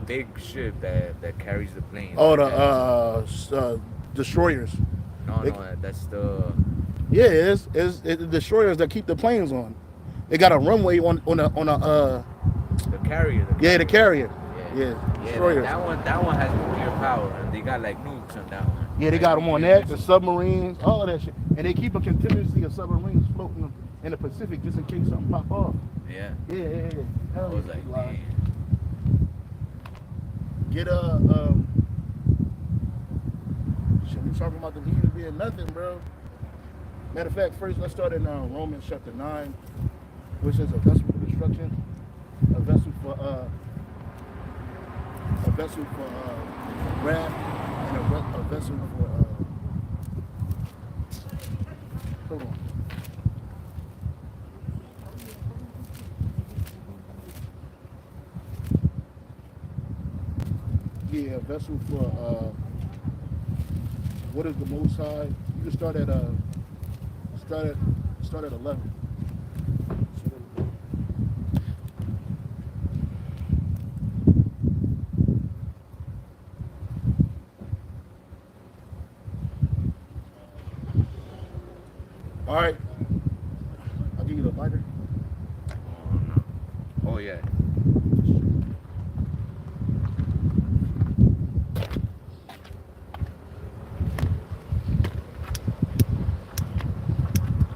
big ship that carries the planes. Oh, Like the destroyers. no, It, no, that's the yeah, it's the destroyers that keep the planes on. They got a runway on a the yeah, the carrier. carrier. Yeah, Yeah, yeah. That, destroyers. that one has nuclear power, and they got like nukes on that one, Yeah, they like got them on nuclear that, the missiles. submarines, all of that shit. And they keep a contingency of submarines floating in the Pacific just in case something pop off. Yeah, Yeah. I Hell was yeah, like, live. man. Get shit, we talking about the heathen being nothing, bro. Matter of fact, first let's start in Romans chapter 9, which is a vessel for destruction, a vessel for wrath, and a vessel for hold on. Yeah, a vessel for what is the most high? You can start at start at 11. All right, I'll give you the lighter. Oh no. Oh yeah.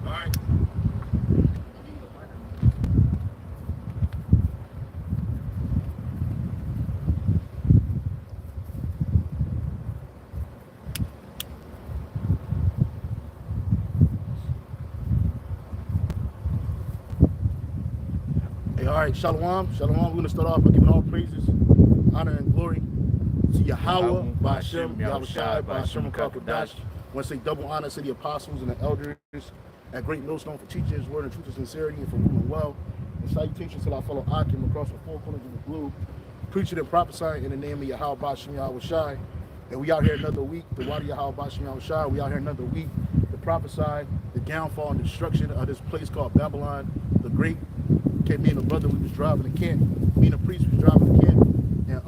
All right. I'll give you the lighter. Hey, all right, Shalom. Shalom. We're going to start off by giving all praises, honor, and glory to Yahweh, Ba'ashem, Yahushai, Ba'ashem, Kakadash. I want to say double honor to the apostles and the elders at Great Millstone for teaching his word and truth and sincerity and for ruling well. And salutations to our fellow Akim across the four corners of the globe, preaching and prophesying in the name of Yahweh, Ba'ashem, Yahushai. And we out here another week, the Wadi Yahweh, Ba'ashem, Yahushai. We out here another week to prophesy the downfall and destruction of this place called Babylon the Great. Okay, me and the brother, we was driving the camp. Me and the priest was driving the camp. And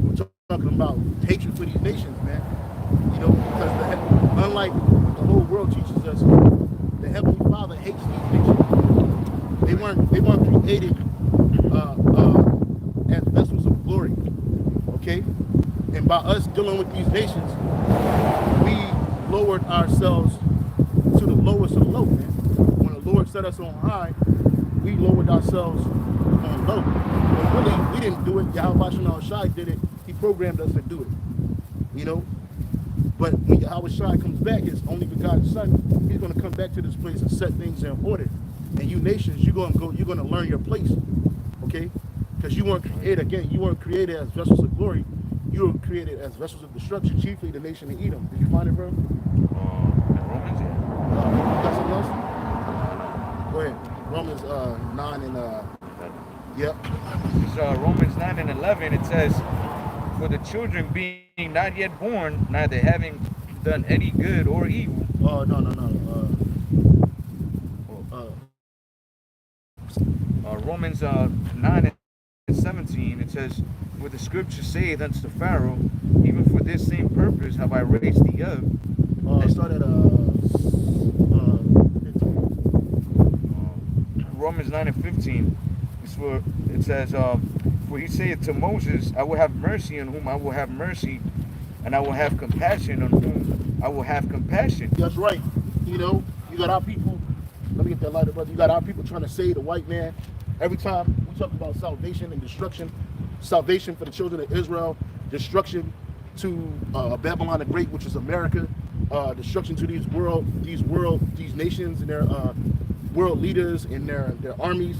we were talking about hatred for these nations, man. You know, because unlike what the whole world teaches us, the Heavenly Father hates these nations. They weren't created as vessels of glory. Okay? And by us dealing with these nations, we lowered ourselves to the lowest of the low, man. When the Lord set us on high, we lowered ourselves on low. But really, we didn't do it. Yahweh Shem Shai did it. He programmed us to do it. You know? But when Yahweh Shai comes back, his only begotten son, he's going to come back to this place and set things in order. And you nations, you're going to learn your place. Okay? Because you weren't created as vessels of glory. You were created as vessels of destruction, chiefly the nation of Edom. Did you find it, bro? Romans, yeah. Got something else? Go ahead. Romans 9 and yep. It's Romans 9 and 11. It says, "For the children being not yet born, neither having done any good or evil." Oh no. Romans 9 and 17. It says, "For the scripture saith unto Pharaoh, even for this same purpose have I raised thee up." Start at 15. Romans 9 and 15. It says, "For he saith to Moses, I will have mercy on whom I will have mercy, and I will have compassion on whom I will have compassion." That's right. You know, you got our people. Let me get that lighter, brother. You got our people trying to save the white man. Every time we talk about salvation and destruction, salvation for the children of Israel, destruction to Babylon the Great, which is America, destruction to these nations and their world leaders and their armies.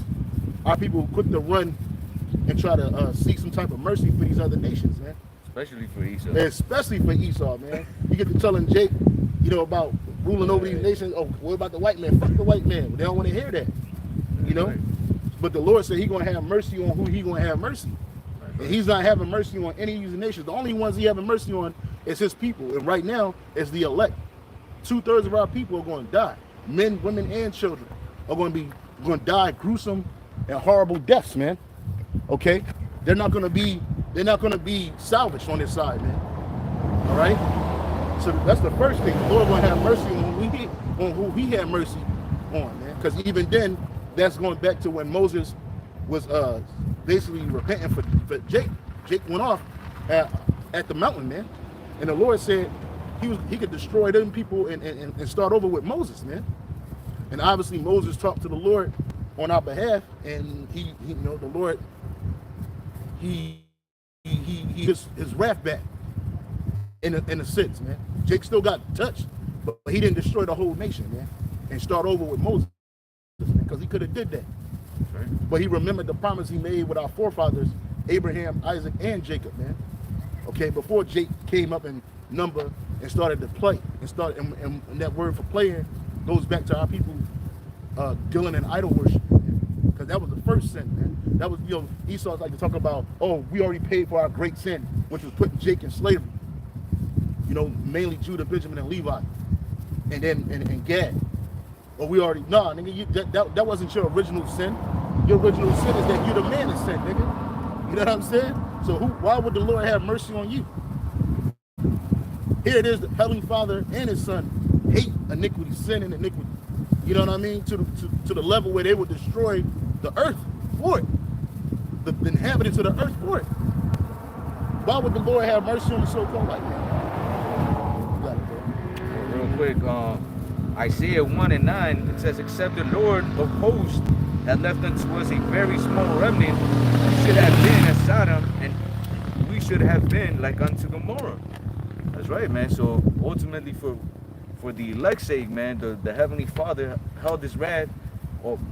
Our people quick to run and try to seek some type of mercy for these other nations, man. Especially for Esau. Especially for Esau, man. You get to telling Jake, you know, about ruling over these nations. Oh, what about the white man? Fuck the white man. They don't want to hear that, you know. Right. But the Lord said He's going to have mercy on who He's going to have mercy. Right. And He's not having mercy on any of these nations. The only ones He having mercy on is His people. And right now, it's the elect. 2/3 of our people are going to die. Men, women, and children are going to die gruesome and horrible deaths, man. Okay? they're not gonna be salvaged on this side, man. All right. So that's the first thing. The Lord gonna have mercy on who He had mercy on, man. Because even then, that's going back to when Moses was basically repenting for Jake. Jake went off at the mountain, man, and the Lord said he could destroy them people and start over with Moses, man. And obviously Moses talked to the Lord on our behalf, and he you know, the Lord he his wrath back in a sense, man. Jake still got touched, but he didn't destroy the whole nation, man, and start over with Moses, because he could have did that. Right. But he remembered the promise he made with our forefathers, Abraham, Isaac, and Jacob, man. Okay, before Jake came up in number and started to play, and that word for playing goes back to our people dealing in idol worship, because that was the first sin, man. That was, you know, Esau's like to talk about, oh, we already paid for our great sin, which was putting Jake in slavery. You know, mainly Judah, Benjamin, and Levi, and then and Gad. Or we already, nah, nigga, that wasn't your original sin. Your original sin is that you're the man that sin, nigga. You know what I'm saying? So why would the Lord have mercy on you? Here it is, the Heavenly Father and His Son hate iniquity, sin and iniquity. You know what I mean? To the level where they would destroy the earth for it. The inhabitants of the earth for it. Why would the Lord have mercy on the so-called white man? You got it, bro. Real quick, Isaiah 1:9, it says, except the Lord of hosts had left unto us a very small remnant, we should have been as Sodom, and we should have been like unto Gomorrah. That's right, man. So ultimately, for the elect's sake, man, the Heavenly Father held His wrath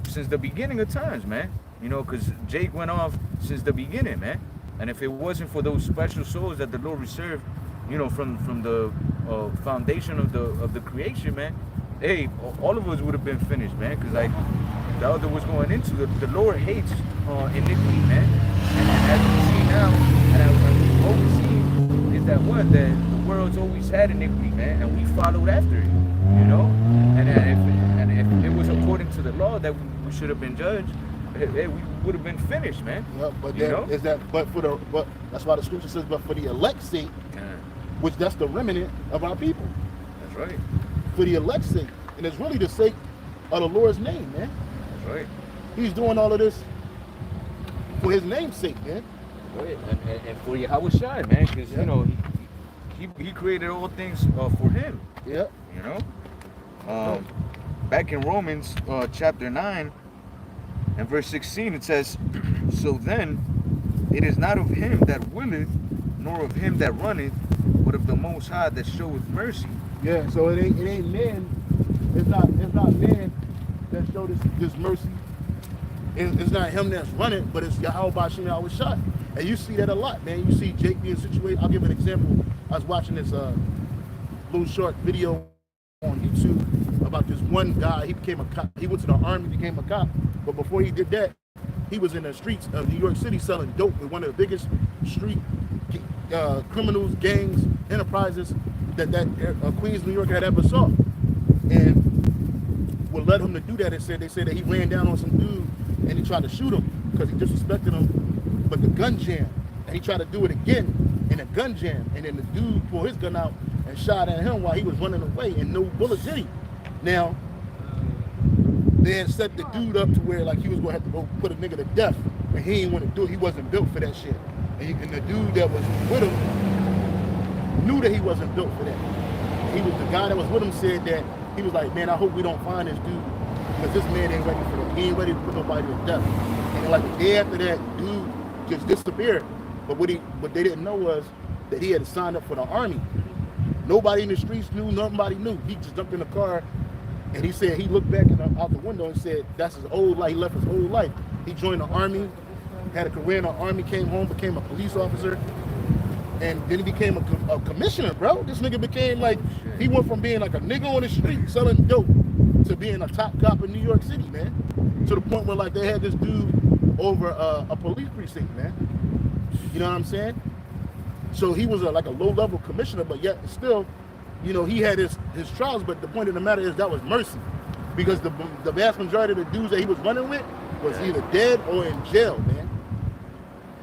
since the beginning of times, man. You know, because Jake went off since the beginning, man. And if it wasn't for those special souls that the Lord reserved, you know, from the foundation of the creation, man, hey, all of us would have been finished, man. Because like the elder was going into, the Lord hates iniquity, man. And as we see now, and as we've always seen, is that what the world's always had iniquity, man, and we followed after it, you know. And if it was according to the law that we should have been judged, we would have been finished, man. Yeah, but then is that but that's why the scripture says, but for the elect's sake, which that's the remnant of our people. That's right. For the elect's sake, and it's really the sake of the Lord's name, man. That's right. He's doing all of this for His name's sake, man. Right. And for Yahushua, man, because you know he created all things for Him. Yeah. You know. Back in Romans chapter 9 and verse 16, it says, so then it is not of him that willeth, nor of him that runneth, but of the Most High that showeth mercy. Yeah, so it ain't man. It's not man that showed this mercy. It's not him that's running, but it's Yahweh Bashim Yahweh shot. And you see that a lot, man. You see Jake being situated. I'll give an example. I was watching this little short video on YouTube about this one guy. He became a cop. He went to the army, became a cop. But before he did that, he was in the streets of New York City selling dope with one of the biggest street criminals, gangs, enterprises that Queens, New York had ever saw. And what led him to do that, they said that he ran down on some dude and he tried to shoot him because he disrespected him, but the gun jammed. And he tried to do it again in a gun jam. And then the dude pulled his gun out and shot at him while he was running away, and no bullets hit him. Now, they had set the dude up to where like he was gonna have to go put a nigga to death, and he didn't want to do it. He wasn't built for that shit. And the dude that was with him knew that he wasn't built for that. The guy that was with him said that he was like, man, I hope we don't find this dude because this man ain't ready for that. He ain't ready to put nobody to death. And like a day after that, dude just disappeared. But what they didn't know was that he had signed up for the army. Nobody in the streets knew, nobody knew. He just jumped in the car and he said he looked back out the window and said that's his old life. He left his whole life. He joined the army, had a career in the army, came home, became a police officer, and then he became a commissioner, bro. This nigga became like, he went from being like a nigga on the street selling dope to being a top cop in New York City, man. To the point where like they had this dude over a police precinct, man. You know what I'm saying? So he was like a low-level commissioner, but yet still, you know, he had his trials. But the point of the matter is that was mercy, because the vast majority of the dudes that he was running with was either dead or in jail, man.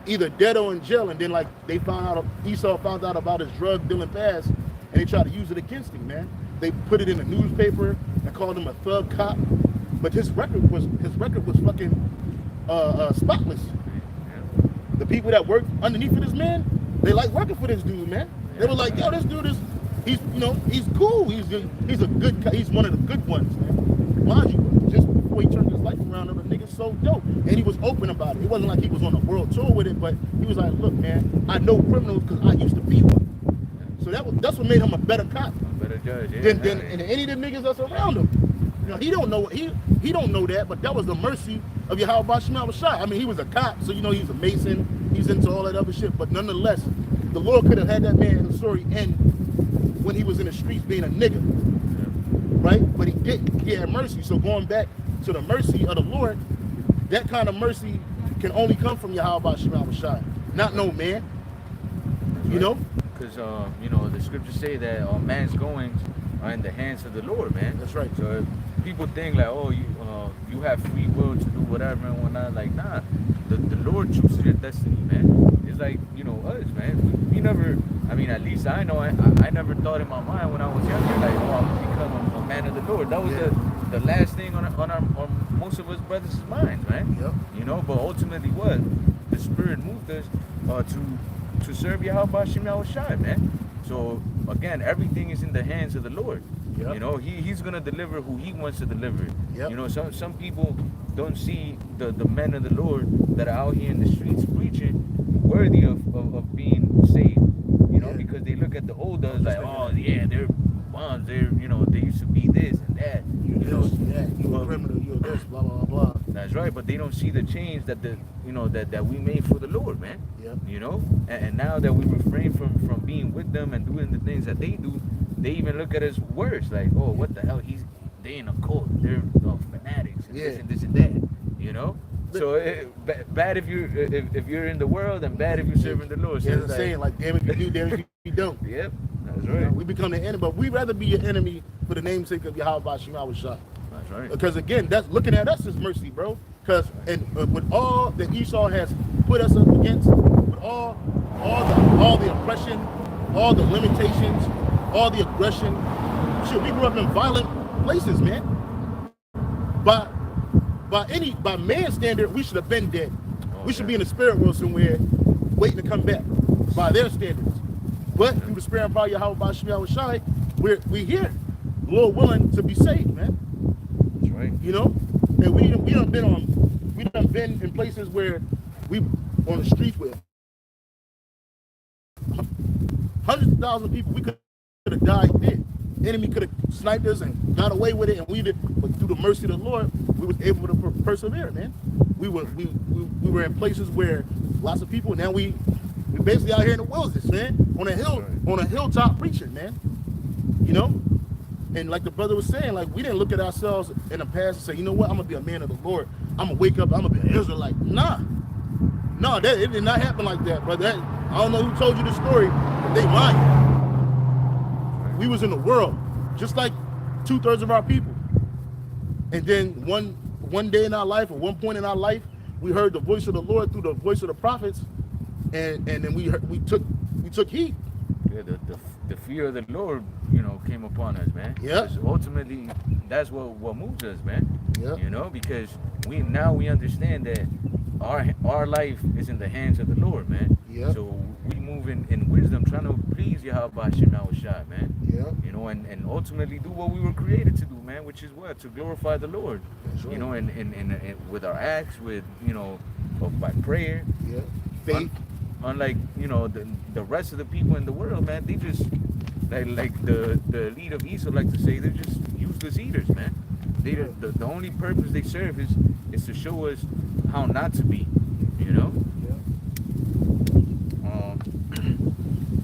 either dead or in jail, and then like they found out, Esau found out about his drug dealing past, and they tried to use it against him, man. They put it in the newspaper and called him a thug cop, but his record was fucking spotless. The people that worked underneath of this man, they like working for this dude, man. They were like, yo, this dude is, he's cool. He's a good, he's one of the good ones, man. Mind you, just before he turned his life around, the nigga's so dope, and he was open about it. It wasn't like he was on a world tour with it, but he was like, look, man, I know criminals because I used to be one. So that's what made him a better cop, a better judge, yeah, than any of the niggas that's around him. You know, he don't know he don't know that, but that was the mercy of Yahweh Shema was shot. I mean, he was a cop, so you know he's a Mason, he's into all that other shit. But nonetheless, the Lord could have had that man in the story end when he was in the streets being a nigga, right? But he didn't. He had mercy. So going back to the mercy of the Lord, that kind of mercy can only come from Yahweh Shema was shot, not no man. You know. Because you know, the scriptures say that man's goings are in the hands of the Lord, man. That's right. So if people think like, oh, you have free will to do whatever and whatnot, like, nah, the Lord chooses your destiny, man. It's like, you know, us, man. We never, I mean, at least I know, I never thought in my mind when I was younger, like, oh, I'm gonna become a man of the Lord. That was the last thing on most of us brothers' minds, man. Yep. You know, but ultimately what? The Spirit moved us to serve Yahweh Shema Shai, man. So again, everything is in the hands of the Lord. Yep. You know, he's gonna deliver who he wants to deliver. Yep. You know, some people don't see the men of the Lord that are out here in the streets preaching worthy of being saved. You know, because they look at the old ones like, oh yeah, they're bonds, you know, they used to be this and that. You're a criminal, you're this, blah blah blah. That's right, but they don't see the change that that we made for the Lord, man. Yep. You know, and now that we refrain from being with them and doing the things that they do, they even look at us worse, like, oh, what the hell? They in a cult, they're fanatics, and this and that. You know, so bad if you're in the world, and bad if you're serving the Lord. So yeah, it's saying like, damn if you do, damn if you don't. Yep, that's right. You know, we become the enemy, but we'd rather be your enemy for the namesake of Yahweh Shema Shah. That's right. Because again, that's looking at us as mercy, bro. Because with all that Esau has put us up against, with all the oppression, all the limitations, all the aggression, shit, we grew up in violent places, man. By man's standard, we should have been dead. We should be in the spirit world somewhere, waiting to come back by their standards. But through the spirit and power of Yahweh Shema Shai, we're here, Lord willing, to be saved, man. That's right. You know, and we done been in places where we on the streets with hundreds of thousands of people. We could have died there. Enemy could have sniped us and got away with it, and we did. But through the mercy of the Lord, we was able to persevere, man. We were in places where lots of people. Now we basically out here in the wilderness, man, on a hill, on a hilltop preaching, man. You know, and like the brother was saying, like we didn't look at ourselves in the past and say, you know what, I'm gonna be a man of the Lord. I'm gonna wake up, I'm gonna be an Israelite. Nah, it did not happen like that, brother. I don't know who told you the story, but they lying. We was in the world, just like 2/3 of our people. And then one day in our life, or one point in our life, we heard the voice of the Lord through the voice of the prophets, and then we took heed. Yeah, the fear of the Lord, you know, came upon us, man. Yeah. Ultimately, that's what moves us, man. Yeah. You know, because we understand that our life is in the hands of the Lord, man. Yeah. So we move in wisdom, trying to please Yahweh Shema Shai, man. Yeah. You know, and ultimately do what we were created to do, man, which is what? To glorify the Lord. That's right. You know, and with our acts, with, you know, by prayer. Yeah. Faith. Unlike, you know, the rest of the people in the world, man, they just like the elite of Esau like to say, they're just useless eaters, man. The only purpose they serve is to show us how not to be, you know. Yeah.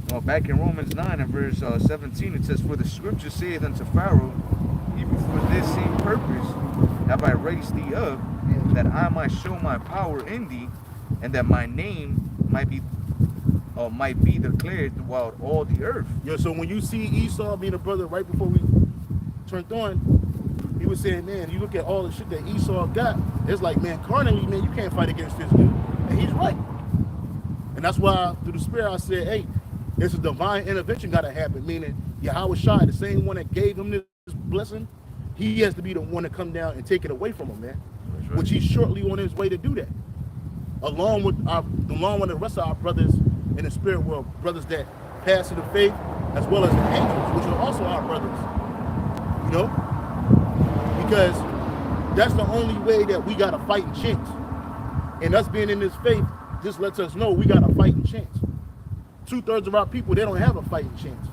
Well, back in Romans 9 and verse 17, it says, "For the scripture saith unto Pharaoh, even for this same purpose have I raised thee up, that I might show my power in thee, and that my name might be declared throughout all the earth." Yeah, so when you see Esau being a brother right before we turned on, he was saying, man, you look at all the shit that Esau got, it's like, man, carnally, man, you can't fight against this dude. And he's right. that's why through the Spirit I said, hey, it's a divine intervention got to happen, meaning Yahweh Shai, the same one that gave him this blessing, he has to be the one to come down and take it away from him, man. Right. Which he's shortly on his way to do that. Along with the rest of our brothers in the spirit world, brothers that pass to the faith, as well as the angels, which are also our brothers. You know? Because that's the only way that we got a fighting chance. And us being in this faith just lets us know we got a fighting chance. 2/3 of our people, they don't have a fighting chance.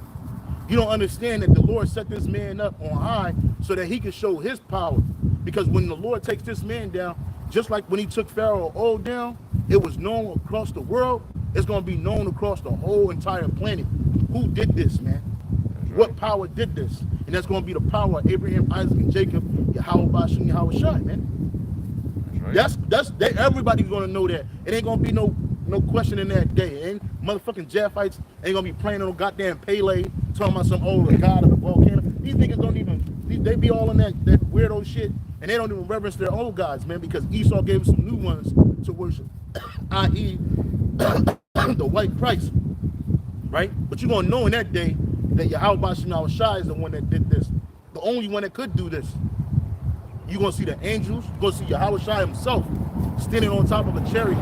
You don't understand that the Lord set this man up on high so that he can show his power. Because when the Lord takes this man down, just like when he took Pharaoh old down, it was known across the world. It's going to be known across the whole entire planet. Who did this, man? Right. What power did this? And that's going to be the power of Abraham, Isaac, and Jacob, Yahweh Bashim, Yahweh Shai, man. That's right. Everybody's going to know that. It ain't going to be no question in that day. And motherfucking Japhites ain't going to be playing on no goddamn Pele, talking about some old god of the volcano. These niggas don't even, they be all in that weirdo shit. And they don't even reverence their old gods, man, because Esau gave them some new ones to worship, i.e. the white Christ, right? But you're going to know in that day that Yahweh Bashim Yahweh Shai is the one that did this, the only one that could do this. You're going to see the angels, you're going to see Yahweh Shai himself standing on top of a chariot,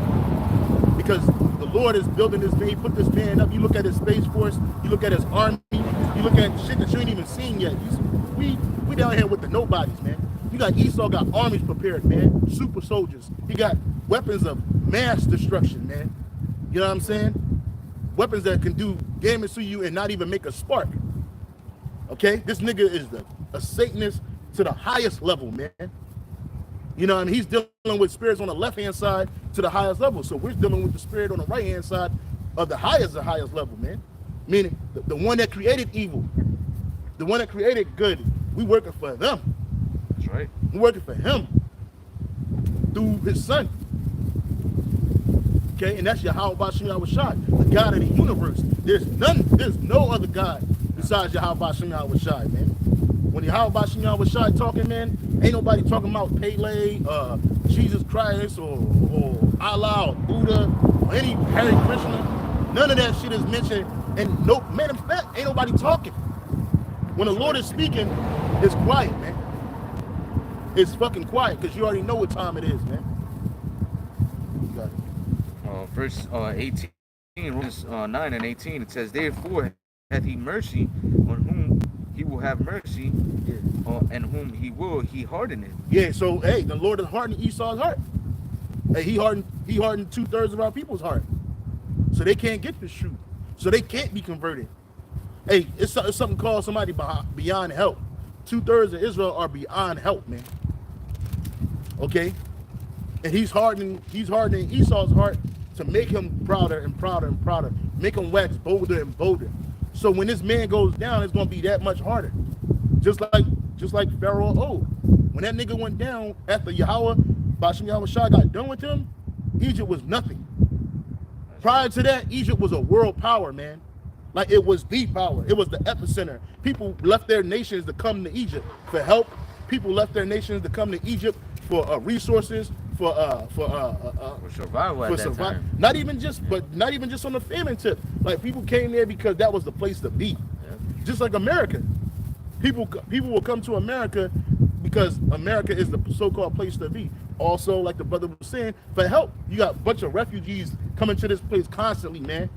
because the Lord is building this man. He put this man up. You look at his space force, you look at his army, you look at shit that you ain't even seen yet. We down here with the nobodies, man. You got Esau got armies prepared, man. Super soldiers. He got weapons of mass destruction, man. You know what I'm saying? Weapons that can do damage to you and not even make a spark. Okay? This nigga is a Satanist to the highest level, man. You know what I mean? He's dealing with spirits on the left-hand side to the highest level. So we're dealing with the spirit on the right-hand side of the highest level, man. Meaning the one that created evil, the one that created good, we working for them. That's right. We're working for him through his son. Okay, and that's Yahweh Bashim Yahweh Shai, the God of the universe. There's no other God besides Yahweh Bashim Yahweh Shai, man. When Yahweh Bashim Yahweh Shai talking, man, ain't nobody talking about Pele, Jesus Christ, or Allah, or Buddha, or any Hare Krishna. None of that shit is mentioned. And no, man, in fact, ain't nobody talking. When the Lord is speaking, it's quiet, man. It's fucking quiet, because you already know what time it is, man. You got it. Verse 18, Romans 9 and 18, it says, therefore hath he mercy on whom he will have mercy, and whom he hardeneth. Yeah, so, hey, the Lord has hardened Esau's heart. Hey, he hardened 2/3 of our people's heart. So they can't get this truth. So they can't be converted. Hey, it's something called somebody beyond help. 2/3 of Israel are beyond help, man. Okay? And he's hardening Esau's heart to make him prouder and prouder and prouder. Make him wax bolder and bolder. So when this man goes down, it's gonna be that much harder. Just like Pharaoh old. When that nigga went down after Yahweh Bashim Yahweh Shai got done with him, Egypt was nothing. Prior to that, Egypt was a world power, man. Like, it was the power. It was the epicenter. People left their nations to come to Egypt for help. People left their nations to come to Egypt for resources, for survival at that time. Not even just on the famine tip. Like, people came there because that was the place to be. Yeah. Just like America. People will come to America because America is the so-called place to be. Also, like the brother was saying, for help. You got a bunch of refugees coming to this place constantly, man.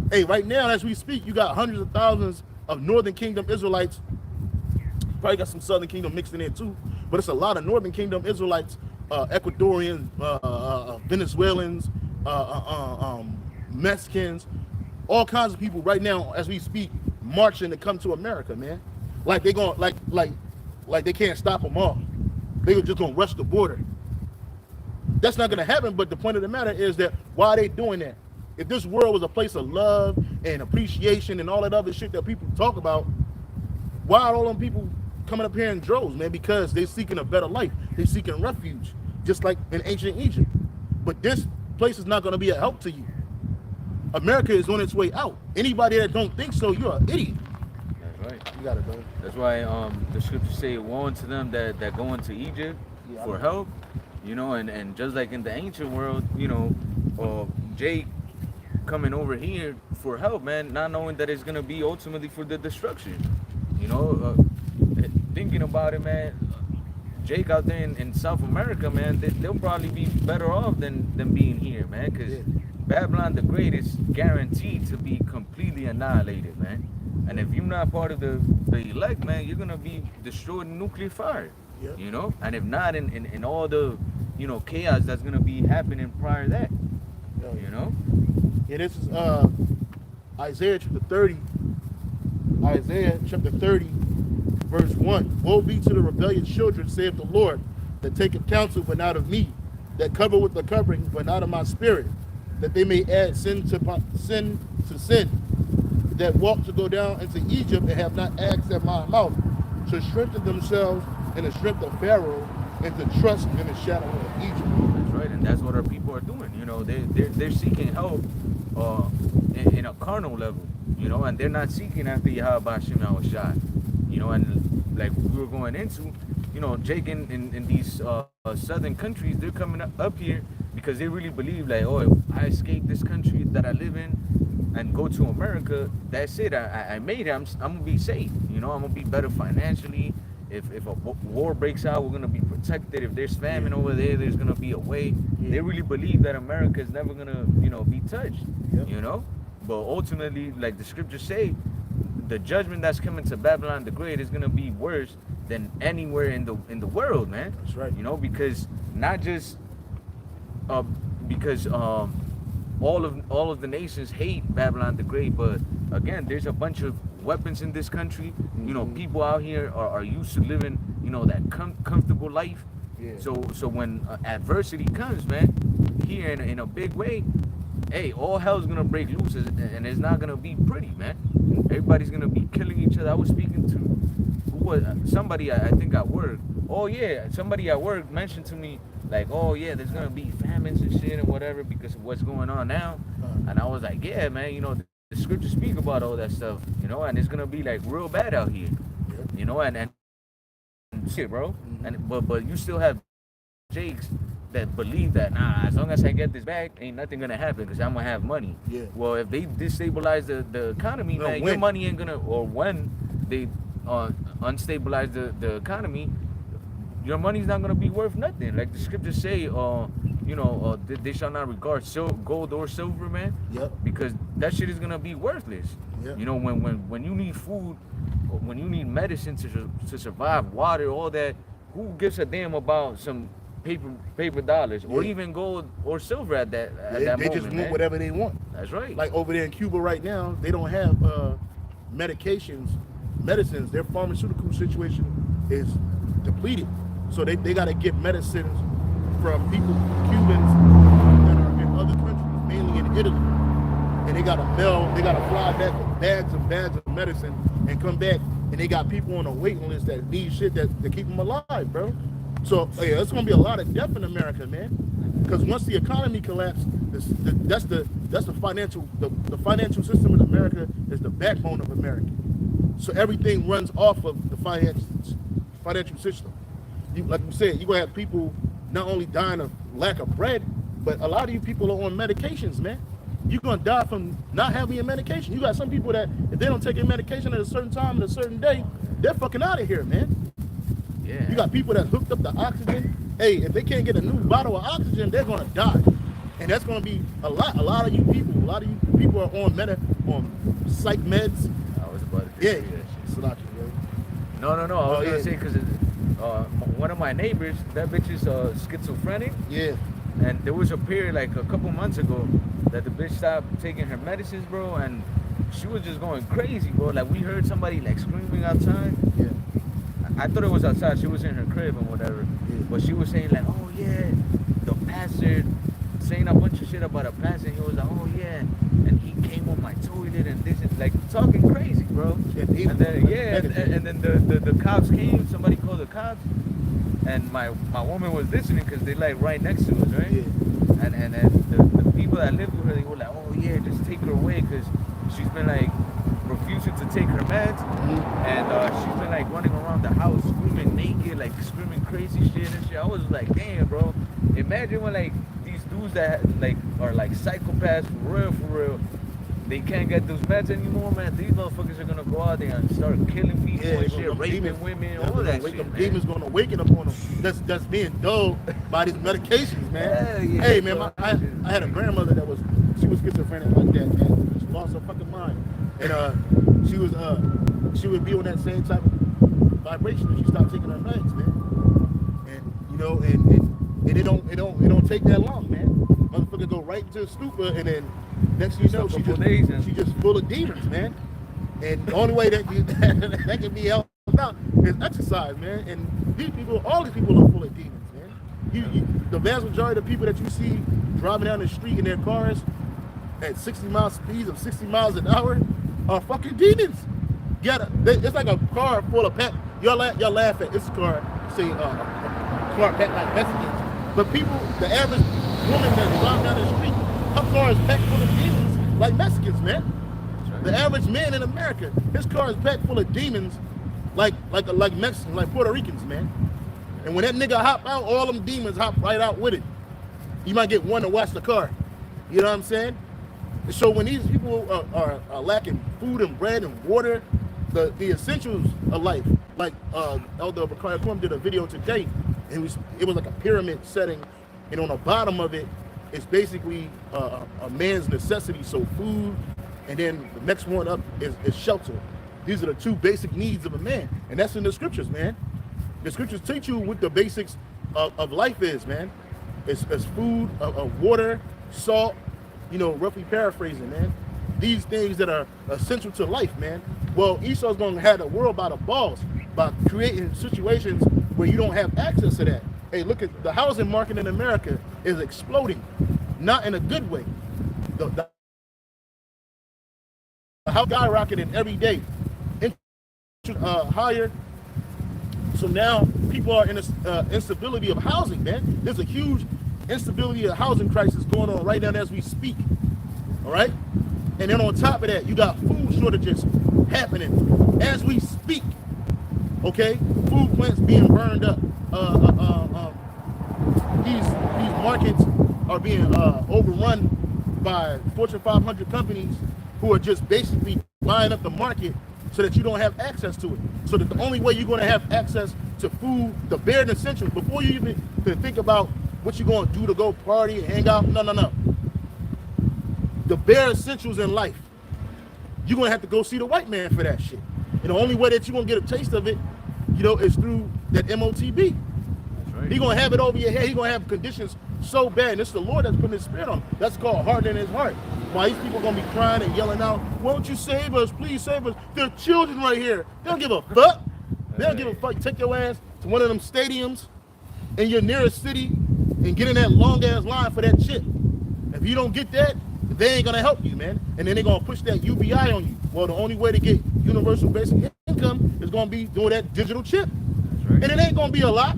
Hey, right now, as we speak, you got hundreds of thousands of Northern Kingdom Israelites. Probably got some Southern Kingdom mixed in there too, but it's a lot of Northern Kingdom Israelites, Ecuadorians, Venezuelans, Mexicans, all kinds of people right now, as we speak, marching to come to America, man. Like they going, like they can't stop them all. They were just gonna rush the border. That's not gonna happen. But the point of the matter is that why are they doing that? If this world was a place of love and appreciation and all that other shit that people talk about, why are all them people coming up here in droves, man? Because they're seeking a better life. They're seeking refuge, just like in ancient Egypt. But this place is not going to be a help to you. America is on its way out. Anybody that don't think so, you're an idiot. That's right. You got it, brother. That's why the scriptures say, woe unto them that go into Egypt for help. You know, and just like in the ancient world, you know, Jake coming over here for help, man, not knowing that it's gonna be ultimately for the destruction. You know, thinking about it, man. Jake out there in South America, man, they'll probably be better off than being here, man, because Babylon the Great is guaranteed to be completely annihilated, man. And if you're not part of the elect, man, you're gonna be destroyed in nuclear fire. Yep. You know, and if not, in all the, you know, chaos that's gonna be happening prior to that. You know. Yeah, this is Isaiah chapter 30. Isaiah chapter 30, verse 1. Woe be to the rebellious children, saith the Lord, that taketh counsel, but not of me, that cover with the covering, but not of my spirit, that they may add sin to sin, that walk to go down into Egypt and have not asked at my mouth, to strengthen themselves in the strength of Pharaoh, and to trust in the shadow of Egypt. That's right, and that's what our people are doing. You know, they're seeking help in a carnal level, you know, and they're not seeking after Yahweh Hashem Yahushua. You know, and like we were going into, you know, Jake in these southern countries, they're coming up here because they really believe, like, oh, if I escape this country that I live in and go to America, that's it. I made it. I'm gonna be safe. You know, I'm gonna be better financially. If a war breaks out, we're gonna be protected. If there's famine over there, there's gonna be a way. They really believe that America is never gonna, you know, be touched. You know, but ultimately, like the scriptures say, the judgment that's coming to Babylon the Great is gonna be worse than anywhere in the world, man. That's right. You know, because not just because all of the nations hate Babylon the Great, but again, there's a bunch of weapons in this country. You know, people out here are used to living, you know, that comfortable life. So when adversity comes, man, here in a big way, hey, all hell's gonna break loose, and it's not gonna be pretty, man. Everybody's gonna be killing each other. I was speaking to somebody I think at work. Oh yeah, somebody at work mentioned to me, like, oh yeah, there's gonna be famines and shit and whatever because of what's going on now. And I was like, yeah, man, you know, the scriptures speak about all that stuff, you know, and it's gonna be like real bad out here, you know, and shit, bro. And but you still have Jakes that believe that, nah, as long as I get this back, ain't nothing gonna happen because I'm gonna have money. Well, if they destabilize the economy, man, your money ain't gonna, or when they unstabilize the economy, your money's not gonna be worth nothing. Like the scriptures say, you know, they shall not regard gold or silver, man. Because that shit is gonna be worthless. You know, when you need food, when you need medicine to survive, water, all that, who gives a damn about some paper dollars or even gold or silver at that moment? They just want whatever they want. That's right. Like over there in Cuba right now, they don't have medicines. Their pharmaceutical situation is depleted. So they got to get medicines from people, Cubans that are in other countries, mainly in Italy. And they got to fly back with bags and bags of medicine and come back. And they got people on a waiting list that need shit that keep them alive, bro. So yeah, it's gonna be a lot of death in America, man. Because once the economy collapses, that's the financial system in America is the backbone of America. So everything runs off of the financial system. Like you said, you're gonna have people not only dying of lack of bread, but a lot of you people are on medications, man. You're gonna die from not having your medication. You got some people that if they don't take their medication at a certain time and a certain day, they're fucking out of here, man. You got people that hooked up the oxygen. Hey, if they can't get a new bottle of oxygen, they're gonna die. And that's gonna be a lot of you people are on psych meds. I was about to say that shit. No. I was gonna say because one of my neighbors, that bitch is schizophrenic. And there was a period like a couple months ago that the bitch stopped taking her medicines, bro, and she was just going crazy, bro. Like we heard somebody like screaming outside. I thought it was outside. She was in her crib and whatever. But she was saying like, oh yeah, the pastor, saying a bunch of shit about a pastor. He was like, oh yeah, and he came on my toilet and this is like talking crazy, bro. And then and then the cops came. Somebody called the cops, and my woman was listening because they like right next to us, right? And the people that lived with her, they were like, oh yeah, just take her away because she's been like refusing to take her meds, and she's been like running around the house screaming naked, like screaming crazy shit and shit. I was like, damn, bro, imagine when like dudes that like are like psychopaths for real, they can't get those meds anymore, man. These motherfuckers are gonna go out there and start killing people and shit, raping women, all that shit, man. Demons gonna awaken up on them. That's being dulled by these medications, man. Yeah, hey, man, I had a grandmother that was schizophrenic like that, man. She lost her fucking mind, and she would be on that same type of vibration if she stopped taking her meds, man. And you know, and it don't take that long, man. Motherfucker go right into a stupor, and then next thing you know, she just full of demons, man. And the only way that can be helped out is exercise, man. And all these people are full of demons, man. The vast majority of the people that you see driving down the street in their cars at 60 mile speeds of 60 miles an hour are fucking demons. It's like a car full of pet. Y'all laugh at this car, say car packed like Mexicans. But people, the average woman that's driving down the street, her car is packed full of demons like Mexicans, man. The average man in America, his car is packed full of demons like Mexicans, like Puerto Ricans, man. And when that nigga hop out, all them demons hop right out with it. You might get one to watch the car. You know what I'm saying? And so when these people are lacking food and bread and water, the essentials of life, like Elder Bakari Kwum did a video today, and it was like a pyramid setting, and on the bottom of it is basically a man's necessity, so food, and then the next one up is shelter. These are the two basic needs of a man, and that's in the scriptures, man. The scriptures teach you what the basics of life is, man. It's food, water, salt, you know, roughly paraphrasing, man. These things that are essential to life, man. Well, Esau's going to have the world by the balls by creating situations where you don't have access to that. Hey, look at the housing market in America is exploding, not in a good way. The house skyrocketing every day, higher. So now people are in this instability of housing, man. There's a huge instability of housing crisis going on right now as we speak. All right, and then on top of that, you got food shortages happening as we speak. Okay, food plants being burned up. These markets are being overrun by Fortune 500 companies who are just basically buying up the market so that you don't have access to it. So that the only way you're going to have access to food, the bare essentials, before you even think about what you're going to do to go party and hang out, no. The bare essentials in life, you're going to have to go see the white man for that shit. And the only way that you're going to get a taste of it, you know, is through that MOTV. Right. He's going to have it over your head. He's going to have conditions so bad. And it's the Lord that's putting his spirit on him. That's called hardening his heart. Why these people are going to be crying and yelling out, won't you save us? Please save us. There are children right here. They don't give a fuck. They don't give a fuck. Take your ass to one of them stadiums in your nearest city and get in that long ass line for that shit. If you don't get that, they ain't going to help you, man. And then they're going to push that UBI on you. Well, the only way to get universal basic income is going to be doing that digital chip. Right. And it ain't going to be a lot.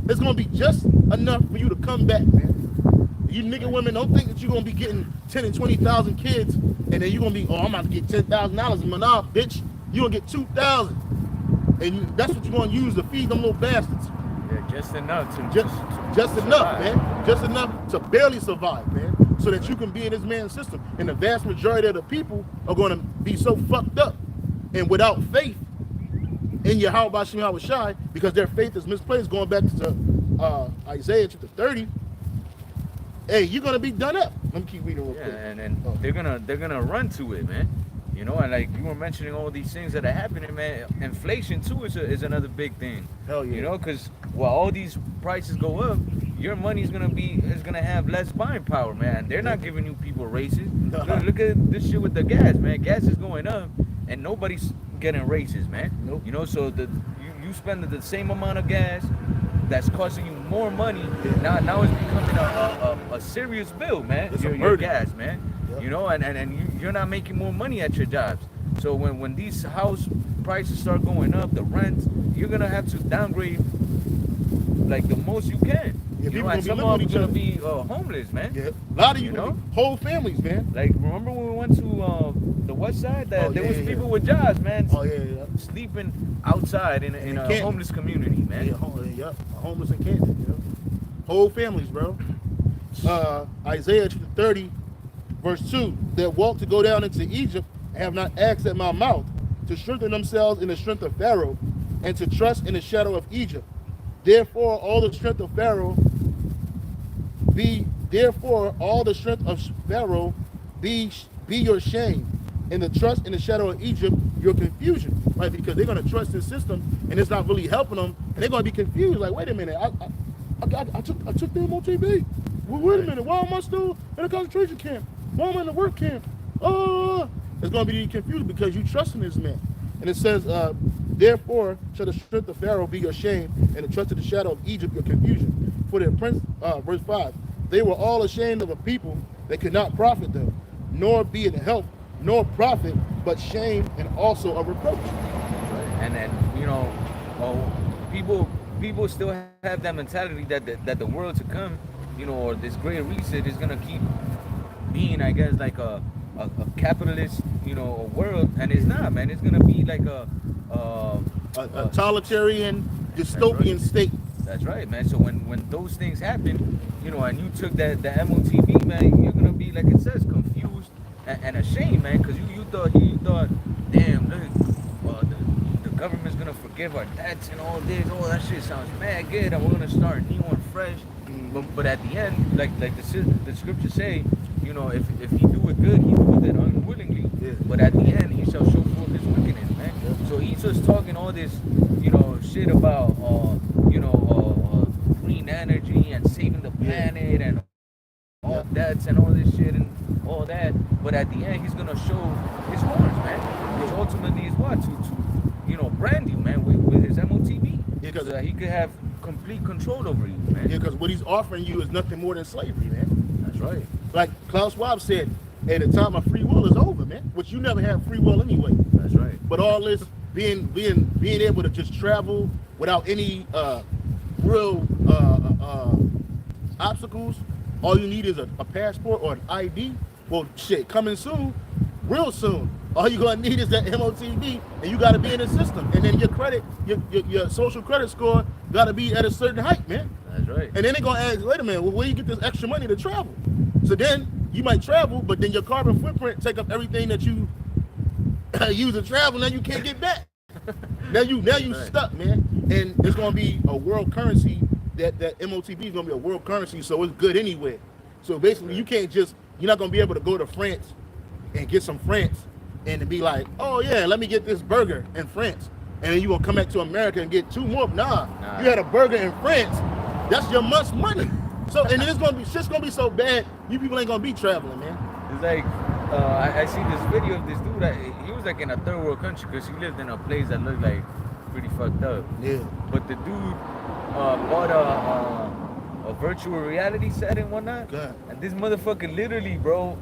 It's going to be just enough for you to come back, man. You nigga women don't think that you're going to be getting 10 and 20,000 kids and then you're going to be, I'm about to get $10,000. Nah, bitch, you're going to get 2,000. And that's what you're going to use to feed them little bastards. Yeah, just enough to just enough, man. Just enough to barely survive, man. So that you can be in this man's system. And the vast majority of the people are going to be so fucked up and without faith in Yahweh Shai, because their faith is misplaced. Going back to Isaiah chapter 30, hey, you're gonna be done up. Let me keep reading real quick. And they're gonna run to it, man. You know, and like you were mentioning all these things that are happening, man. Inflation too is another big thing. Hell yeah. You know, because while all these prices go up, your money's gonna have less buying power, man. They're not giving you people raises. Look at this shit with the gas, man. Gas is going up, and nobody's getting raises, man. Nope. You know, so you spend the same amount of gas that's costing you more money. Yeah. Now it's becoming a serious bill, man. Your gas, man. Yep. You know, and you're not making more money at your jobs. So when these house prices start going up, the rent, you're gonna have to downgrade like the most you can. Yeah, you know, and some of them gonna be homeless, man. Yeah, a lot of you know, whole families, man. Like remember when we went to the west side? There was people with jobs, man. Sleeping outside in a homeless community, man. Yeah, homeless in Canton, you know. Whole families, bro. Isaiah 30, verse 2, that walk to go down into Egypt and have not asked at my mouth, to strengthen themselves in the strength of Pharaoh, and to trust in the shadow of Egypt. Therefore, all the strength of Pharaoh be your shame, and the trust in the shadow of Egypt your confusion, right? Because they're going to trust this system and it's not really helping them, and they're going to be confused. Like, wait a minute, I took the MOTV. Well, wait a minute, why am I still in a concentration camp? Why am I in a work camp? It's going to be confused because you trust in this man. And it says, therefore shall the strength of Pharaoh be your shame, and the trust of the shadow of Egypt your confusion. For their prince, verse 5, they were all ashamed of a people that could not profit them, nor be in help, nor profit, but shame and also a reproach. And then, people still have that mentality that the world to come, or this great reset is gonna keep being, I guess, like a capitalist, world, and it's not, man. It's gonna be like a totalitarian, dystopian state. That's right, man. So when those things happen, and you took the MOTV, man, you're gonna be, like it says, confused and ashamed, man, because you thought, damn, look, the government's gonna forgive our debts and all this. Oh, that shit sounds mad good, and we're gonna start new and fresh. But at the end, like the scriptures say, if he do it good, he do it unwillingly. Yeah. But at the end, he shall show forth his wickedness, man. Yeah. So he's just talking all this, shit about, green energy and saving the planet and all debts and all this shit and all that. But at the end, he's gonna show his horns, man. Which ultimately is what to brand you, man, with his MOTV. Yeah, because he could have complete control over you, man. Yeah, because what he's offering you is nothing more than slavery, man. That's right. Like Klaus Schwab said, hey, the time of free will is over, man. Which you never had free will anyway. That's right. But all this being able to just travel without any real obstacles, all you need is a passport or an ID. Well, shit, coming soon, real soon. All you're gonna need is that MOTV, and you gotta be in the system. And then your credit, your social credit score gotta be at a certain height, man. That's right. And then they're gonna ask, wait a minute, well, where do you get this extra money to travel? So then you might travel, but then your carbon footprint take up everything that you use to travel. Now you can't get back. now you right. Stuck, man. And it's gonna be a world currency. That MOTV is gonna be a world currency, so it's good anywhere. So basically, you're not gonna be able to go to France and get some France and to be like, oh yeah, let me get this burger in France, and then you gonna come back to America and get 2 more. Nah. You had a burger in France, that's your month's money. So and then shit's gonna be so bad, you people ain't gonna be traveling, man. It's like I see this video of this dude. He was like in a third world country because he lived in a place that looked like pretty fucked up. Yeah. But the dude bought a virtual reality set and whatnot. God. And this motherfucker literally, bro,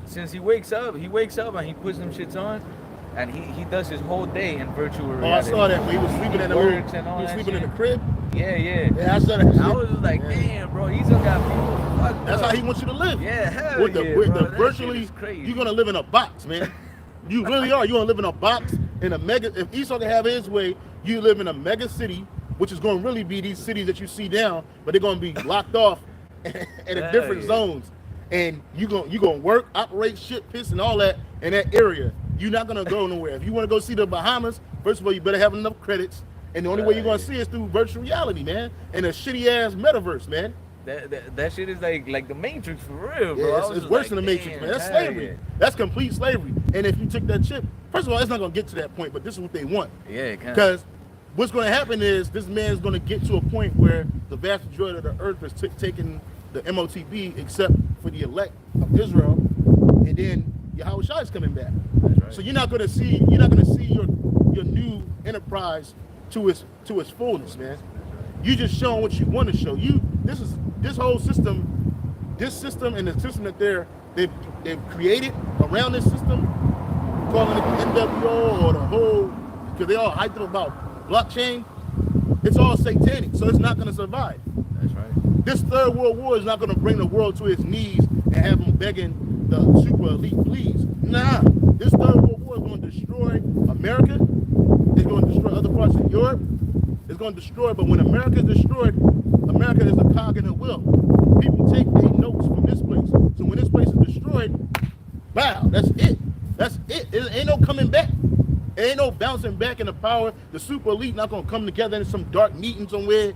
since he wakes up and he puts them shits on, and he does his whole day in virtual reality. Oh, I saw that when he was sleeping in the crib. Yeah. Yeah, I saw that. I was just like, damn, bro, he's done got people fucked up. That's how he wants you to live. Yeah, hell with the virtually, you're gonna live in a box, man. You really are. You're gonna live in a box in a mega. If Esau can have his way, you live in a mega city, which is going to really be these cities that you see down, but they're going to be locked off in different zones. And you're going to work, operate, shit, piss, and all that in that area. You're not going to go nowhere. If you want to go see the Bahamas, first of all, you better have enough credits. And the only way you're going to see is through virtual reality, man. And a shitty-ass metaverse, man. That shit is like the Matrix for real, bro. Yeah, it's worse than the Matrix, man. That's slavery. Yeah. That's complete slavery. And if you took that chip, first of all, it's not going to get to that point, but this is what they want. Yeah, it can. Because what's going to happen is this man is going to get to a point where the vast majority of the earth is taking the MOTV, except for the elect of Israel, and then Yahweh is coming back. That's right. So you're not going to see your new enterprise to its fullness, man. You just showing what you want to show. This whole system, and the system that they've created around this system, calling it the NWO or the whole, because they all hyped up about blockchain. It's all satanic, so it's not going to survive. That's right. This third world war is not going to bring the world to its knees and have them begging the super elite, please. Nah, this third world war is going to destroy America. It's going to destroy other parts of Europe. It's going to destroy, but when America is destroyed, America is the cog in the wheel. People take their notes else. So when this place is destroyed, wow, that's it. That's it. It ain't no coming back. It ain't no bouncing back in the power. The super elite not gonna come together in some dark meeting somewhere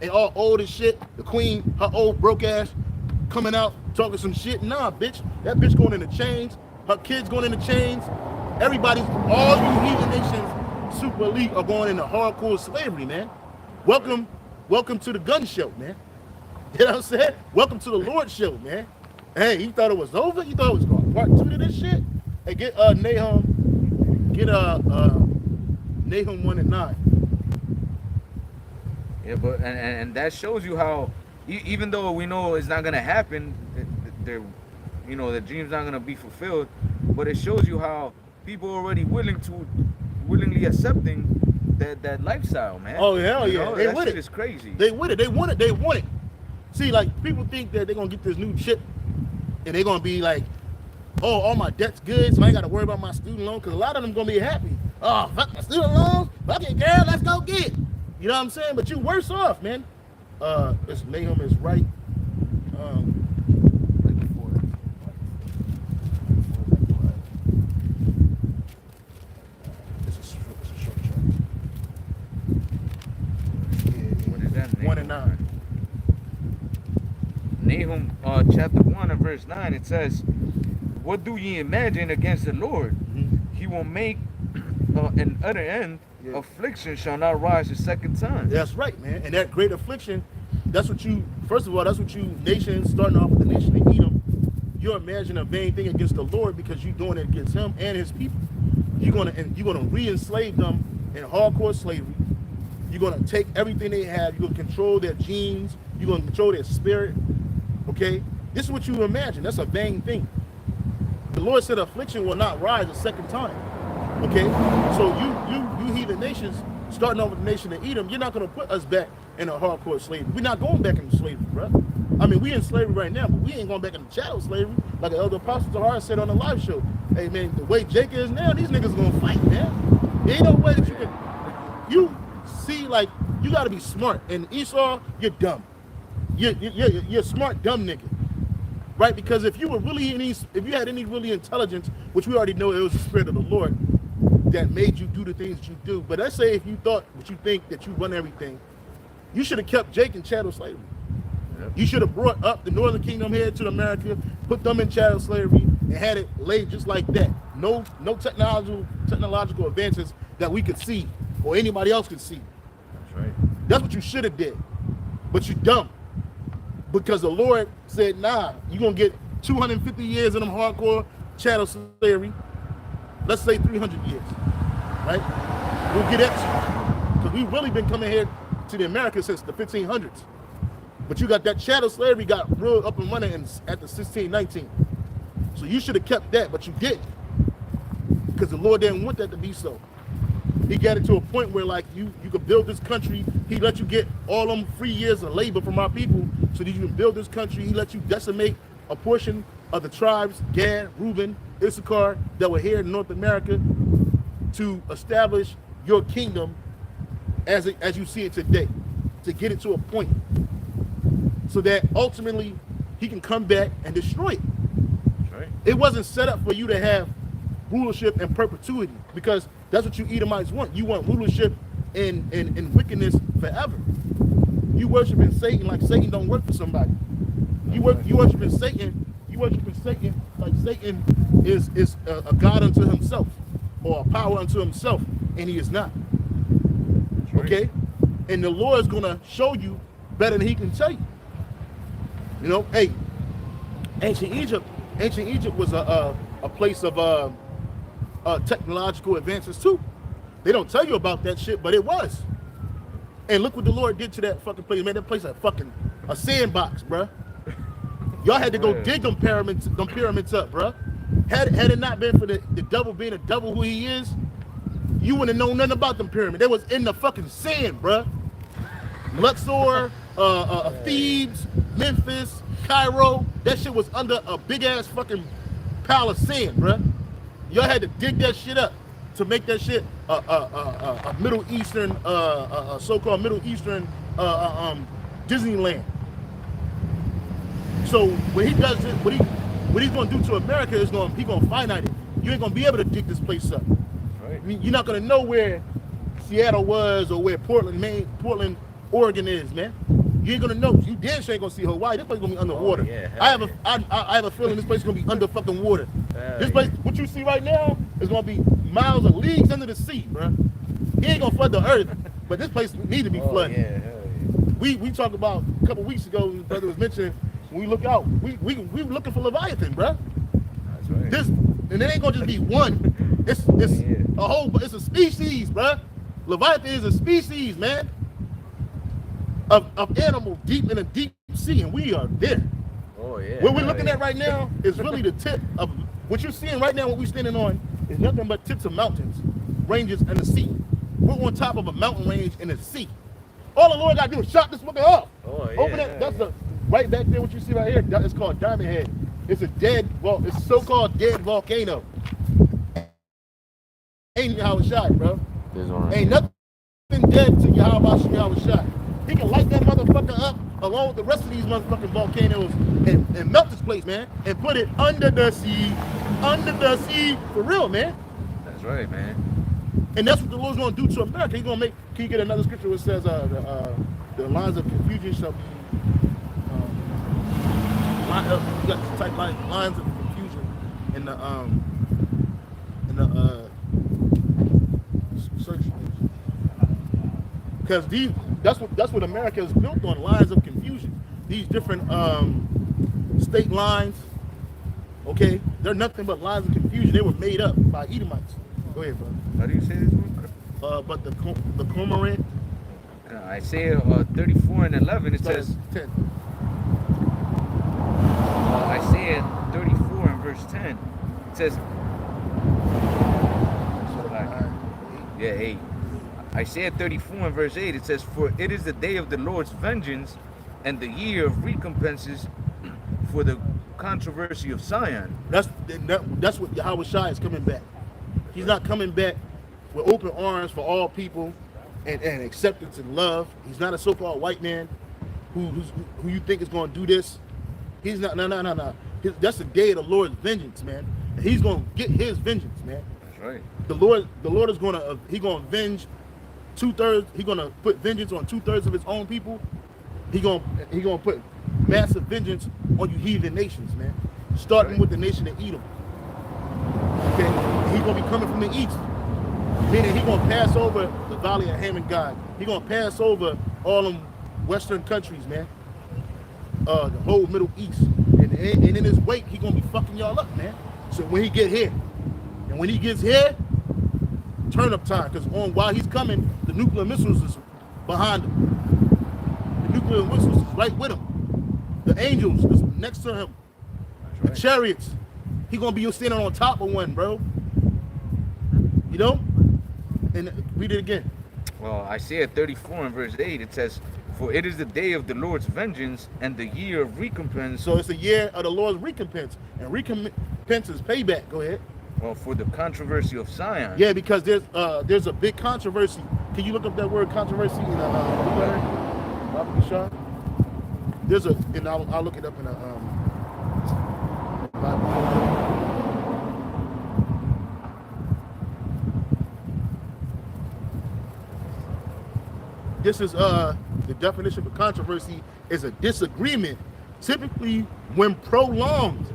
and all old as shit. The queen, her old broke ass, coming out talking some shit. Nah, bitch. That bitch going into chains. Her kids going into chains. Everybody's, all you heathen nations, super elite are going into hardcore slavery, man. Welcome to the gun show, man. You know what I'm saying? Welcome to the Lord show, man. Hey, you thought it was over? You thought it was going part 2 to this shit? Hey, get Nahum 1 and 9. Yeah, but and that shows you how, even though we know it's not gonna happen, the dream's not gonna be fulfilled, but it shows you how people are already willingly accepting that lifestyle, man. Oh hell yeah, they that with shit it. is crazy. They with it. They want it. See, like people think that they're gonna get this new chip, and they're gonna be like, oh, all my debt's good, so I ain't gotta worry about my student loan, because a lot of them gonna be happy. Oh, fuck my student loans, fuck it, girl, let's go get it. You know what I'm saying? But you worse off, man. This Mayhem is right. It's a short chart. What is that? 1 and 9. Nahum chapter 1 and verse 9, it says, what do ye imagine against the Lord? Mm-hmm. He will make an utter end. Yeah. Affliction shall not rise a second time. That's right, man. And that great affliction, that's what you, first of all, that's what you nations, starting off with the nation of Edom, you're imagining a vain thing against the Lord because you're doing it against him and his people. You're gonna re-enslave them in hardcore slavery. You're gonna take everything they have. You're gonna control their genes. You're gonna control their spirit. Okay, this is what you imagine. That's a vain thing. The Lord said affliction will not rise a second time. Okay, so you heathen nations, starting off with the nation of Edom, you're not going to put us back in a hardcore slavery. We're not going back into slavery, bro. I mean, we in slavery right now, but we ain't going back into chattel slavery. Like the elder apostle Tahar said on the live show. Hey, man, the way Jake is now, these niggas going to fight, man. There ain't no way that you see, like, you got to be smart. And Esau, you're dumb. You're a smart, dumb nigga. Right? Because if you were really if you had any really intelligence, which we already know it was the spirit of the Lord that made you do the things that you do. But let's say if you thought what you think that you run everything, you should have kept Jake in chattel slavery. Yep. You should have brought up the Northern Kingdom here to America, put them in chattel slavery, and had it laid just like that. No technological advances that we could see or anybody else could see. That's right. That's what you should have did. But you dumb. Because the Lord said, nah, you're going to get 250 years in them hardcore chattel slavery. Let's say 300 years, right? We'll get extra. Because we've really been coming here to the Americas since the 1500s. But you got that chattel slavery got real up and running at the 1619. So you should have kept that, but you didn't. Because the Lord didn't want that to be so. He got it to a point where like you could build this country. He let you get all them free years of labor from our people so that you can build this country. He let you decimate a portion of the tribes, Gad, Reuben, Issachar, that were here in North America to establish your kingdom as you see it today, to get it to a point so that ultimately he can come back and destroy it. That's right. It wasn't set up for you to have rulership in perpetuity, because that's what you Edomites want. You want rulership in wickedness forever. You worshiping Satan like Satan don't work for somebody. You worshiping Satan. You worshiping Satan like Satan is a god unto himself or a power unto himself, and he is not. Right. Okay, and the Lord is gonna show you better than he can tell you. You know, hey, ancient Egypt was a place of technological advances too. They don't tell you about that shit, but it was. And look what the Lord did to that fucking place. Man, that place a sandbox, bruh. Y'all had to go dig them pyramids up, bruh. Had it not been for the devil being a devil who he is, you wouldn't have known nothing about them pyramids. They was in the fucking sand, bruh. Luxor, Thebes, Memphis, Cairo, that shit was under a big ass fucking pile of sand, bruh. Y'all had to dig that shit up to make that shit a Middle Eastern, so-called Middle Eastern Disneyland. So when he does it, what he's gonna do to America is he's gonna finite it. You ain't gonna be able to dig this place up. Right. I mean, you're not gonna know where Seattle was or where Portland, Oregon is, man. You ain't gonna know. You damn sure ain't gonna see Hawaii. This place gonna be underwater. Oh, yeah, I have a feeling this place is gonna be under fucking water. This place, what you see right now, is gonna be miles of leagues under the sea, bro. He ain't gonna flood the earth, but this place need to be flooded. Yeah, We talked about a couple weeks ago. The brother was mentioning when we look out, we looking for Leviathan, bro. That's right. And it ain't gonna just be one. It's a whole. It's a species, bro. Leviathan is a species, man, of animal deep in a deep sea, and we are there. Oh yeah. What we're looking at right now is really the tip of what you're seeing right now. What we're standing on is nothing but tips of mountains, ranges, and the sea. We're on top of a mountain range in the sea. All the Lord got to do is shut this fucking off. Oh yeah. Open it. That's the right back there. What you see right here? It's called Diamond Head. It's a dead. Well, it's so-called dead volcano. Ain't Yahweh, bro. Ain't nothing dead to Yahweh. He can light that motherfucker up along with the rest of these motherfucking volcanoes and melt this place, man, and put it under the sea for real, man. That's right, man. And that's what the Lord's gonna do to America. He's gonna make. Can you get another scripture which says the lines of confusion shall be you got to type lines of confusion in the search engine. Because that's what America is built on, lines of confusion. These different state lines, okay, they're nothing but lines of confusion. They were made up by Edomites. Go ahead, bro. How do you say this one? But the cormorant. Isaiah 34 and 11, it says 10. Isaiah 34 and verse 10, it says, yeah, 8. Isaiah 34 and verse 8, it says, for it is the day of the Lord's vengeance and the year of recompenses for the controversy of Zion. That's what Yahweh Shai is coming back. He's not coming back with open arms for all people and acceptance and love. He's not a so-called white man who you think is going to do this. He's not. No. That's the day of the Lord's vengeance, man. And he's going to get his vengeance, man. That's right. The Lord is going to avenge 2/3. He's going to put vengeance on 2/3 of his own people. He's going to put massive vengeance on you heathen nations, man. Starting with the nation of Edom. Okay, he's going to be coming from the east. Meaning he's going to pass over the valley of Ham and God. He's going to pass over all them western countries, man. The whole Middle East. And in his wake, he's going to be fucking y'all up, man. So when he get here, and when he gets here, turn up time. Because while he's coming, the nuclear missiles is behind him. The nuclear missiles is right with him. The angels is next to him. The chariots. He's going to be standing on top of one, bro. You know? And read it again. Well, Isaiah 34 and verse 8, it says, for it is the day of the Lord's vengeance and the year of recompense. So it's a year of the Lord's recompense. And recompense is payback. Go ahead. Well, for the controversy of Zion. Yeah, because there's a big controversy. Can you look up that word controversy in Robert Shaw? There's and I'll look it up in a Bible. This is the definition of controversy is a disagreement, typically when prolonged,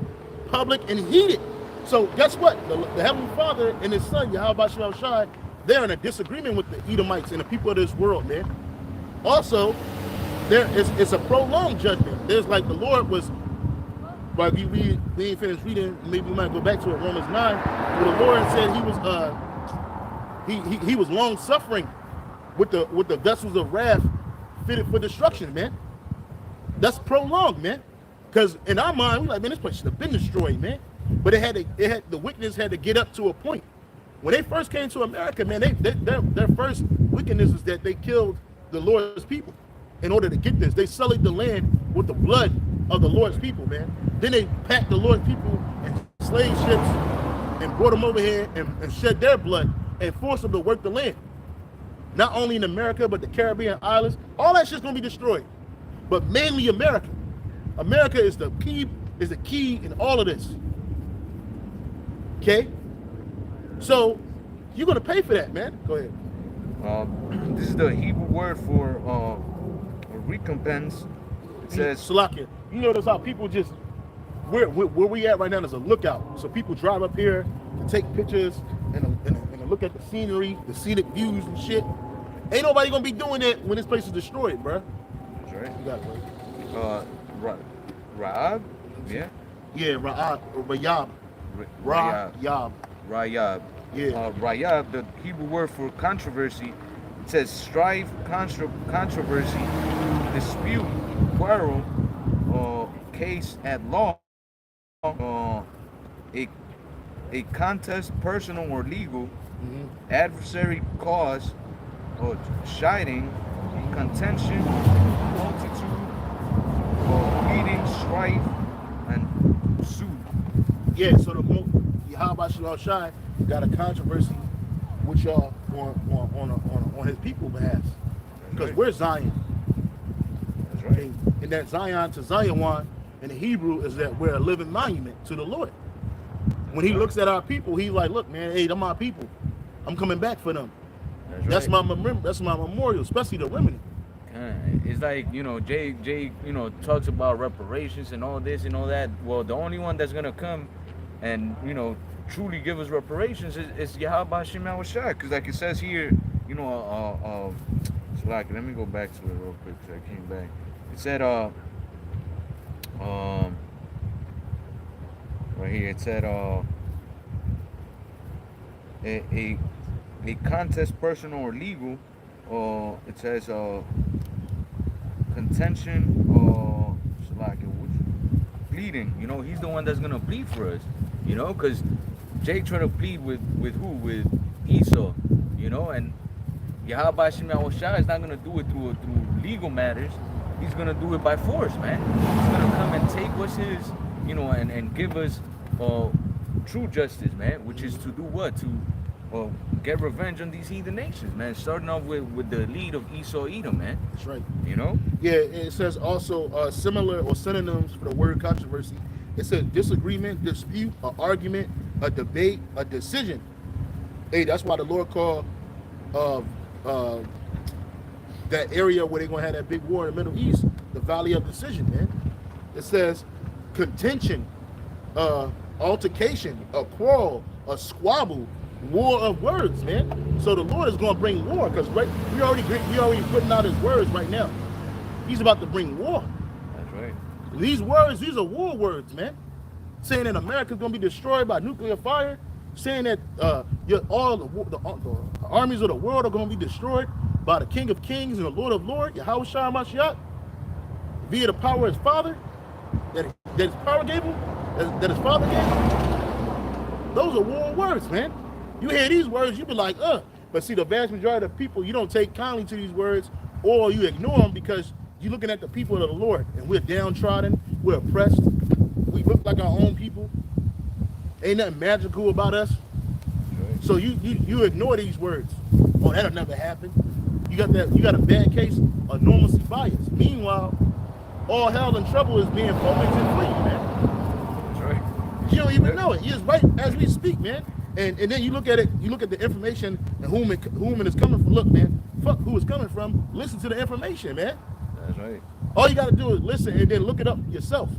public, and heated. So guess what? The Heavenly Father and His Son, Yahweh Shai, they're in a disagreement with the Edomites and the people of this world, man. Also, it's a prolonged judgment. There's like the Lord was, like we ain't finished reading, maybe we might go back to it, Romans 9, where the Lord said he was long suffering with the vessels of wrath fitted for destruction, man. That's prolonged, man. Because in our mind, we're like, man, this place should have been destroyed, man. But the wickedness had to get up to a point. When they first came to America, man, their first wickedness is that they killed the Lord's people. In order to get this, they sullied the land with the blood of the Lord's people, man. Then they packed the Lord's people in slave ships and brought them over here and shed their blood and forced them to work the land. Not only in America, but the Caribbean islands. All that shit's gonna be destroyed. But mainly America. America is the key in all of this. Okay? So you're gonna pay for that, man. Go ahead. This is the Hebrew word for recompense. It says Salakia. You notice how people just where we at right now is a lookout. So people drive up here to take pictures and look at the scenery, the scenic views and shit. Ain't nobody gonna be doing that when this place is destroyed, bruh. That's right. You got it, bro. Ra'ab? Yeah. Yeah, Rayab. Rayab. Rayab. Yeah. Rayab, the Hebrew word for controversy, it says strife, controversy, dispute, quarrel, case at law, a contest, personal or legal, adversary cause, or chiding, contention, multitude, pleading, strife, and suit. Yeah, so Yahweh Shalom Shai got a controversy with y'all on his people's behalf. Because we're Zion. That's right. Okay? And that Zion to Zion in the Hebrew is that we're a living monument to the Lord. When he looks at our people, he's like, look, man, hey, they're my people. I'm coming back for them. That's my memorial, especially the women. It's like, Jay, talks about reparations and all this and all that. Well, the only one that's gonna come and truly give us reparations is Yahweh Hashem Yahushua, because like it says here, so like, let me go back to it real quick because I came back. It said right here, it said a contest, personal or legal, it says contention, pleading. He's the one that's gonna plead for us. Because Jake trying to plead with who? With Esau. And Yahweh Hashem Yahushua is not gonna do it through legal matters. He's gonna do it by force, man. He's gonna come and take what's his, and give us true justice, man. Which is to do what? To get revenge on these heathen nations, man. Starting off with the lead of Esau Edom, man. That's right. Yeah, it says also similar or synonyms for the word controversy. It's a disagreement, dispute, an argument, a debate, a decision. Hey, that's why the Lord called that area where they're gonna have that big war in the Middle East, the Valley of Decision, man. It says contention, altercation, a quarrel, a squabble, war of words, man. So the Lord is gonna bring war, because we already putting out his words right now. He's about to bring war. That's right. These words, these are war words, man. Saying that America's gonna be destroyed by nuclear fire, saying that all the armies of the world are gonna be destroyed by the King of Kings and the Lord of Lords, Yahweh Shai Mashiach, via the power of his Father, that his power gave him, that his Father gave him. Those are war words, man. You hear these words, you be like, But see, the vast majority of people, you don't take kindly to these words, or you ignore them because you're looking at the people of the Lord, and we're downtrodden, we're oppressed, we look like our own people. Ain't nothing magical about us. Right. So you ignore these words. Oh, that'll never happen. You got a bad case of normalcy bias. Meanwhile, all hell and trouble is being focused and free, man. That's right. You don't even know it. It's right as we speak, man. And then you look at it, you look at the information and whom it is coming from. Look, man, fuck who it's coming from. Listen to the information, man. That's right. All you got to do is listen and then look it up yourself.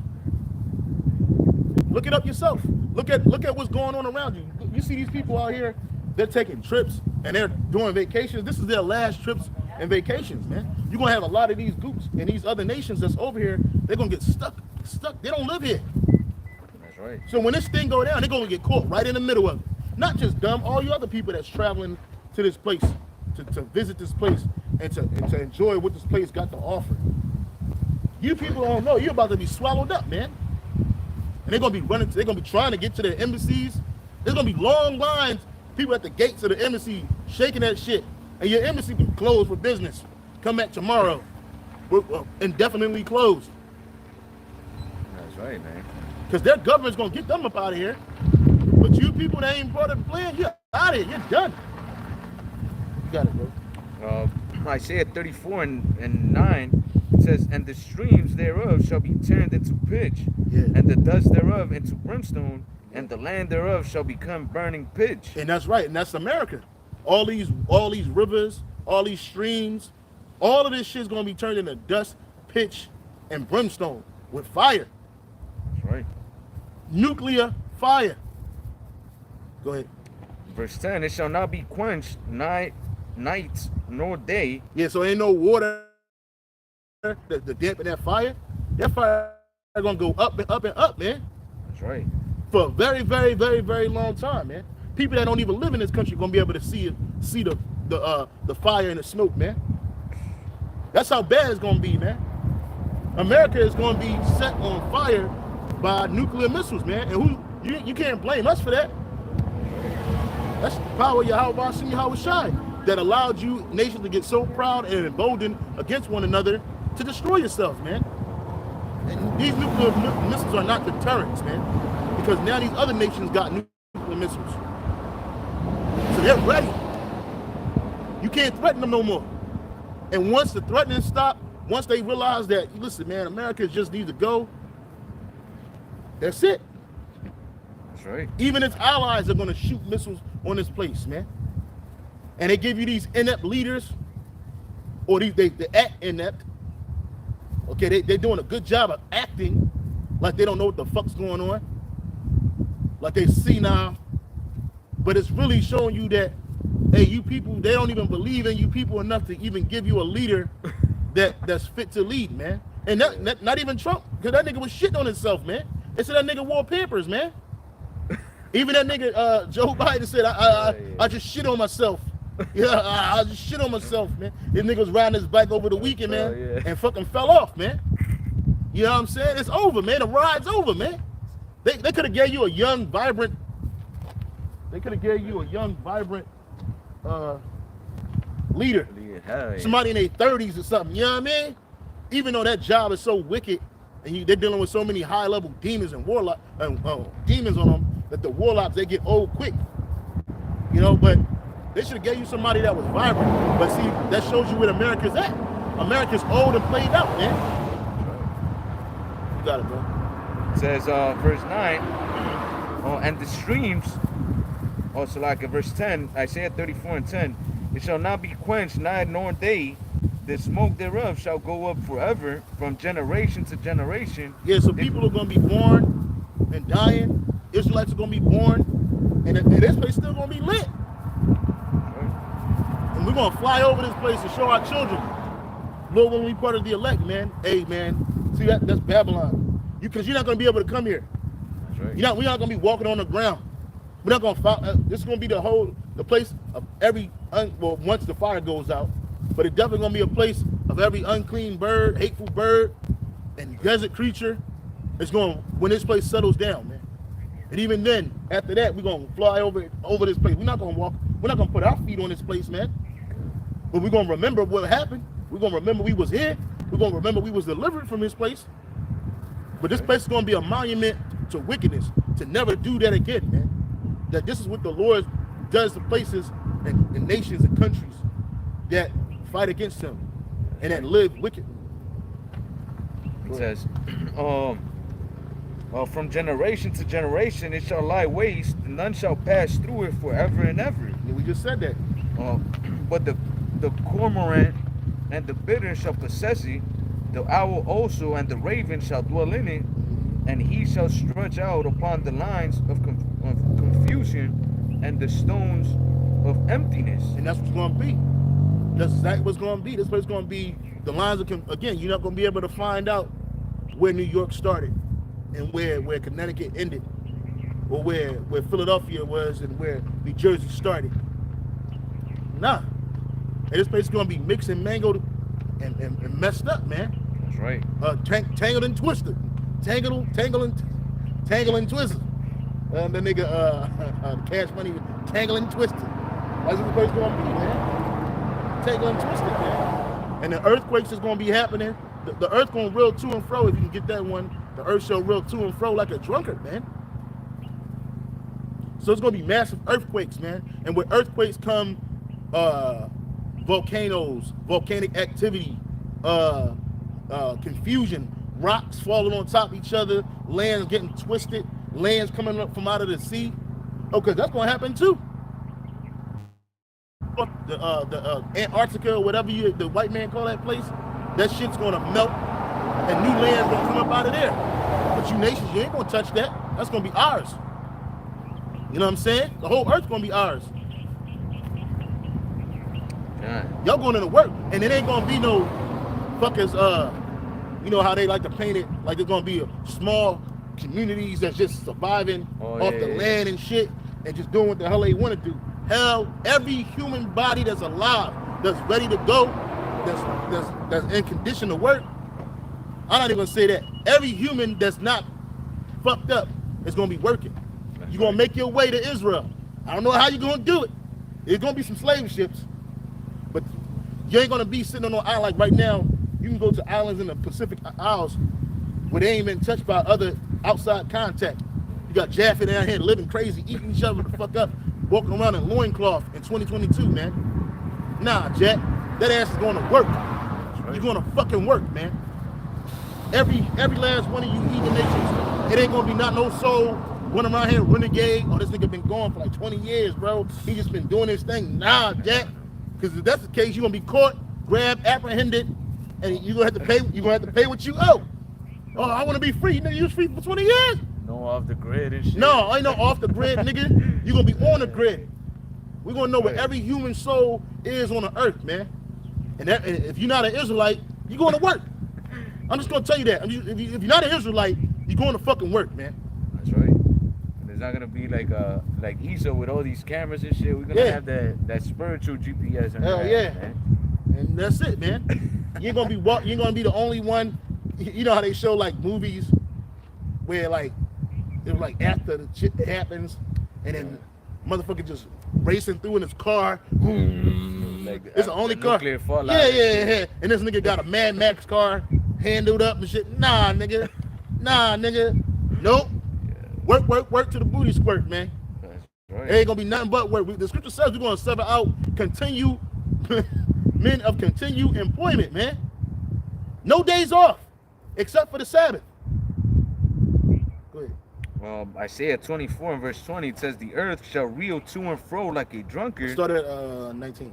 Look it up yourself. Look at what's going on around you. You see these people out here, they're taking trips and they're doing vacations. This is their last trips and vacations, man. You're going to have a lot of these groups and these other nations that's over here, they're going to get stuck. They don't live here. That's right. So when this thing go down, they're going to get caught right in the middle of it. Not just them, all you other people that's traveling to this place, to visit this place and to enjoy what this place got to offer. You people don't know, you're about to be swallowed up, man. And they're gonna be trying to get to their embassies. There's gonna be long lines, people at the gates of the embassy shaking that shit. And your embassy be closed for business. Come back tomorrow. We're indefinitely closed. That's right, man. Because their government's gonna get them up out of here. But you people that ain't brought a plan, you're out of here, you're done. You got it, bro. Isaiah 34 and 9, It says, and the streams thereof shall be turned into pitch, and the dust thereof into brimstone, and the land thereof shall become burning pitch. And that's right, and that's America. All these rivers, all these streams, all of this shit's gonna be turned into dust, pitch, and brimstone with fire. That's right. Nuclear fire. Go ahead. Verse 10, it shall not be quenched night nor day. Yeah, so ain't no water to dampen that fire. That fire is gonna go up and up and up, man. That's right. For a very, very, very, very long time, man. People that don't even live in this country gonna be able to see the fire and the smoke, man. That's how bad it's gonna be, man. America is gonna be set on fire by nuclear missiles, man. And you can't blame us for that. That's the power of Yahweh that allowed you nations to get so proud and emboldened against one another to destroy yourselves, man. And these nuclear missiles are not deterrents, man, because now these other nations got nuclear missiles. So they're ready. You can't threaten them no more. And once the threatening stops, once they realize that, listen, man, America just needs to go, that's it. That's right. Even its allies are going to shoot missiles on this place, man. And they give you these inept leaders, or they act inept. Okay, they're doing a good job of acting like they don't know what the fuck's going on. Like they senile. But it's really showing you that, hey, you people, they don't even believe in you people enough to even give you a leader that's fit to lead, man. And not even Trump, because that nigga was shitting on himself, man. They said that nigga wore Pampers, man. Even that nigga, Joe Biden said, I just shit on myself. Yeah, I just shit on myself, man. This nigga was riding his bike over the weekend, man, and fucking fell off, man. You know what I'm saying? It's over, man. The ride's over, man. They could have gave you a young, vibrant, leader. Somebody in their 30s or something, you know what I mean? Even though that job is so wicked, and they're dealing with so many high-level demons and warlock, demons on them, that the warlocks, they get old quick. You know, but they should have gave you somebody that was vibrant. But see, that shows you where America's at. America's old and played out, man. You got it, bro. It says, verse 9, and the streams, also like in verse 10, Isaiah 34 and 10, it shall not be quenched night nor day, the smoke thereof shall go up forever from generation to generation. Yeah, so people are going to be born and dying. Israelites are going to be born, and this place still going to be lit. And we're going to fly over this place and show our children. Lord, when we part of the elect, man. Hey, man, see that's Babylon. Because you're not going to be able to come here. That's right. We're not going to be walking on the ground. We're not going to this is going to be the place of every, once the fire goes out, but it's definitely going to be a place of every unclean bird, hateful bird, and desert creature. It's going, when this place settles down, man. And even then, after that, we're going to fly over this place. We're not going to walk, we're not going to put our feet on this place, man. But we're going to remember what happened. We're going to remember we was here. We're going to remember we was delivered from this place. But this place is going to be a monument to wickedness, to never do that again, man. That this is what the Lord does to places and nations and countries that fight against him and that live wickedly. It says, from generation to generation it shall lie waste, and none shall pass through it forever and ever. Yeah, we just said that. But the cormorant and the bittern shall possess it, the owl also and the raven shall dwell in it, and he shall stretch out upon the lines of confusion and the stones of emptiness. And that's what's going to be. That's exactly what's going to be. This place is going to be the lines of, again, you're not going to be able to find out where New York started and where Connecticut ended, or where Philadelphia was and where New Jersey started. Nah. And this place is going to be mixed and mangled and messed up, man. That's right. Tangled and twisted. Tangled and twisted. The nigga, Cash Money, tangled and twisted. That's what the place going to be, man. Tangled and twisted, man. And the earthquakes is going to be happening. The earth going to reel to and fro. If you can get that one, the earth shall reel to and fro like a drunkard, man. So it's going to be massive earthquakes, man. And with earthquakes come volcanoes, volcanic activity, confusion, rocks falling on top of each other, lands getting twisted, lands coming up from out of the sea. Okay, that's gonna happen too. The Antarctica or whatever the white man call that place, that shit's gonna melt and new land's gonna come up out of there. But you nations, you ain't gonna touch that. That's gonna be ours. You know what I'm saying? The whole earth's gonna be ours. Y'all going into work, and it ain't gonna be no fuckers. You know how they like to paint it, like there's gonna be small communities that's just surviving off the land and shit, and just doing what the hell they want to do. Hell, every human body that's alive, that's ready to go, that's in condition to work. I'm not even gonna say that. Every human that's not fucked up is gonna be working. You're gonna make your way to Israel. I don't know how you're gonna do it. It's gonna be some slave ships, but you ain't gonna be sitting on no island like right now. You can go to islands in the Pacific Isles where they ain't been touched by other outside contact. You got Jaffa down here living crazy, eating each other the fuck up, walking around in loincloth in 2022, man. Nah, Jack, that ass is gonna work. Right. You're gonna fucking work, man. Every last one of you heathen nations, it ain't gonna be not no soul running around here renegade. Oh, this nigga been going for like 20 years, bro. He just been doing this thing. Nah, Jack, because if that's the case, you're gonna be caught, grabbed, apprehended, and you're gonna have to pay. You're gonna have to pay what you owe. Oh, I want to be free. Nigga, you was free for 20 years. No off the grid and shit. No, ain't no off the grid, nigga. You're gonna be on the grid. We're gonna know where every human soul is on the earth, man. And if you're not an Israelite, you're going to work. I'm just gonna tell you that. If you're not an Israelite, you're going to fucking work, man. That's right. And it's not gonna be like Esau with all these cameras and shit. We're gonna have that spiritual GPS. Hell yeah. Man. And that's it, man. You ain't gonna be the only one. You know how they show like movies where like it was like after the shit happens and then motherfucker just racing through in his car. Like it's the only car. Yeah. And this nigga got a Mad Max car, handled up and shit. Nah, nigga. Nope. Work to the booty squirt, man. That's right. It ain't gonna be nothing but work. The scripture says we're gonna sever out men of continued employment, man. No days off, except for the Sabbath. Go ahead. Isaiah 24 and verse 20, it says, the earth shall reel to and fro like a drunkard. Start at 19.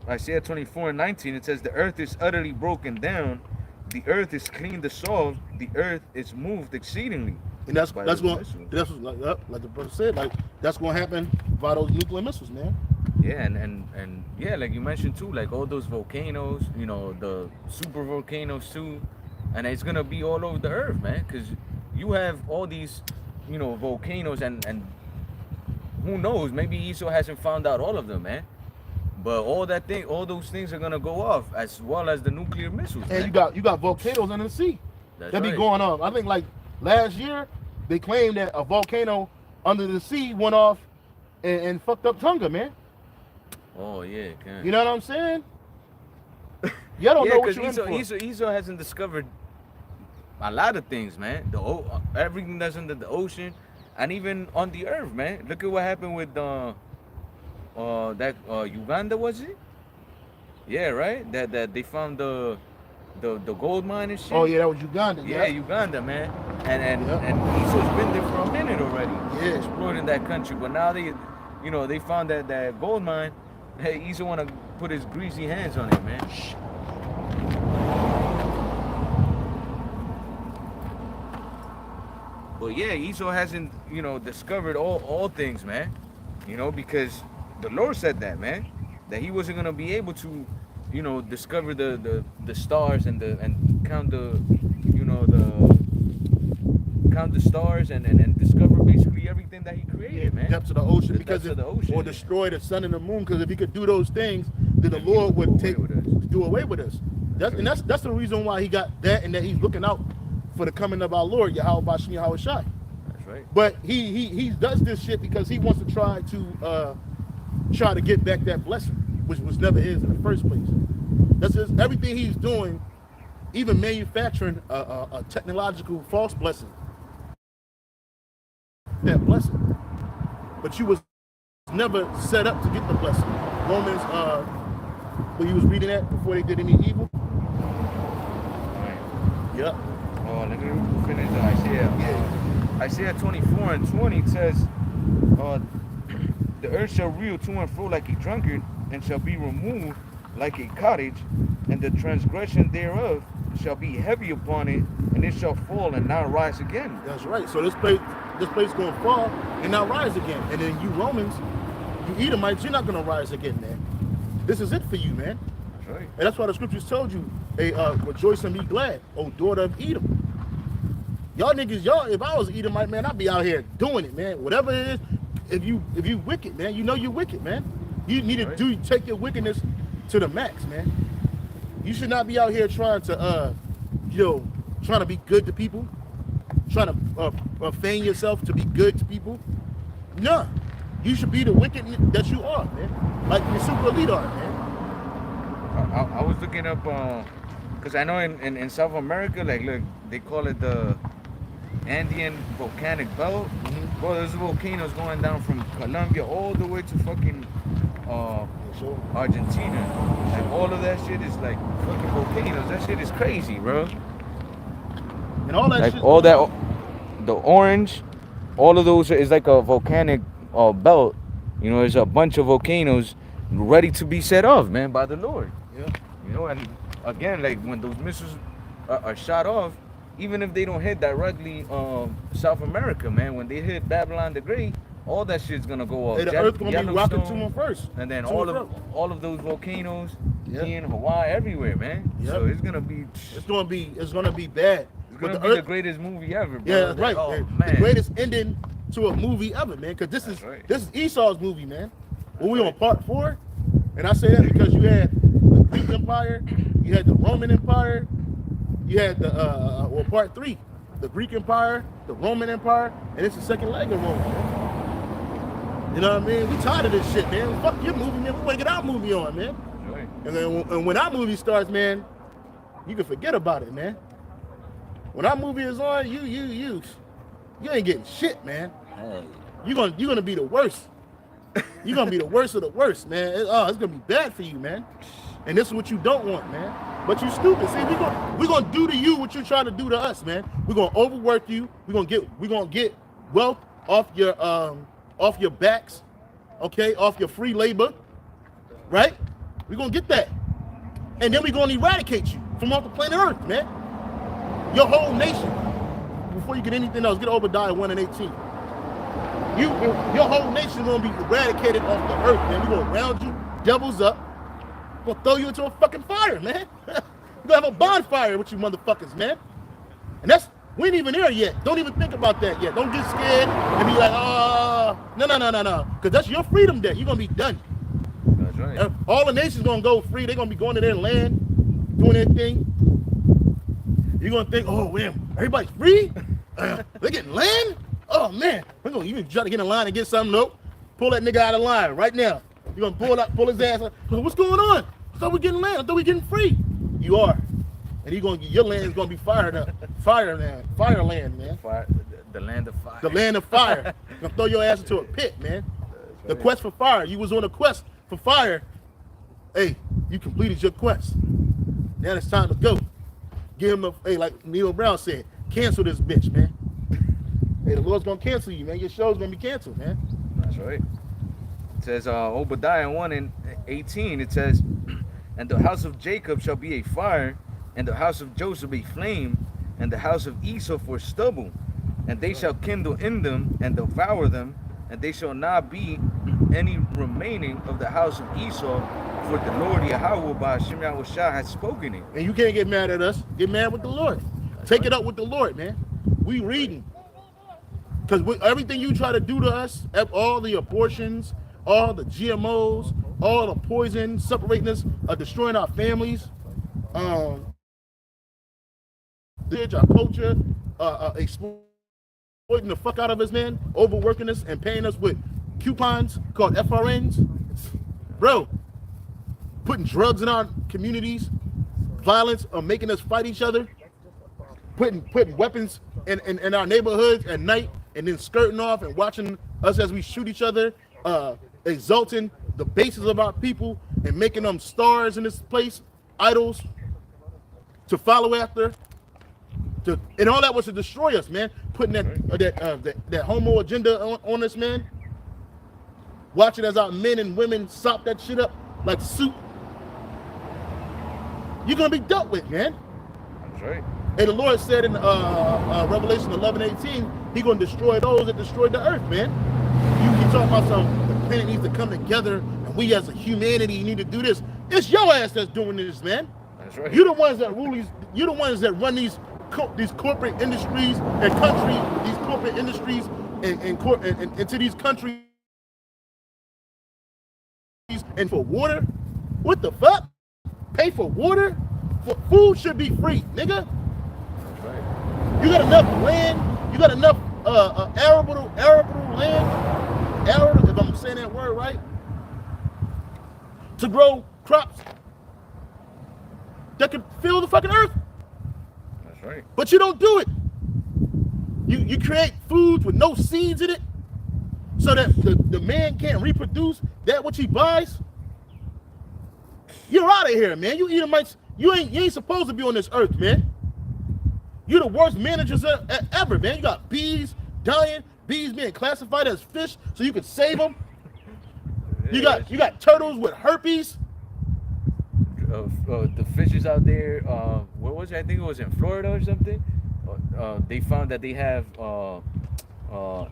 Isaiah 24 and 19, it says, the earth is utterly broken down. The earth is clean dissolved. The earth is moved exceedingly. And that's what like the brother said, like that's gonna happen by those nuclear missiles, man. Yeah, and yeah, like you mentioned too, like all those volcanoes, you know, the super volcanoes too, and it's gonna be all over the earth, man, because you have all these, you know, volcanoes and who knows, maybe Esau hasn't found out all of them, man. But all those things are gonna go off, as well as the nuclear missiles. And man. you got volcanoes under the sea. That's that right. Be going off. I think like last year they claimed that a volcano under the sea went off and fucked up Tonga, man. Oh yeah, you know what I'm saying? Y'all don't know what you're in for. Esau hasn't discovered a lot of things, man. Everything that's under the ocean, and even on the earth, man. Look at what happened with Uganda, was it? Yeah, right. That they found the gold mine and shit. Oh yeah, that was Uganda. Yeah, Uganda, man. And Esau's been there for a minute already. Yeah, exploring that country, but now they found that gold mine. Hey, Esau want to put his greasy hands on it, man. But yeah, Esau hasn't, discovered all things, man. Because the Lord said that, man, that he wasn't gonna be able to, discover the stars and count the stars and discover basically everything that he created, man. Depths of the ocean, or destroy the sun and the moon. Because if he could do those things, then the Lord would do away with us. That's the reason why he got that, and that he's looking out for the coming of our Lord, Yahweh Bashim Yahweh Shai. That's right. But he does this shit because he wants to try to get back that blessing, which was never his in the first place. That's just everything he's doing, even manufacturing a technological false blessing. That blessing, but you was never set up to get the blessing. Romans, when he was reading that before they did any evil. Yep. Let me finish Isaiah. Isaiah 24:20 says, the earth shall reel to and fro like a drunkard, and shall be removed like a cottage, and the transgression thereof shall be heavy upon it, and it shall fall and not rise again. That's right. So this place gonna fall and not rise again. And then you Romans, you Edomites, you're not gonna rise again, man. This is it for you, man. That's right. And that's why the scriptures told you, hey, rejoice and be glad, O daughter of Edom. Y'all niggas, if I was an Edomite, man, I'd be out here doing it, man. Whatever it is, if you wicked, man, you know you're wicked, man. You need to take your wickedness to the max, man. You should not be out here trying to trying to be good to people, trying to feign yourself to be good to people. No, you should be the wicked that you are, man. Like the super elite are, man. I was looking up, because I know in South America, like, look, they call it the Andean volcanic belt. Mm-hmm. Bro, there's volcanoes going down from Colombia all the way to fucking Argentina. Like, all of that shit is like fucking volcanoes. That shit is crazy, bro. And all that Like shit. all that, the orange, all of those is like a volcanic belt. You know, there's a bunch of volcanoes ready to be set off, man, by the Lord. Yeah. You know, and again, like when those missiles are shot off, even if they don't hit directly South America, man, when they hit Babylon the Great, all that shit's gonna go off. Hey, the earth gonna be rocking to them first. And then all of those volcanoes in Hawaii, everywhere, man. Yep. So it's gonna be bad. It's gonna be the greatest movie ever, bro. Yeah, that's right. Oh, man. man. The greatest ending to a movie ever, man. Because this is Esau's movie, man. When we on part 4, and I say that because you had the Greek Empire, you had the Roman Empire, you had the part 3, the Greek Empire, the Roman Empire, and it's the second leg of Rome. Man. You know what I mean? We tired of this shit, man. Fuck your movie, man. We want to get our movie on, man. Right. And then when our movie starts, man, you can forget about it, man. When our movie is on, you ain't getting shit, man. Hey. You're gonna be the worst. You're gonna be the worst of the worst, man. It's gonna be bad for you, man. And this is what you don't want, man. But you stupid. See, we're gonna do to you what you're trying to do to us, man. We're gonna overwork you. We're gonna get wealth off your backs, okay, off your free labor, right? We're gonna get that. And then we're gonna eradicate you from off the planet Earth, man. Your whole nation. Before you get anything else, get Obadiah 1:18. Your whole nation gonna be eradicated off the earth, man. We're gonna round you, devils up, we're gonna throw you into a fucking fire, man. We're gonna have a bonfire with you motherfuckers, man. And we ain't even there yet. Don't even think about that yet. Don't get scared and be like, no. Because that's your freedom day. You're gonna be done. That's right. All the nations gonna go free. They're gonna be going to their land, doing their thing. You're gonna think, oh man, everybody's free? They're getting land? Oh man, you can try to get in line and get something. Nope. Pull that nigga out of line right now. You're gonna pull his ass out. What's going on? I thought we're getting land. I thought we're getting free. You are. And your land is gonna be fired up. Fire land, man. Fire, the land of fire. The land of fire. Gonna throw your ass into a pit, man. Right. The quest for fire. You was on a quest for fire. Hey, you completed your quest. Now it's time to go. Give him like Neil Brown said, cancel this bitch, man. Hey, the Lord's gonna cancel you, man. Your show's gonna be canceled, man. That's right. It says Obadiah 1:18. It says, and the house of Jacob shall be a fire, and the house of Joseph a flame, and the house of Esau for stubble, and they shall kindle in them and devour them, and they shall not be any remaining of the house of Esau, for the Lord Yahweh by Hashem Yahushua has spoken it. And you can't get mad at us. Get mad with the Lord. Take it up with the Lord, man. We reading. Because everything you try to do to us, all the abortions, all the GMOs, all the poison, separating us, destroying our families, our culture, exploiting the fuck out of us, man, overworking us and paying us with coupons called FRNs. Bro, putting drugs in our communities, violence, making us fight each other, putting weapons in our neighborhoods at night, and then skirting off and watching us as we shoot each other, exalting the bases of our people and making them stars in this place, idols to follow after. And all that was to destroy us, man. Putting that homo agenda on us, man. Watching as our men and women sop that shit up like soup. You're gonna be dealt with, man. That's right. And the Lord said in Revelation 11:18, He gonna destroy those that destroyed the earth, man. You talking about the planet needs to come together, and we as a humanity need to do this. It's your ass that's doing this, man. That's right. You're the ones that rule you're the ones that run these corporate industries and countries, these corporate industries and into these countries. And for water, what the fuck? Pay for water? Food should be free, nigga. That's right. You got enough land. You got enough arable land. Arable, if I'm saying that word right, to grow crops that can fill the fucking earth. That's right. But you don't do it. You create foods with no seeds in it, so that the man can't reproduce that which he buys. You're out of here, man. You Edomites, you ain't supposed to be on this earth, man. You're the worst managers ever, man. You got bees dying, bees being classified as fish so you can save them. Yeah, you got turtles with herpes. The fishes out there, where was it? I think it was in Florida or something. They found that they have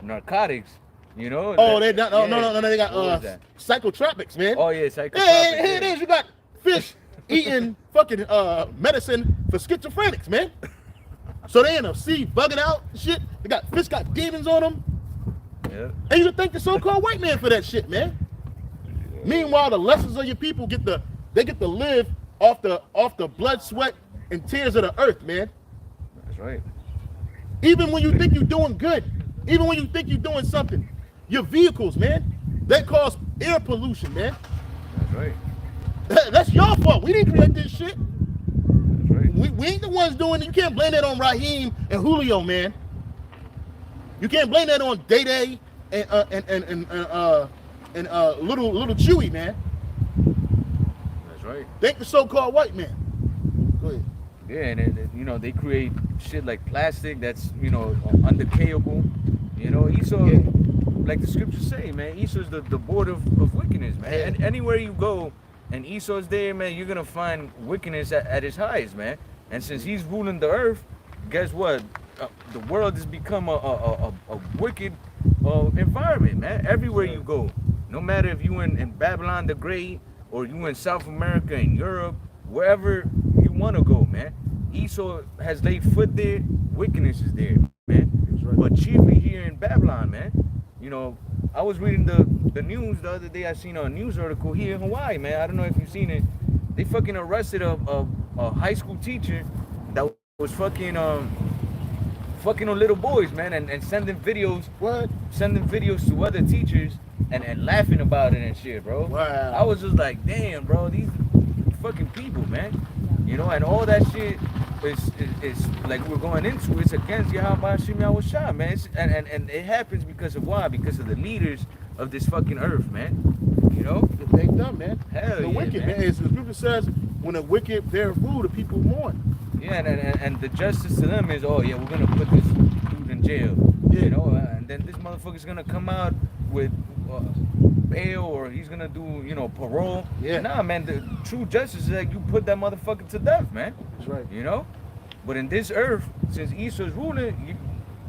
narcotics. You know? Oh, they got no. They got psychotropics, man. Oh yeah, psychotropics. Hey, here it is. You got fish eating fucking medicine for schizophrenics, man. So they in the sea bugging out and shit. Fish got demons on them. Yeah. And you thank the so-called white man for that shit, man. Yeah. Meanwhile, the lessons of your people get to live off the blood, sweat, and tears of the earth, man. That's right. Even when you think you're doing good, even when you think you're doing something, your vehicles, man, they cause air pollution, man. That's right. That's your fault. We didn't create this shit. That's right. We ain't the ones doing it. You can't blame that on Raheem and Julio, man. You can't blame that on Day Day and little Chewy, man. That's right. Thank the so-called white man. Go ahead. Yeah, and they create shit like plastic that's undecayable. Esau, like the scriptures say, man, Esau's the board of wickedness, man. Yeah. And anywhere you go and Esau's there, man, you're gonna find wickedness at its highest, man. And since he's ruling the earth, guess what? The world has become a wicked environment, man. Everywhere you go, no matter if you in Babylon the Great or you in South America, in Europe, wherever you want to go, man. Esau has laid foot there, wickedness is there, man. Right. But chiefly here in Babylon, man. I was reading the news the other day. I seen a news article here in Hawaii, man. I don't know if you've seen it. They fucking arrested a high school teacher that was fucking on little boys, man, and sending videos. What? Sending videos to other teachers and laughing about it and shit, bro. Wow. I was just like, damn, bro, these fucking people, man. And all that shit is like we're going into. It's against Yahweh, man. And it happens because of why? Because of the leaders of this fucking earth, man. They dumb, man. Hell the yeah, wicked, man. man. The scripture says, when the wicked bear rule, the people mourn. Yeah, and the justice to them is, oh yeah, we're gonna put this dude in jail. Yeah. And then this motherfucker's gonna come out with bail, or he's gonna do, parole. Yeah. Nah, man, the true justice is that you put that motherfucker to death, man. That's right. But in this earth, since Esau's ruling,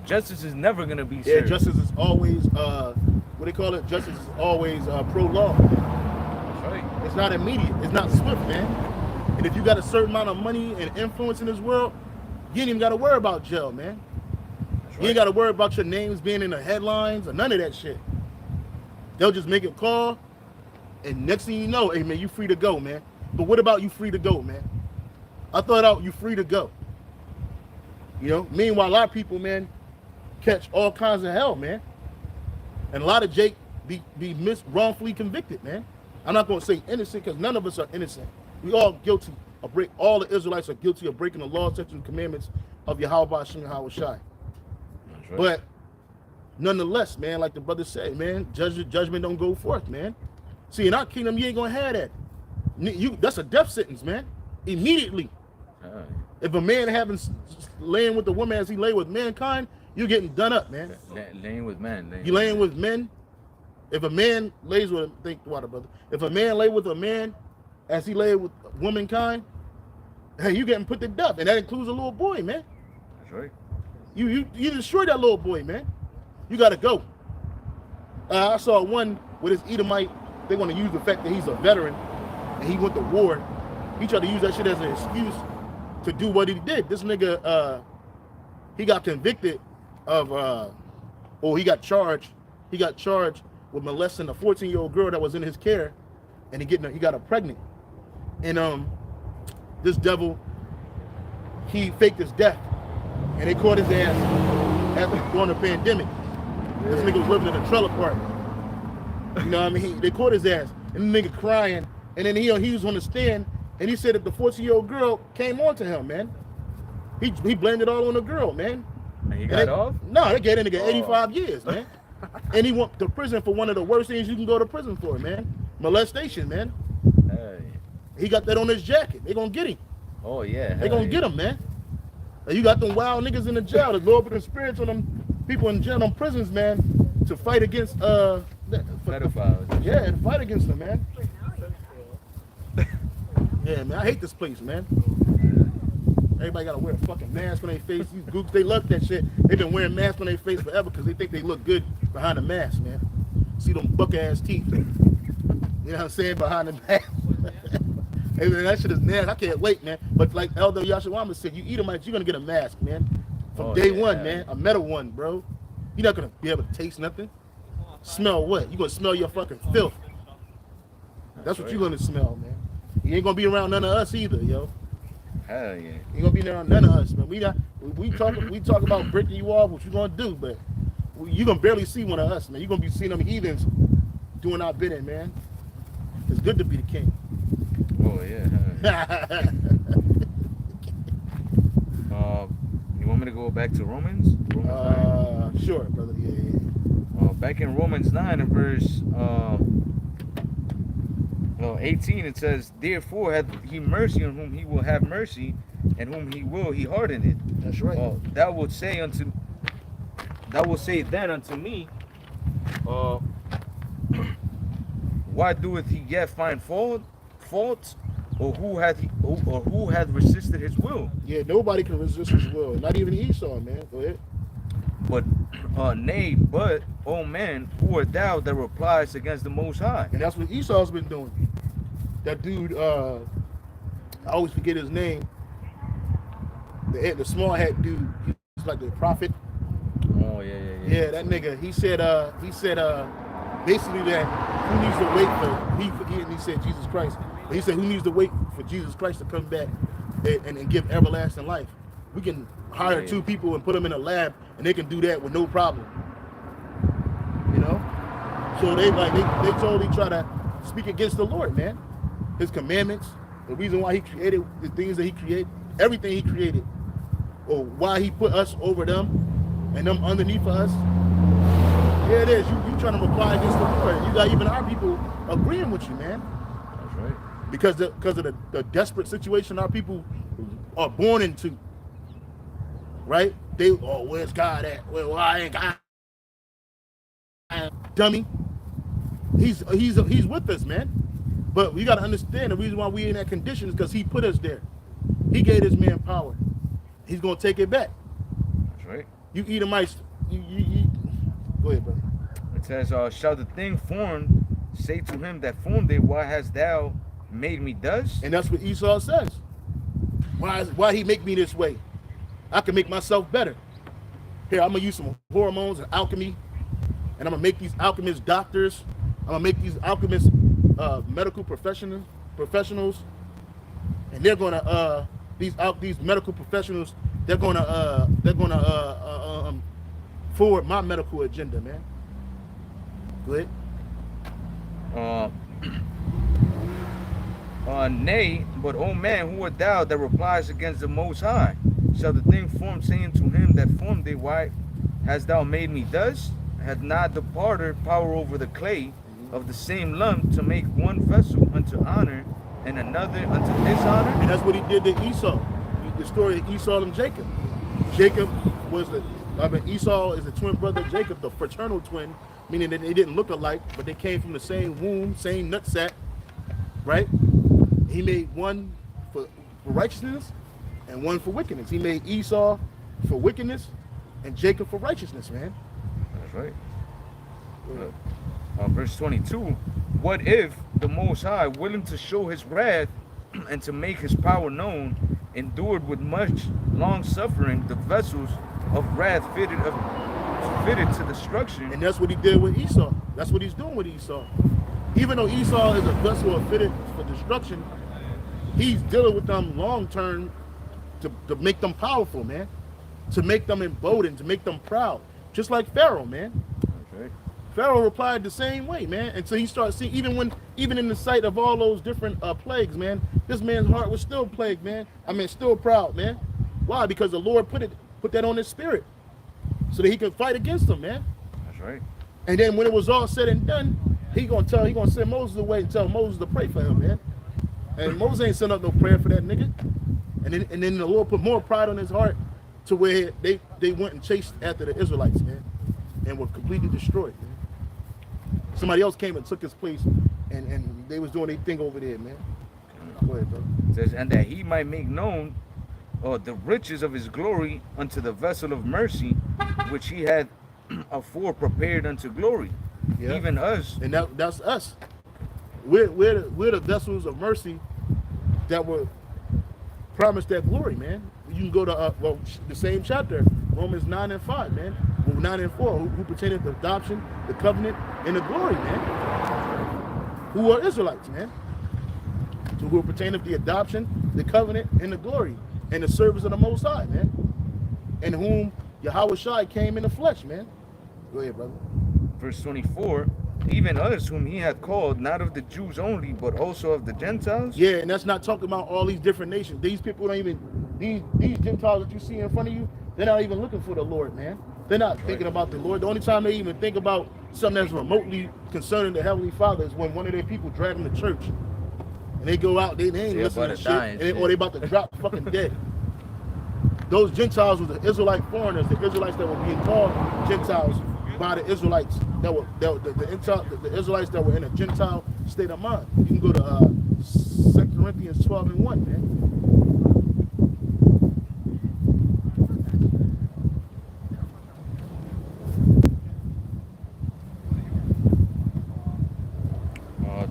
justice is never gonna be served. Yeah, justice is always what they call it. Justice is always prolonged. That's right. It's not immediate. It's not swift, man. And if you got a certain amount of money and influence in this world, you ain't even got to worry about jail, man. That's right. You ain't got to worry about your names being in the headlines or none of that shit. They'll just make a call, and next thing you know, hey, man, you free to go, man. But what about you free to go, man? I thought out you free to go. Meanwhile, a lot of people, man, catch all kinds of hell, man. And a lot of Jake be wrongfully convicted, man. I'm not going to say innocent because none of us are innocent. We all guilty of all the Israelites are guilty of breaking the law, statutes, and commandments of Yahweh Hashem Yahweh Shai. Right. But nonetheless, man, like the brother said, man, judgment don't go forth, man. See, in our kingdom, you ain't gonna have that. That's a death sentence, man. Immediately. If a man laying with the woman as he lay with mankind, you're getting done up, man. Laying with men. You laying with men. If a man lays with, think water, brother. If a man lay with a man as he lay with womankind, hey, you getting put to death, and that includes a little boy, man. That's right. You destroyed that little boy, man. You gotta go. I saw one with his Edomite. They want to use the fact that he's a veteran and he went to war. He tried to use that shit as an excuse to do what he did. This nigga, he got convicted of, or he got charged. He got charged with molesting a 14-year-old girl that was in his care, and he got her pregnant. And this devil, he faked his death, and they caught his ass during the pandemic. This nigga was living in a trailer park. You know what I mean? They caught his ass, and the nigga crying, and then he was on the stand, and he said that the 14-year-old girl came on to him, man. He blamed it all on the girl, man. And he got off? No, they gave that nigga 85 years, man. And he went to prison for one of the worst things you can go to prison for, man. Molestation, man. Hey. He got that on his jacket. They gonna get him. Oh, yeah. They gonna get him, man. And you got them wild niggas in the jail. The Lord put the spirits on them people in jail, them prisons, man, to fight against pedophiles. Yeah, to fight against them, man. Yeah, man, I hate this place, man. Everybody gotta wear a fucking mask on their face. These gooks, they love that shit. They've been wearing masks on their face forever because they think they look good behind the mask, man. See them buck ass teeth. You know what I'm saying? Behind the mask. Hey, man, that shit is nasty. I can't wait, man. But like Elder Yashawama said, you Edomites, you're gonna get a mask, man. From day one, man. A metal one, bro. You're not gonna be able to taste nothing. Smell what? You're gonna smell your fucking filth. That's what you're gonna smell, man. You ain't gonna be around none of us either, yo. Hell yeah. You ain't gonna be around none of us, man. We talk about breaking you off, what you gonna do, but you gonna barely see one of us, man. You gonna be seeing them heathens doing our bidding, man. It's good to be the king. Oh yeah. You want me to go back to Romans? Sure, brother. Yeah. Back in Romans 9 and verse 18, it says, "Therefore hath he mercy on whom he will have mercy, and whom he will he harden it." That's right. That will say then unto me, why doeth he yet find fault? Or who hath resisted his will? Yeah, nobody can resist his will. Not even Esau, man. Go ahead. But nay, but, oh man, who art thou that replies against the Most High? And that's what Esau's been doing. That dude, I always forget his name. The small hat dude, he's like the prophet. Oh yeah. Yeah, that nigga. He said basically that who needs to wait for he said Jesus Christ. But he said who needs to wait for Jesus Christ to come back and give everlasting life. We can hire two people and put them in a lab and they can do that with no problem. You know? So they totally try to speak against the Lord, man. His commandments, the reason why he created the things that he created, everything he created, or why he put us over them and them underneath us. Yeah, it is. You trying to reply against the Lord. You got even our people agreeing with you, man. That's right. Because of the desperate situation our people are born into. Right? Where's God at? Well, I ain't God. Dummy. He's with us, man. But we got to understand the reason why we in that condition is because he put us there. He gave this man power. He's going to take it back. That's right. You Edomites, you go ahead, brother. It says, shall the thing formed say to him that formed it, why hast thou made me thus? And that's what Esau says. Why he make me this way? I can make myself better. Here, I'm going to use some hormones and alchemy, and I'm going to make these alchemists doctors. I'm going to make these alchemists medical professionals, and they're going to these medical professionals, they're going to forward my medical agenda, man. Go ahead. Nay, but oh man, who art thou that replies against the Most High? Shall the thing formed say unto him that formed it, why hast thou made me thus? Had not the potter power over the clay of the same lump to make one vessel unto honor and another unto dishonor? And that's what he did to Esau. the story of Esau and Jacob. Jacob was Esau is the twin brother of Jacob, the fraternal twin, meaning that they didn't look alike, but they came from the same womb, same nutsack, right? He made one for righteousness and one for wickedness. He made Esau for wickedness and Jacob for righteousness, man. That's right. Verse 22, what if the Most High, willing to show his wrath and to make his power known, endured with much long suffering the vessels of wrath fitted to destruction? And that's what he did with Esau. That's what he's doing with Esau. Even though Esau is a vessel fitted for destruction, he's dealing with them long term to make them powerful, man. To make them emboldened, to make them proud. Just like Pharaoh, man. Okay. Pharaoh replied the same way, man. And so he started seeing, even in the sight of all those different plagues, man, this man's heart was still plagued, man. I mean, still proud, man. Why? Because the Lord put that on his spirit so that he could fight against them, man. That's right. And then when it was all said and done, he gonna send Moses away and tell Moses to pray for him, man. And Moses ain't sent up no prayer for that nigga. And then the Lord put more pride on his heart to where they went and chased after the Israelites, man, and were completely destroyed, man. Somebody else came and took his place, and they was doing their thing over there, man. Go ahead, bro. It says, and that he might make known the riches of his glory unto the vessel of mercy, which he had afore prepared unto glory, yeah. Even us. And that's us. We're the vessels of mercy that were promised that glory, man. You can go to the same chapter, Romans 9 and 5, man. Well, 9 and 4, who pertain to adoption, the covenant, and the glory, man. Who are Israelites, man. So who pertain to the adoption, the covenant, and the glory, and the service of the Most High, man. In whom Yahushua came in the flesh, man. Go ahead, brother. Verse 24, even us whom he hath called, not of the Jews only, but also of the Gentiles. Yeah, and that's not talking about all these different nations. These people don't even, these Gentiles that you see in front of you, they're not even looking for the Lord, man. They're not thinking about the Lord. The only time they even think about something that's remotely concerning the Heavenly Father is when one of their people drag them to church. And they go out, they ain't listening to shit, or they about to drop fucking dead. Those Gentiles were the Israelite foreigners, the Israelites that were being called Gentiles by the Israelites the Israelites that were in a Gentile state of mind. You can go to 2 Corinthians 12 and 1, man.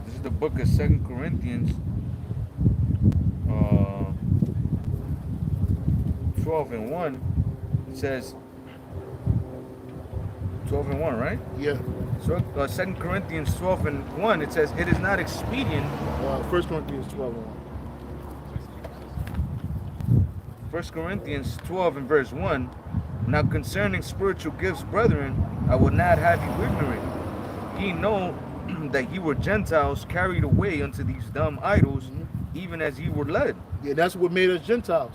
This is the book of 2 Corinthians 12 and 1. It says 12 and 1, right? Yeah. So 2 Corinthians 12 and 1, it says, it is not expedient. 1 Corinthians 12 and 1. 1 Corinthians 12 and verse 1. Now concerning spiritual gifts, brethren, I would not have you ignorant. Ye know that ye were Gentiles carried away unto these dumb idols, even as ye were led. Yeah, that's what made us Gentiles.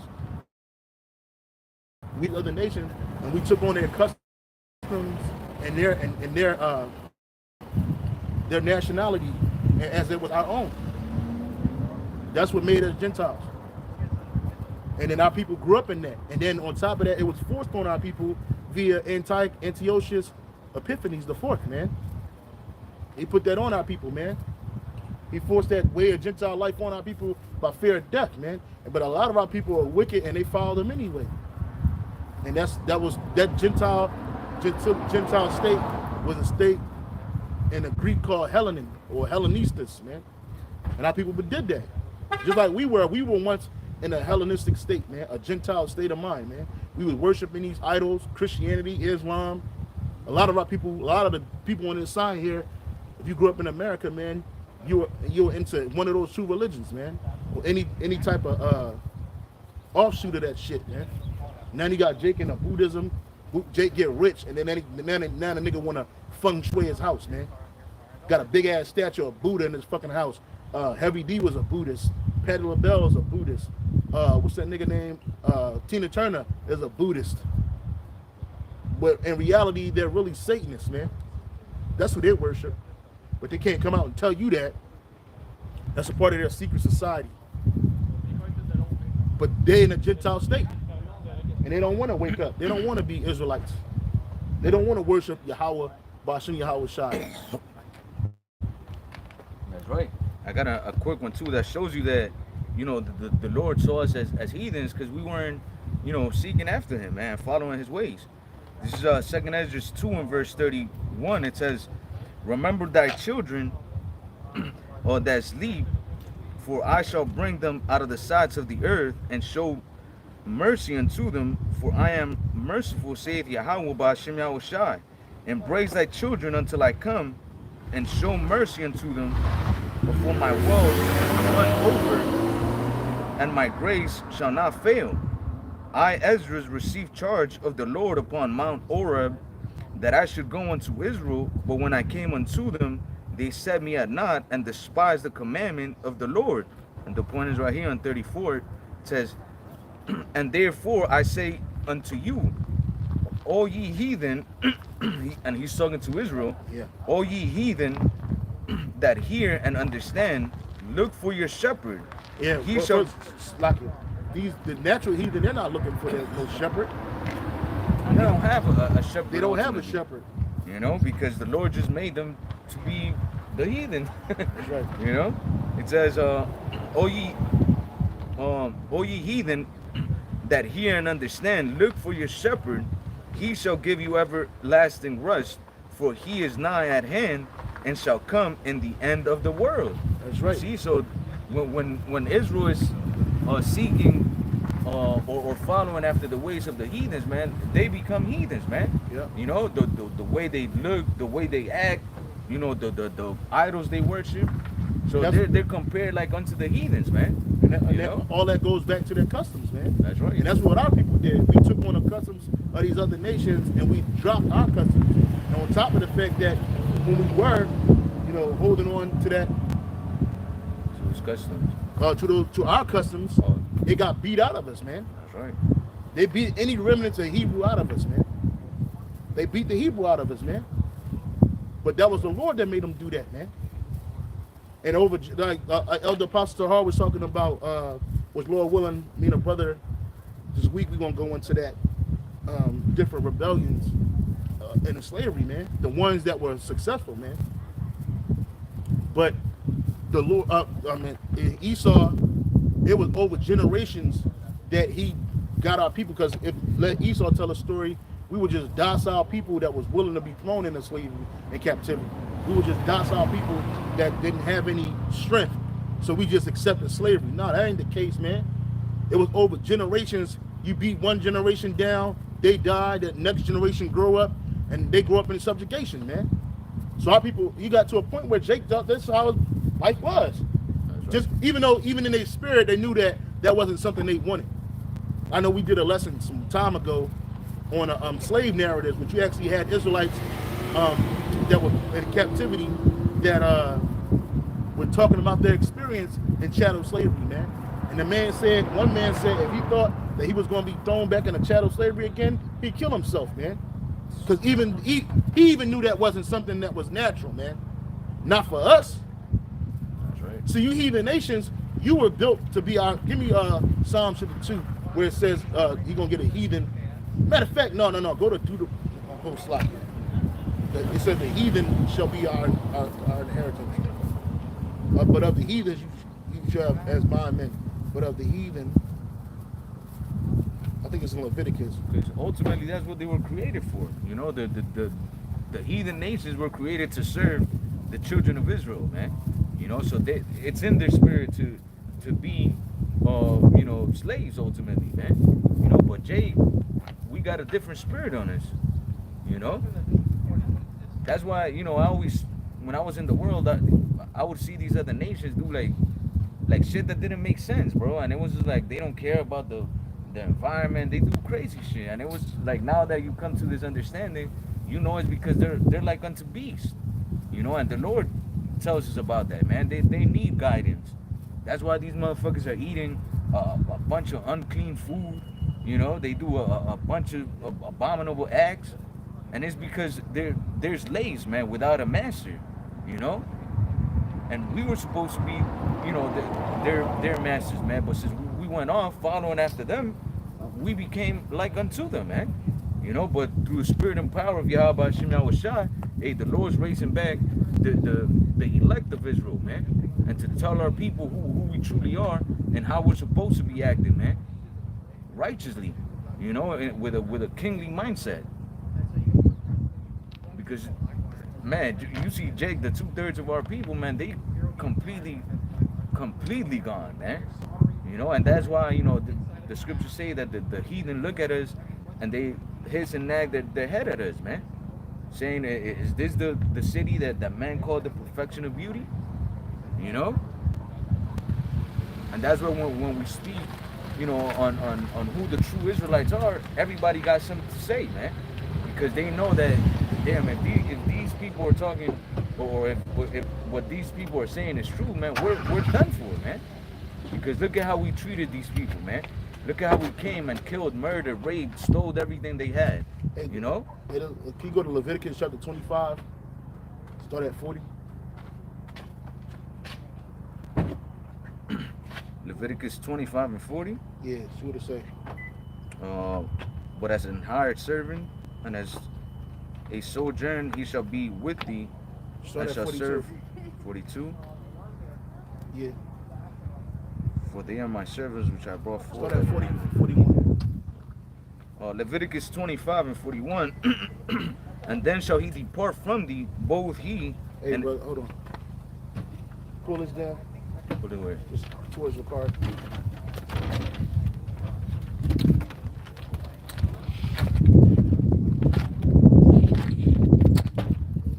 We other nations, and we took on their customs and their nationality as it was our own. That's what made us Gentiles. And then our people grew up in that. And then on top of that, it was forced on our people via Antiochus Epiphanes the fourth, man. He put that on our people, man. He forced that way of Gentile life on our people by fear of death, man. But a lot of our people are wicked and they follow them anyway. And that Gentile state was a state in the Greek called Hellenin or Hellenistus, man. And our people did that. Just like we were once in a Hellenistic state, man, a Gentile state of mind, man. We were worshiping these idols, Christianity, Islam. A lot of the people on this side here, if you grew up in America, man, you were into one of those two religions, man. Or any type of offshoot of that shit, man. Now you got Jake into Buddhism. Jake get rich, and then now the nigga wanna feng shui his house, man. Got a big ass statue of Buddha in his fucking house. Heavy D was a Buddhist. Patti LaBelle is a Buddhist. What's that nigga name? Tina Turner is a Buddhist. But in reality, they're really Satanists, man. That's who they worship. But they can't come out and tell you that. That's a part of their secret society. but they're in a Gentile state, and they don't want to wake up. They don't want to be Israelites. They don't want to worship Yahweh, Ba'ashem Yahweh Shai. That's right. I got a quick one too that shows you that, the Lord saw us as heathens because we weren't, seeking after Him, man, following His ways. This is 2nd Ezra 2 and verse 31. It says, "Remember thy children, or that sleep, for I shall bring them out of the sides of the earth and show mercy unto them, for I am merciful, saith Yahweh Ba'ashem Yahweh Shai. Embrace thy children until I come, and show mercy unto them, before my world run over, and my grace shall not fail. I, Ezra, received charge of the Lord upon Mount Oreb, that I should go unto Israel, but when I came unto them, they set me at naught, and despised the commandment of the Lord." And the point is right here on 34. It says, "And therefore I say unto you, all ye heathen," and he's talking to Israel, "all ye heathen that hear and understand, look for your shepherd." Yeah, he shall. The natural heathen, they're not looking for no shepherd. They don't have a shepherd. They don't have a shepherd. Because the Lord just made them to be the heathen. That's right. It says, "O ye heathen that hear and understand, look for your shepherd. He shall give you everlasting rest, for he is nigh at hand, and shall come in the end of the world." That's right. See, so when Israel is seeking or following after the ways of the heathens, man, they become heathens, man. Yeah. The way they look, the way they act, the idols they worship. So they're compared like unto the heathens, man. And all that goes back to their customs, man. That's right. And that's what our people did. We took on the customs of these other nations, and we dropped our customs. And on top of the fact that when we were, holding on to that, to his customs, to our customs, it got beat out of us, man. That's right. They beat any remnants of Hebrew out of us, man. They beat the Hebrew out of us, man. But that was the Lord that made them do that, man. And Elder Apostle Hall was talking about, was Lord willing, me and a brother, this week we're going to go into that, different rebellions in the slavery, man. The ones that were successful, man. But the Lord, Esau, it was over generations that he got our people, because let Esau tell a story, we were just docile people that was willing to be thrown into slavery and captivity. We were just docile people that didn't have any strength, so we just accepted slavery. No, that ain't the case, man. It was over generations. You beat one generation down, they die, the next generation grow up, and they grow up in subjugation, man. So our people, you got to a point where Jake thought this is how life was. Right. Just even in their spirit, they knew that wasn't something they wanted. I know we did a lesson some time ago on slave narratives, but you actually had Israelites that were in captivity that were talking about their experience in chattel slavery, man. And one man said if he thought that he was going to be thrown back into chattel slavery again, he'd kill himself, man. Because he even knew that wasn't something that was natural, man. Not for us. That's right. So you heathen nations, you were built to be our. Give me Psalm 52 where it says you're gonna get a heathen. Matter of fact, no. Go to do the whole slot. It says the heathen shall be our inheritance. But of the heathens you shall have as bondmen. But of the heathen, I think it's in Leviticus. Because ultimately that's what they were created for. The heathen nations were created to serve the children of Israel, man. So it's in their spirit to be slaves ultimately, man. But Jay, we got a different spirit on us. That's why, I always, when I was in the world, I would see these other nations do like shit that didn't make sense, bro. And it was just like they don't care about the environment. They do crazy shit. And it was like, now that you come to this understanding, it's because they're like unto beasts. And the Lord tells us about that, man. They need guidance. That's why these motherfuckers are eating a bunch of unclean food. They do a bunch of abominable acts. And it's because they're slaves, man, without a master, And we were supposed to be, their masters, man. But since we we went off following after them, we became like unto them, man. You know, but through the spirit and power of Yahweh Hashem Yahushua, hey, the Lord's raising back the elect of Israel, man. And to tell our people who we truly are and how we're supposed to be acting, man. Righteously, you know, with a kingly mindset. Because, man, you see, Jake, the 2/3 of our people, man, they completely gone, man. You know, and that's why, you know, the scriptures say that the heathen look at us and they hiss and nag their head at us, man. Saying, is this the city that man called the perfection of beauty? You know? And that's why when we speak, you know, on who the true Israelites are, everybody got something to say, man. Because they know that, damn, if these people are talking, or if what these people are saying is true, man, we're done for, man. Because look at how we treated these people, man. Look at how we came and killed, murdered, raped, stole everything they had. Hey, you know? Can you go to Leviticus chapter 25? Start at 40. Leviticus 25 and 40? Yeah, see what it say. But as an hired servant and as a sojourn, he shall be with thee. Start and at shall 42. serve 42. Yeah. For they are my servants which I brought forth. Start at 41. Leviticus 25 and 41. And then shall he depart from thee, both he Hey, and... brother, hold on. Pull this down. Put it where? Just towards your car.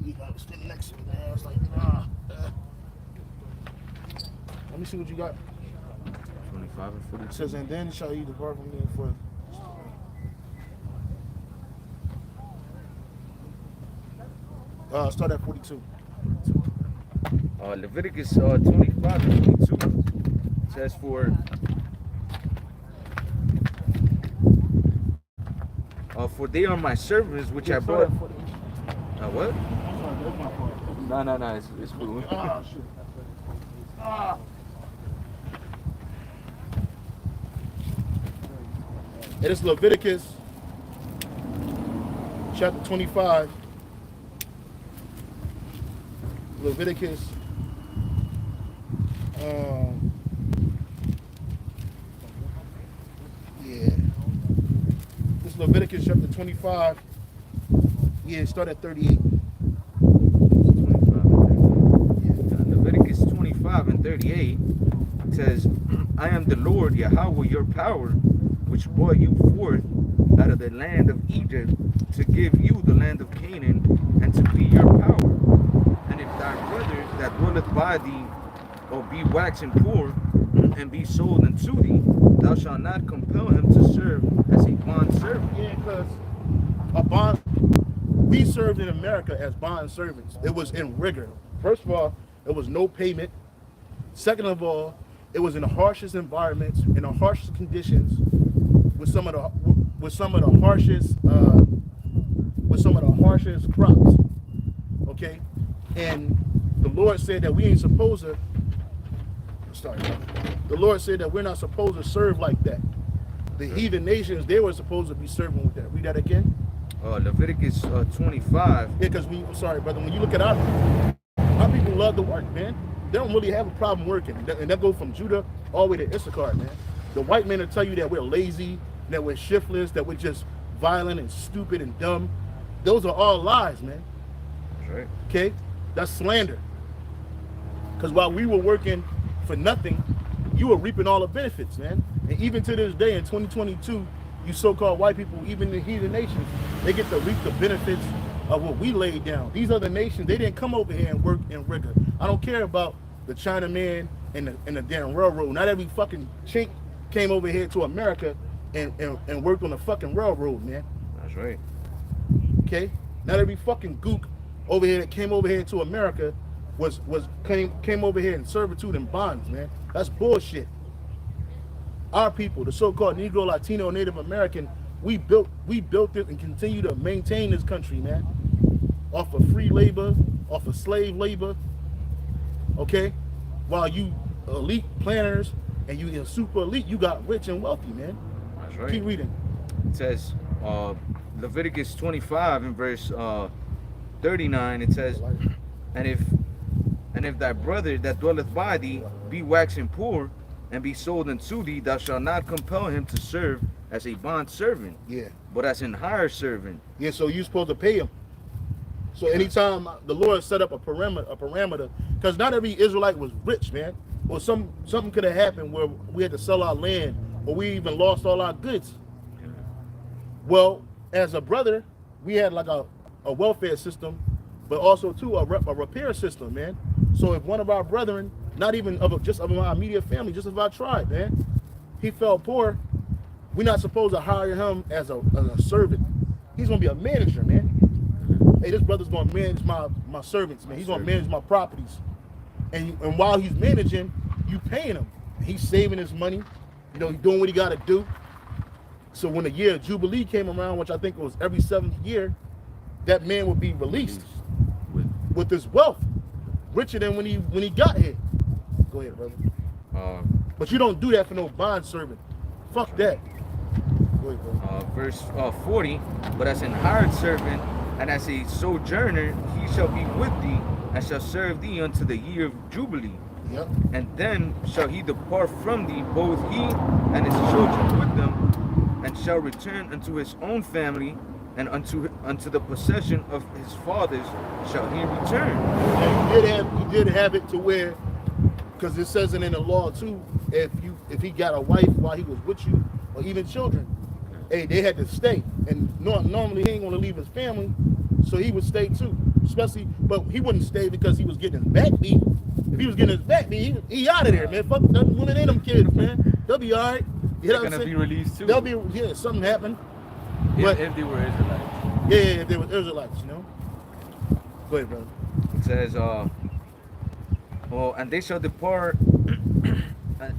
You gotta stand next to me, man. It's like, Let me see what you got. 25 and 42. It says, and then shall he depart from me for... Start at 42. Leviticus 25 and 42 says for they are my servants which I brought. What? No, it's cool. Oh, shit. It is Leviticus chapter 25. Leviticus this is Leviticus chapter 25. Yeah, start at 38. 25 Leviticus 25 and 38 says, I am the Lord Yahweh your power, which brought you forth out of the land of Egypt to give you the land of Canaan and to be your power. And if thy brother that dwelleth by thee or be waxen poor and be sold unto thee, thou shalt not compel him to serve as a bond servant. Yeah, because we served in America as bond servants. It was in rigor. First of all, there was no payment. Second of all, it was in the harshest environments, in the harshest conditions, with some of the harshest crops. Okay, and the Lord said that we ain't supposed to. The Lord said that we're not supposed to serve like that. The heathen nations, they were supposed to be serving with that. Read that again. Leviticus 25. Yeah, because I'm sorry, brother. When you look at our people love to work, man. They don't really have a problem working, and that goes from Judah all the way to Issachar, man. The white men will tell you that we're lazy, that we're shiftless, that we're just violent and stupid and dumb. Those are all lies, man. That's right. Okay, that's slander. Because while we were working for nothing, you were reaping all the benefits, man. And even to this day in 2022, you so-called white people, even the heathen nations, they get to reap the benefits of what we laid down. These other nations, they didn't come over here and work in rigor. I don't care about the Chinaman and the damn railroad. Not every fucking chink came over here to America and worked on the fucking railroad, man. That's right. Okay? Not every fucking gook over here that came over here to America came over here in servitude and bonds, man. That's bullshit. Our people, the so-called Negro, Latino, Native American, we built it and continue to maintain this country, man. Off of free labor, off of slave labor, okay? While you elite planners and you in super elite, you got rich and wealthy, man. That's right. Keep reading. It says, Leviticus 25 in verse 39, it says, and if thy brother that dwelleth by thee be waxing poor, and be sold unto thee, thou shalt not compel him to serve as a bond servant, Yeah. but as an hired servant. Yeah, so you're supposed to pay him. So anytime the Lord set up a parameter, because not every Israelite was rich, man. Or something could have happened where we had to sell our land, or we even lost all our goods. Well, as a brother, we had like a welfare system, but also too a repair system, man. So if one of our brethren, not even just of our immediate family, just of our tribe, man, he fell poor, we're not supposed to hire him as a servant. He's gonna be a manager, man. Hey, this brother's gonna manage my servants, man. He's gonna manage my properties. And while he's managing, you paying him. He's saving his money, you know, he's doing what he gotta do. So when the year of Jubilee came around, which I think it was every 7th year, that man would be released with his wealth, richer than when he got here. Go ahead, brother. But you don't do that for no bond servant. Fuck that. Go ahead, brother. Verse 40, but as an hired servant and as a sojourner, he shall be with thee and shall serve thee unto the year of Jubilee. Yep. And then shall he depart from thee, both he and his children with them, and shall return unto his own family, and unto the possession of his fathers shall he return. And he did have it to where, because it says it in the law too, if he got a wife while he was with you, or even children, hey, they had to stay. And normally he ain't gonna leave his family, so he would stay too. Especially, but he wouldn't stay because he was getting his back beat. If he was getting his back beat, he out of there, man. Fuck one of them kids, man. They'll be all right. You know They're gonna be released too. They'll be, yeah, something happened. If they were Israelites. Yeah, if they were Israelites, you know. Go ahead, brother. It says, and they shall depart,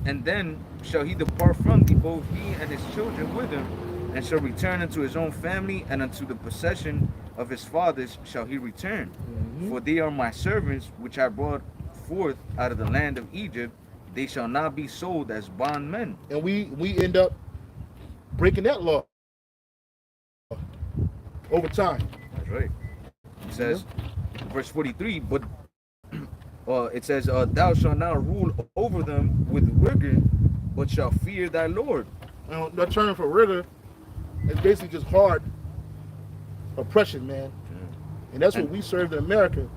and then shall he depart from thee, both he and his children with him, and shall return unto his own family, and unto the possession of his fathers shall he return. Mm-hmm. For they are my servants, which I brought forth out of the land of Egypt. They shall not be sold as bondmen. And we end up breaking that law over time. That's right. It says, verse 43, but it says, thou shalt not rule over them with rigor, but shall fear thy Lord. Now, that term for rigor is basically just hard oppression, man. Yeah. And that's what we served in America,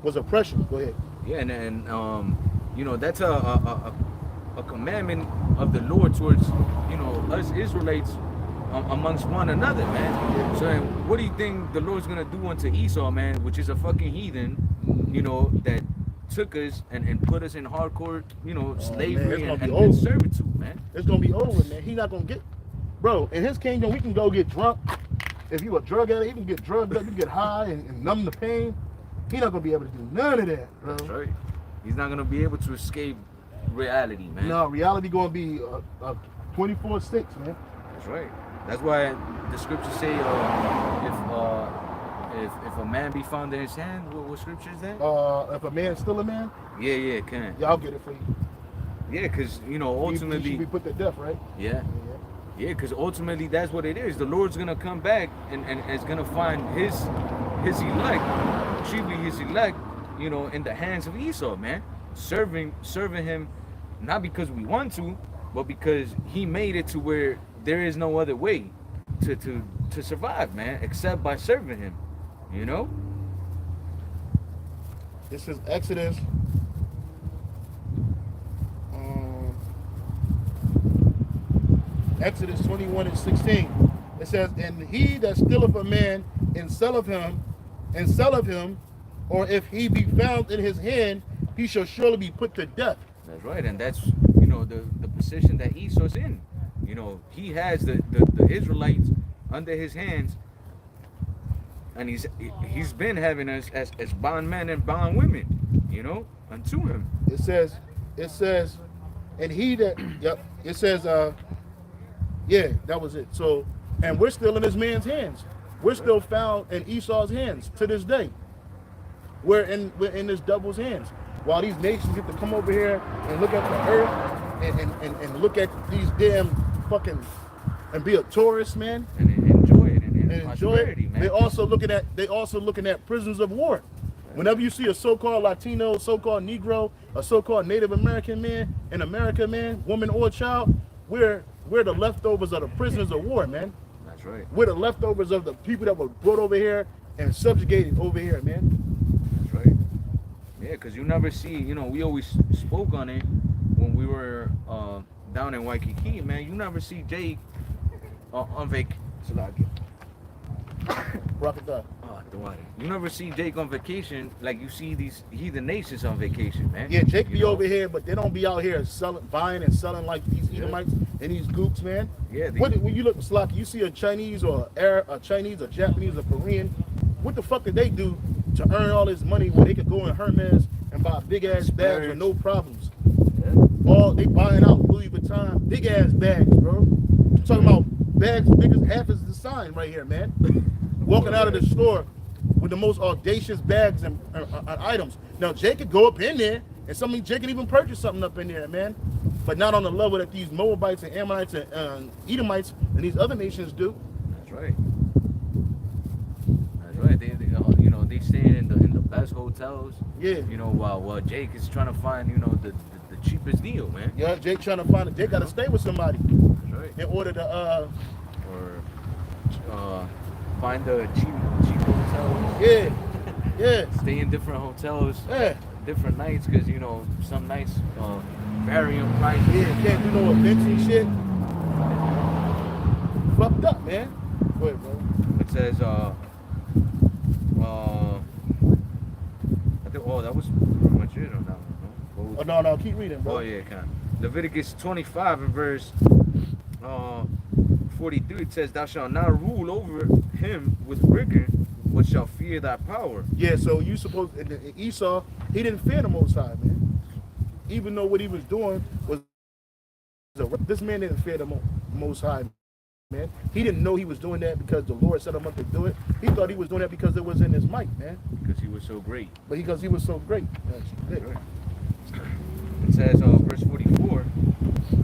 was oppression. Go ahead. Yeah, and you know, that's a commandment of the Lord towards, you know, us Israelites amongst one another, man. Yeah. So what do you think the Lord's gonna do unto Esau, man, which is a fucking heathen, you know, that took us and put us in hardcore, you know, slavery and servitude, man. It's gonna be over, man. He's not gonna get, bro, in his kingdom, we can go get drunk. If you a drug addict, he can get drugged up, you can get high and numb the pain. He's not gonna be able to do none of that, bro. That's right. He's not gonna be able to escape reality, man. No, reality gonna be 24/6, man. That's right. That's why the scriptures say, if a man be found in his hand, what scripture is that? If a man's still a man? Yeah, it can. Yeah, I'll get it for you. Yeah, because, you know, ultimately... He should be put to death, right? Yeah. Yeah, because ultimately that's what it is. The Lord's going to come back and is going to find his elect, chiefly his elect, you know, in the hands of Esau, man. Serving him, not because we want to, but because he made it to where there is no other way to survive, man, except by serving him, you know? This is Exodus. Exodus 21:16. It says, and he that stealeth a man and selleth him, or if he be found in his hand, he shall surely be put to death. That's right, and that's, you know, the position that Esau's in. You know, he has the Israelites under his hands, and he's been having us as bondmen and bondwomen, you know, unto him. It says, and he that, yep, it says, yeah, that was it. So, and we're still in this man's hands. We're still found in Esau's hands to this day. We're in this double's hands. While these nations get to come over here and look at the earth and look at these damn fucking and be a tourist, man, and enjoy it and enjoy it. Man. They also looking at prisoners of war. Whenever you see a so-called Latino, so-called Negro, a so-called Native American man in America, man, woman or child, we're the leftovers of the prisoners of war, man. That's right. We're the leftovers of the people that were brought over here and subjugated over here, man. That's right. Yeah, because you never see, you know, we always spoke on it when we were down in Waikiki, man. You never see Jake on vacation. You never see Jake on vacation like you see these heathen nations on vacation, man. Yeah, Jake be over here, but they don't be out here buying and selling like these Edomites and these gooks, man. Yeah. When you look at Slocky, you see a Chinese or a Japanese or Korean, what the fuck did they do to earn all this money where they could go in Hermes and buy big ass bags with no problems? Yeah. They buying out Louis Vuitton, big ass bags, bro. I'm talking about bags big as half as the sign right here, man. Walking out of the store with the most audacious bags and items. Now Jake could go up in there and Jake could even purchase something up in there, man. But not on the level that these Moabites and Ammonites and Edomites and these other nations do. That's right. That's right. They staying in the best hotels. Yeah. You know, while Jake is trying to find, you know, the cheapest deal, man. Yeah, Jake trying to find it. Jake got to stay with somebody. That's right. In order to find the cheap hotels. Yeah. Stay in different hotels. Yeah. Different nights, because you know some nights vary in price. Yeah, can't do no events and shit. Fucked up, man. Go ahead, bro. It says I think that was pretty much it on that one. No? No, keep reading, bro. Oh yeah, kind of. Leviticus 25 and verse 43, it says, "Thou shalt not rule over him with rigor, but shall fear thy power." Yeah, so you supposed Esau, he didn't fear the Most High, man. Even though what he was doing was, this man didn't fear the Most High, man. He didn't know he was doing that because the Lord set him up to do it. He thought he was doing that because it was in his might, man. Because he was so great. But because he was so great. It says, verse 44,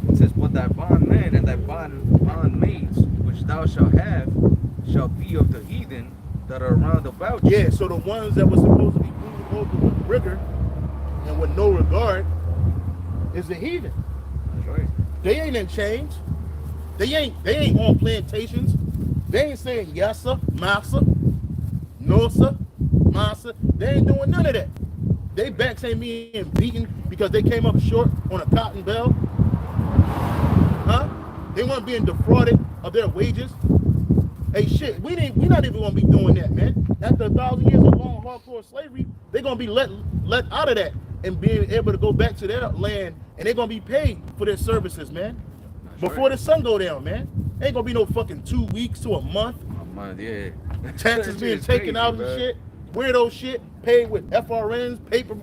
it says, "But thy bondmen and thy bondmaids, which thou shalt have, shall be of the heathen that are round about you." Yeah, so the ones that were supposed to be ruled over with rigor and with no regard is the heathen. That's right. They ain't in chains. They ain't on plantations. They ain't saying yes sir, massa, no sir, massa. They ain't doing none of that. They backs ain't being beaten because they came up short on a cotton bell. Huh? They weren't being defrauded of their wages. Hey shit, we're not even gonna be doing that, man. After 1,000 years of long hardcore slavery, they're gonna be let out of that and being able to go back to their land, and they're gonna be paid for their services, man. That's before the sun go down, man. Ain't gonna be no fucking 2 weeks to a month. A month, yeah. Taxes being taken out and shit. Weirdo shit, paid with FRNs, paper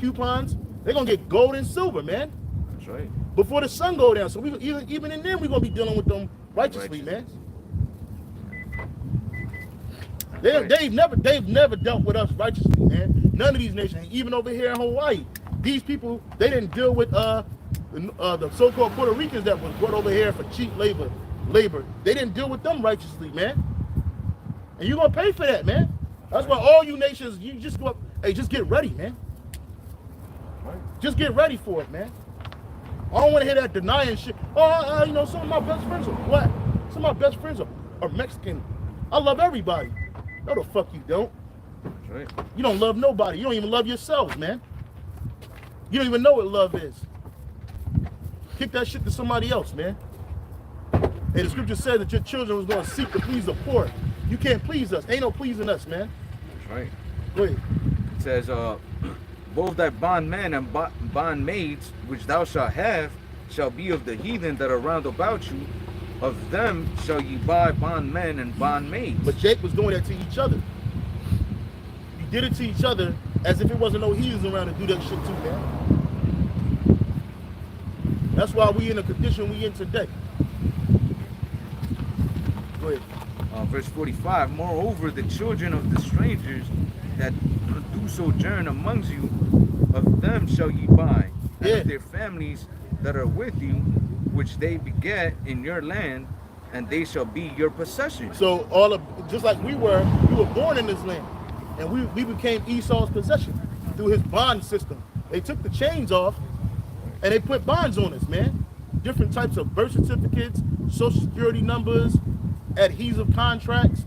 coupons. They're gonna get gold and silver, man. That's right. Before the sun go down. So we even in there, we're gonna be dealing with them righteously, man. They've never dealt with us righteously, man. None of these nations, even over here in Hawaii, these people, they didn't deal with the so-called Puerto Ricans that was brought over here for cheap labor. They didn't deal with them righteously, man. And you're gonna pay for that, man. That's why all you nations, you just go up, hey, just get ready, man. Just get ready for it, man. I don't want to hear that denying shit. You know, some of my best friends are black. Some of my best friends are Mexican. I love everybody. No, the fuck you don't. That's right. You don't love nobody. You don't even love yourselves, man. You don't even know what love is. Kick that shit to somebody else, man. Hey, the scripture says that your children was going to seek to please the poor. You can't please us. Ain't no pleasing us, man. That's right. Go ahead. It says, "Both thy bondmen and bondmaids, which thou shalt have, shall be of the heathen that are round about you. Of them shall ye buy bondmen and bondmaids." But Jake was doing that to each other. He did it to each other as if it wasn't no heathens around to do that shit too, man. That's why we in the condition we in today. Go ahead. Verse 45, "Moreover, the children of the strangers that do sojourn amongst you, of them shall ye buy, and of their families that are with you, which they beget in your land, and they shall be your possession. So just like we were born in this land, and we became Esau's possession through his bond system. They took the chains off, and they put bonds on us, man. Different types of birth certificates, social security numbers, adhesive contracts.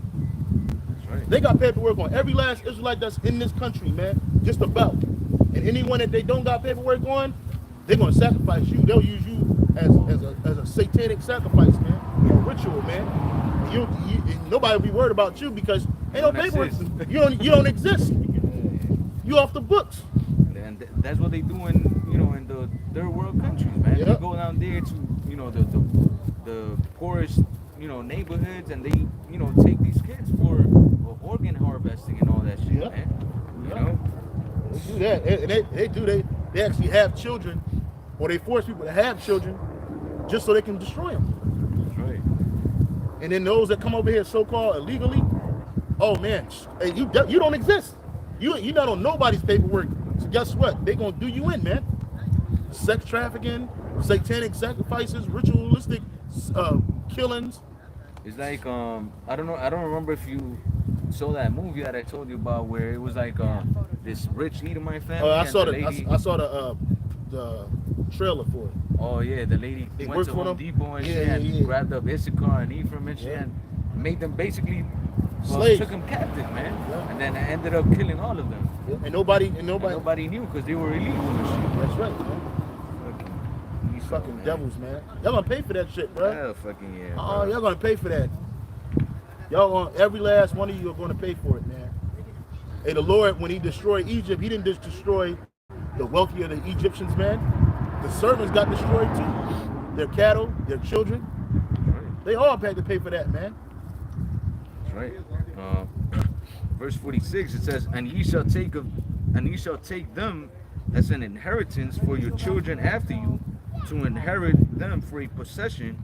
Right. They got paperwork on every last Israelite that's in this country, man. Just about. And anyone that they don't got paperwork on, they're gonna sacrifice you. They'll use you as a satanic sacrifice, man. A ritual, man. Nobody will be worried about you because ain't no paperwork. You don't exist. You off the books. And that's what they do in the third world countries, man. Yep. They go down there to the poorest neighborhoods, and they take these kids for organ harvesting and all that shit, yep. Man. Yep. They do that, and they actually have children, or they force people to have children just so they can destroy them. That's right. And then those that come over here so-called illegally, oh man, hey, you don't exist. You're not on nobody's paperwork. So guess what? They gonna do you in, man. Sex trafficking, satanic sacrifices, ritualistic killings. It's like I don't remember if you saw that movie that I told you about where it was like this rich Edomite family. I saw the trailer for it. Oh yeah, the lady went to Home Depot and she grabbed up Issachar and Ephraim and she and made them basically slaves. Took them captive, man. Yeah. And then ended up killing all of them. Yeah. And nobody knew because they were illegal and shit. That's right, man. These fucking devils, man. Y'all gonna pay for that shit, bro. Hell fucking yeah. Oh, y'all gonna pay for that. Every last one of you are gonna pay for it, man. And the Lord, when he destroyed Egypt, he didn't just destroy the wealthy of the Egyptians, man. The servants got destroyed too. Their cattle, their children. Right. They all had to pay for that, man. That's right. Verse 46, it says, and ye shall take them as an inheritance for your children after you, to inherit them for a possession.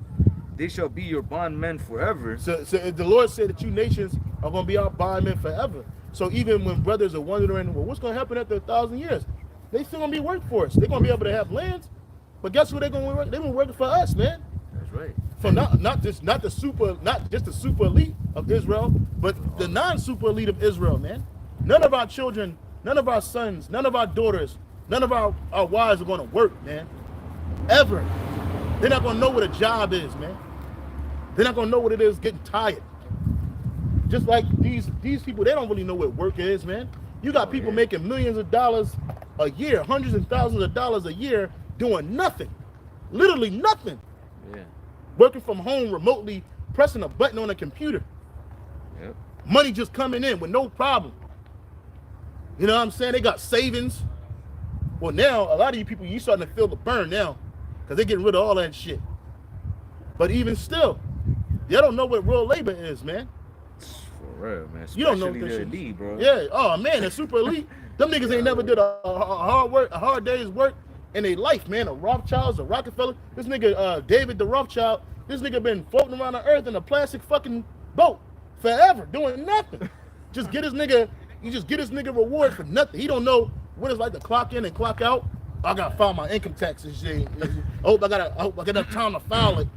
They shall be your bondmen forever. So the Lord said that you nations are going to be our bondmen forever. So even when brothers are wondering, well, what's going to happen after 1,000 years? They still going to be workforce. They're going to be able to have lands. But guess what they're going to work? They're going to work for us, man. That's right. For not just the super elite of Israel, but the non-super elite of Israel, man. None of our children, none of our sons, none of our daughters, none of our wives are going to work, man. Ever. They're not going to know what a job is, man. They're not going to know what it is getting tired. Just like these people, they don't really know what work is, man. You got people making millions of dollars a year, hundreds of thousands of dollars a year doing nothing. Literally nothing. Yeah. Working from home remotely, pressing a button on a computer. Yep. Money just coming in with no problem. You know what I'm saying? They got savings. Well, now, a lot of you people, you starting to feel the burn now because they're getting rid of all that shit. But even still, they don't know what real labor is, man. For real, man. Especially you don't know the elite, bro. Yeah. Oh, man, the super elite. Them niggas ain't never did a hard day's work in their life, man. The Rothschilds, the Rockefeller. This nigga, David the Rothschild, this nigga been floating around the earth in a plastic fucking boat forever, doing nothing. Just get his nigga reward for nothing. He don't know what it's like to clock in and clock out. I gotta file my income tax and shit. I hope I got enough time to file it.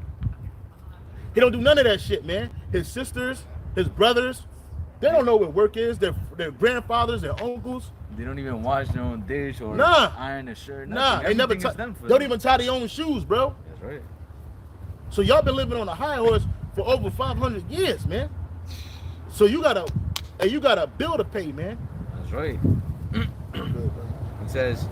He don't do none of that shit, man. His sisters, his brothers, they don't know what work is. Their grandfathers, their uncles. They don't even wash their own dish or iron a shirt. Nothing. They never don't even tie their own shoes, bro. That's right. So y'all been living on a high horse for over 500 years, man. So you got a bill to pay, man. That's right. It says,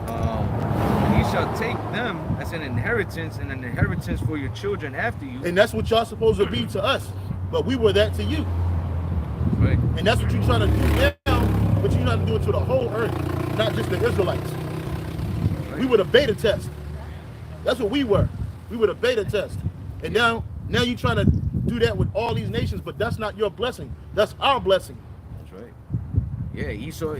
ye shall take them as an inheritance, and an inheritance for your children after you. And that's what y'all supposed to be to us. But we were that to you. Right. And that's what you're trying to do now, but you're not doing it to the whole earth, not just the Israelites. Right. We were the beta test. That's what we were. We were the beta test. And now you're trying to do that with all these nations, but that's not your blessing. That's our blessing. That's right. Yeah, Esau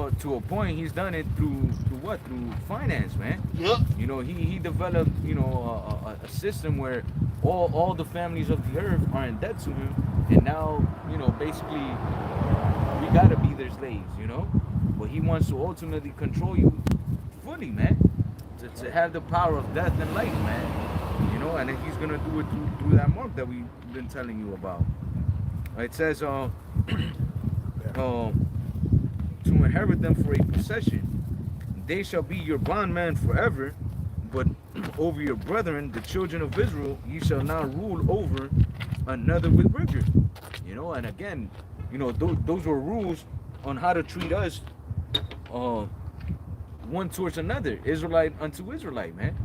to a point, he's done it through what? Through finance, man. Yeah. You know, he developed, a system where all the families of the earth are in debt to him, and now, basically we gotta be their slaves, But he wants to ultimately control you for fully, man. To have the power of death and life, man. You know, and then he's gonna do it through that mark that we've been telling you about. It says, to inherit them for a possession. They shall be your bondman forever, but over your brethren, the children of Israel, ye shall not rule over another with rigor. You know, and again, you know, those were rules on how to treat us, one towards another, Israelite unto Israelite, man.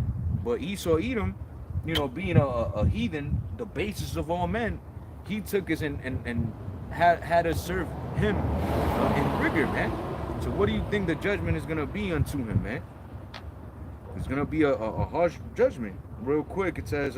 But Esau, Edom, you know, being a heathen, the basis of all men, he took us and had us serve him in rigor, man. So what do you think the judgment is going to be unto him, man? It's going to be a harsh judgment. Real quick, it says,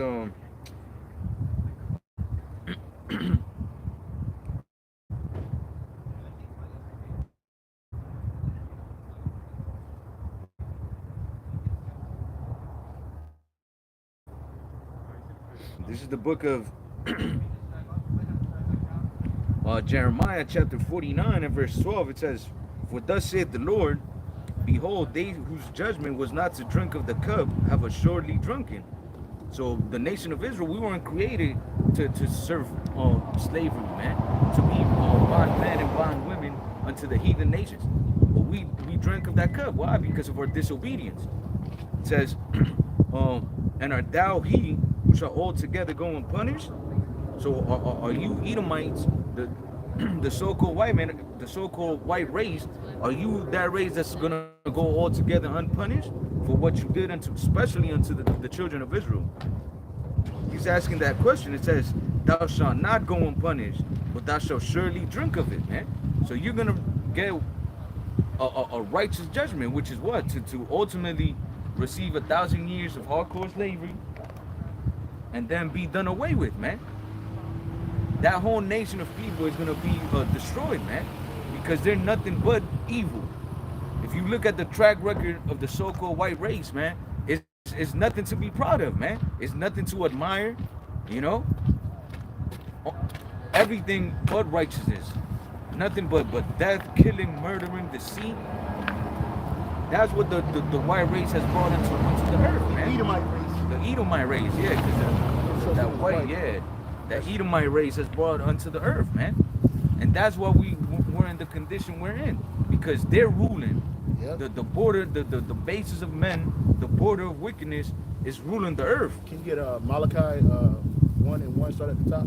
this is the book of Jeremiah chapter 49 and verse 12. It says, for thus saith the Lord, behold, they whose judgment was not to drink of the cup have assuredly drunken. So the nation of Israel, we weren't created to serve slavery, man, to be bondmen and bondwomen unto the heathen nations. But we drank of that cup. Why? Because of our disobedience. It says, and art thou he who shall altogether go unpunished? So are you Edomites, the so-called white man, the so-called white race, are you that race that's gonna go altogether unpunished for what you did unto, especially unto the children of Israel? He's asking that question. It says, thou shalt not go unpunished, but thou shalt surely drink of it, man. So you're gonna get a righteous judgment, which is what? To ultimately receive 1,000 years of hardcore slavery and then be done away with, man. That whole nation of people is going to be destroyed, man, because they're nothing but evil. If you look at the track record of the so-called white race, man, it's nothing to be proud of, man. It's nothing to admire, you know. Everything but righteousness. Nothing but death, killing, murdering, deceit. That's what the white race has brought into the earth, man. The Edomite race. The Edomite race, yeah, because that white, yeah. That Edomite race has brought unto the earth, man. And that's why we're in the condition we're in. Because they're ruling. Yep. The border, the basis of men, the border of wickedness is ruling the earth. Can you get Malachi 1 and 1 start at the top?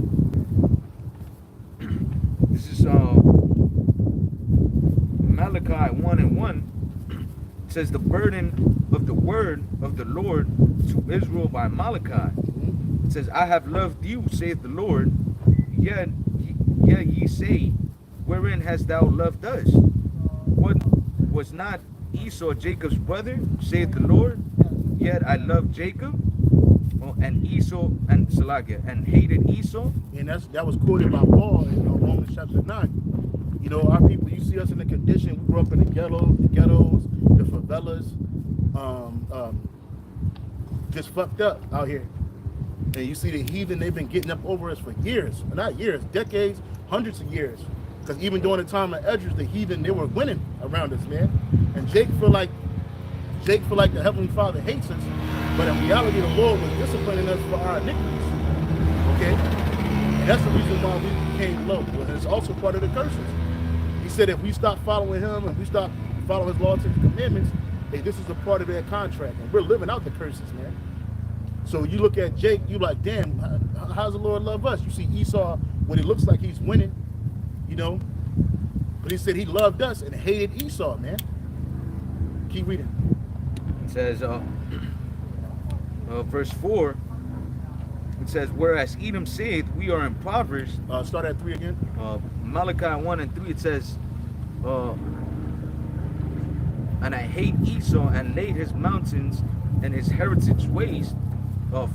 This is Malachi 1 and 1. It says the burden of the word of the Lord to Israel by Malachi. It says, I have loved you, saith the Lord, yet ye say, wherein hast thou loved us? What was not Esau Jacob's brother, saith the Lord, yet I loved Jacob, and Esau, and Salakia, and hated Esau. And that was quoted by Paul in Romans chapter 9. You know, our people, you see us in the condition, we grew up in the ghettos, the favelas, just fucked up out here. And you see the heathen, they've been getting up over us for years. Not years, decades, hundreds of years. Because even during the time of Edras, the heathen, they were winning around us, man. And Jake feel like the Heavenly Father hates us, but in reality, the Lord was disciplining us for our iniquities. Okay? And that's the reason why we became low. Well, it's also part of the curses. He said if we stop following him and we stop following his laws and commandments, hey, this is a part of their contract. And we're living out the curses, man. So you look at Jake, you like, damn, how's the Lord love us? You see Esau, when it looks like he's winning, you know, but he said he loved us and hated Esau, man. Keep reading. It says, verse 4, it says, whereas Edom saith, we are impoverished. Start at 3 again. Malachi 1 and 3, it says, and I hate Esau and laid his mountains and his heritage waste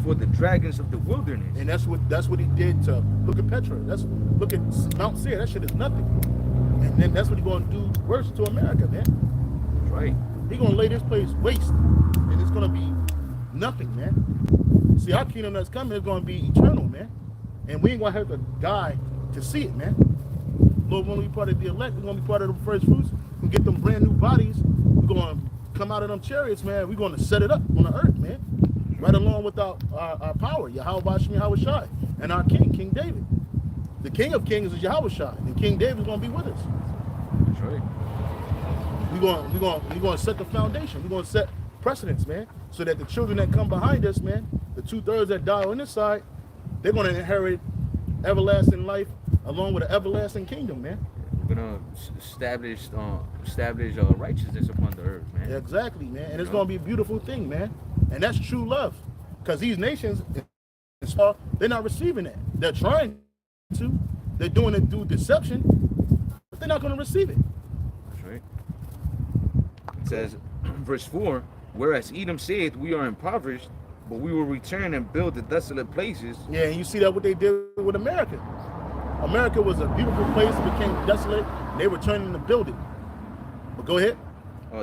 for the dragons of the wilderness. And that's what he did to, look at Petra. Look at Mount Seir. That shit is nothing. And then that's what he's going to do worse to America, man. That's right. He's going to lay this place waste. And it's going to be nothing, man. See, our kingdom that's coming is going to be eternal, man. And we ain't going to have to die to see it, man. Lord, when we part of the elect, we're going to be part of the first fruits. We're going to get them brand new bodies. We're going to come out of them chariots, man, we're going to set it up on the earth, man. Right along with our power, Yahweh and our king, King David. The King of Kings is Yahweh, and King David is going to be with us. That's right. We're going to set the foundation. We're going to set precedence, man, so that the children that come behind us, man, the 2/3 that die on this side, they're going to inherit everlasting life along with an everlasting kingdom, man. We're gonna establish righteousness upon the earth, man. Exactly, man. And it's gonna be a beautiful thing, man. And that's true love. Because these nations, they're not receiving that. They're trying to. They're doing it through deception, but they're not gonna receive it. That's right. It says, verse 4, whereas Edom saith, we are impoverished, but we will return and build the desolate places. Yeah, and you see that what they did with America. America was a beautiful place, it became desolate, and they were turning to build it. But go ahead.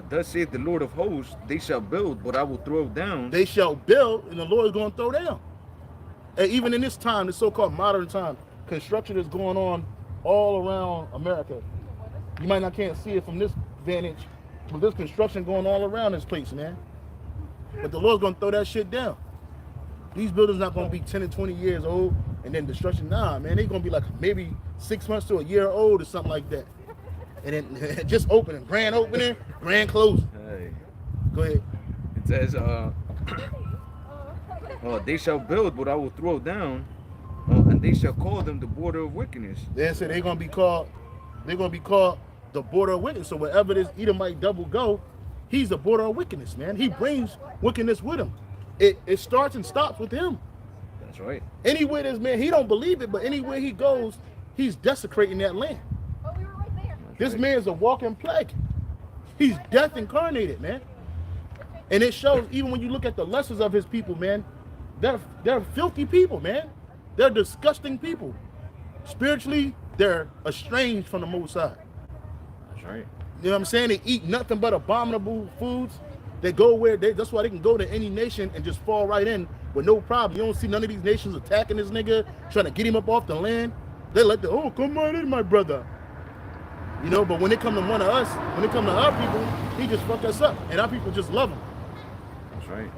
Thus saith the Lord of hosts, they shall build, but I will throw down. They shall build, and the Lord is going to throw down. And even in this time, the so-called modern time, construction is going on all around America. You might not can't see it from this vantage, but there's construction going all around this place, man. But the Lord's going to throw that shit down. These buildings not going to be 10 and 20 years old and then destruction. Nah, man, they're going to be like maybe 6 months to a year old or something like that. And then just opening, grand closing. Hey. Go ahead. It says, they shall build, but I will throw down, and they shall call them the border of wickedness. They said they're going to be called the border of wickedness. So wherever this Edomite double go, he's the border of wickedness, man. He brings wickedness with him. It starts and stops with him. That's right. Anywhere this man, he don't believe it, but anywhere he goes, he's desecrating that land. Oh, we were right there. This man's a walking plague. He's death incarnated, man. And it shows even when you look at the lessons of his people, man, they're filthy people, man. They're disgusting people. Spiritually, they're estranged from the Most High. That's right. You know what I'm saying? They eat nothing but abominable foods. They go where that's why they can go to any nation and just fall right in with no problem. You don't see none of these nations attacking this nigga, trying to get him up off the land. They let come on in, my brother. You know, but when it come to one of us, when it come to our people, he just fucked us up. And our people just love him. That's right.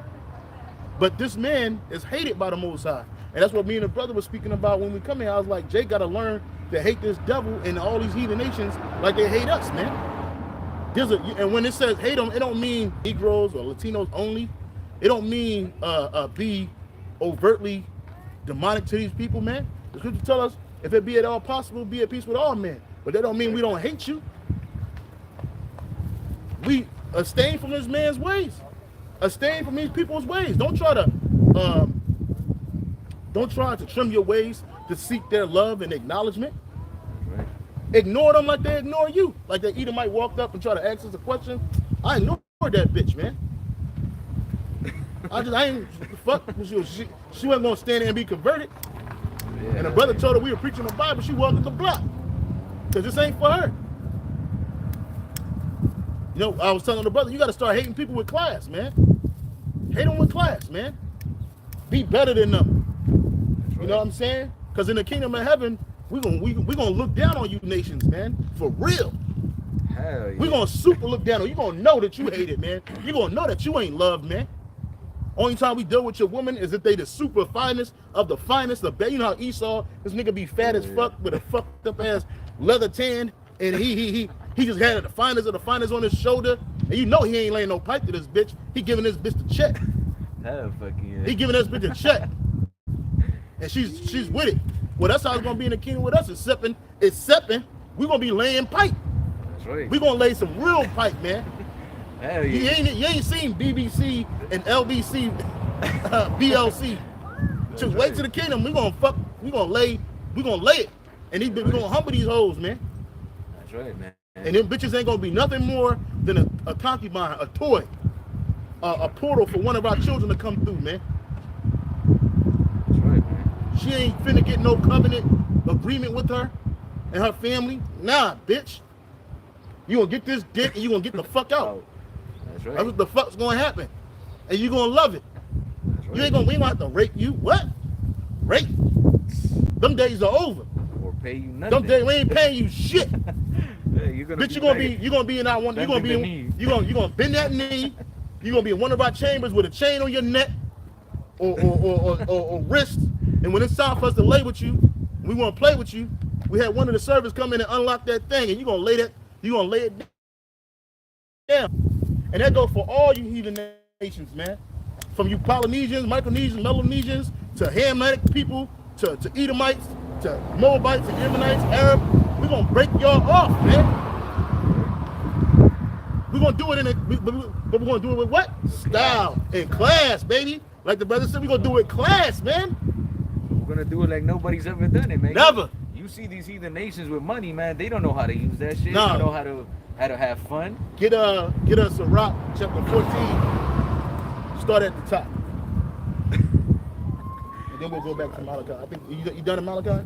But this man is hated by the Most High. And that's what me and the brother was speaking about when we come here. I was like, Jake got to learn to hate this devil and all these heathen nations like they hate us, man. And when it says hate them, it don't mean Negroes or Latinos only. It don't mean be overtly demonic to these people, man. The scripture tell us, if it be at all possible, be at peace with all men. But that don't mean we don't hate you. We abstain from this man's ways. Abstain from these people's ways. Don't try to trim your ways to seek their love and acknowledgement. Right. Ignore them like they ignore you. Like that Edomite walked up and tried to ask us a question. I ignored that bitch, man. I ain't fuck. She wasn't gonna stand there and be converted. Yeah. And the brother told her we were preaching the Bible. She walked up the block because this ain't for her. You know, I was telling the brother, you got to start hating people with class, man. Hate them with class, man. Be better than them. Right. You know what I'm saying? Because in the kingdom of heaven, we're gonna look down on you nations, man. For real. Hell yeah. We're gonna super look down on you. You're gonna know that you hate it, man. You're gonna know that you ain't loved, man. Only time we deal with your woman is if they the super finest of the finest. You know how Esau, this nigga be fat as fuck with a fucked up ass leather tan, and he just had the finest of the finest on his shoulder, and you know he ain't laying no pipe to this bitch. He giving this bitch the check. Hell fucking yeah. He giving this bitch a check, and she's with it. Well, that's how it's gonna be in the kingdom with us. Excepting we gonna be laying pipe. That's right. We gonna lay some real pipe, man. Hell yeah. You ain't seen BBC and LBC, BLC. Just wait right. to the kingdom. We gonna lay it, and we gonna humble these hoes, man. That's right, man. And them bitches ain't gonna be nothing more than a concubine, a toy, a portal for one of our children to come through, man. That's right, man. She ain't finna get no covenant agreement with her and her family. Nah, bitch. You gonna get this dick and you gonna get the fuck out. That's right. That's what the fuck's gonna happen. And you gonna love it. That's right. We ain't gonna have to rape you. What? Rape? Them days are over. Or pay you nothing. Them days we ain't paying you shit. Yeah. you're gonna Bitch, you're gonna be in that one. You're gonna bend that knee. You're gonna be in one of our chambers with a chain on your neck or wrist. And when it's time for us to lay with you, we want to play with you. We had one of the servers come in and unlock that thing, and you're gonna lay it down. And that goes for all you heathen nations, man. From you Polynesians, Micronesians, Melanesians, to Hamitic people, to Edomites, to Moabites, and Ammonites, Arab. We're gonna break y'all off, man. We're gonna do it but we're gonna do it with what? Style and class, baby. Like the brother said, we're gonna do it in class, man. We're gonna do it like nobody's ever done it, man. Never. You see these heathen nations with money, man. They don't know how to use that shit. No. They don't know how to have fun. Get us Sirach chapter 14. Start at the top. And then we'll go back to Malachi. I think you done in Malachi?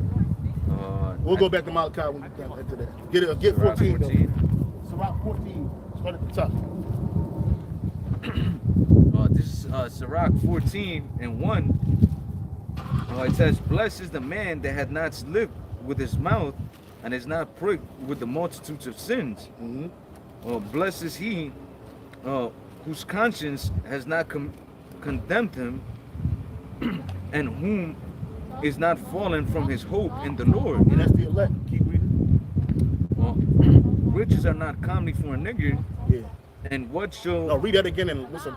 We'll go back to Malachi when we get into that. Get 14 though. Sirach 14. Start at the top. This is Sirach 14:1. It says, "Blessed is the man that hath not slipped with his mouth, and is not pricked with the multitudes of sins. Blessed is he whose conscience has not condemned him, and whom is not fallen from his hope in the Lord." And that's the elect. Keep reading. Riches are not comely for a nigger. Yeah. And what shall... No, read that again and listen.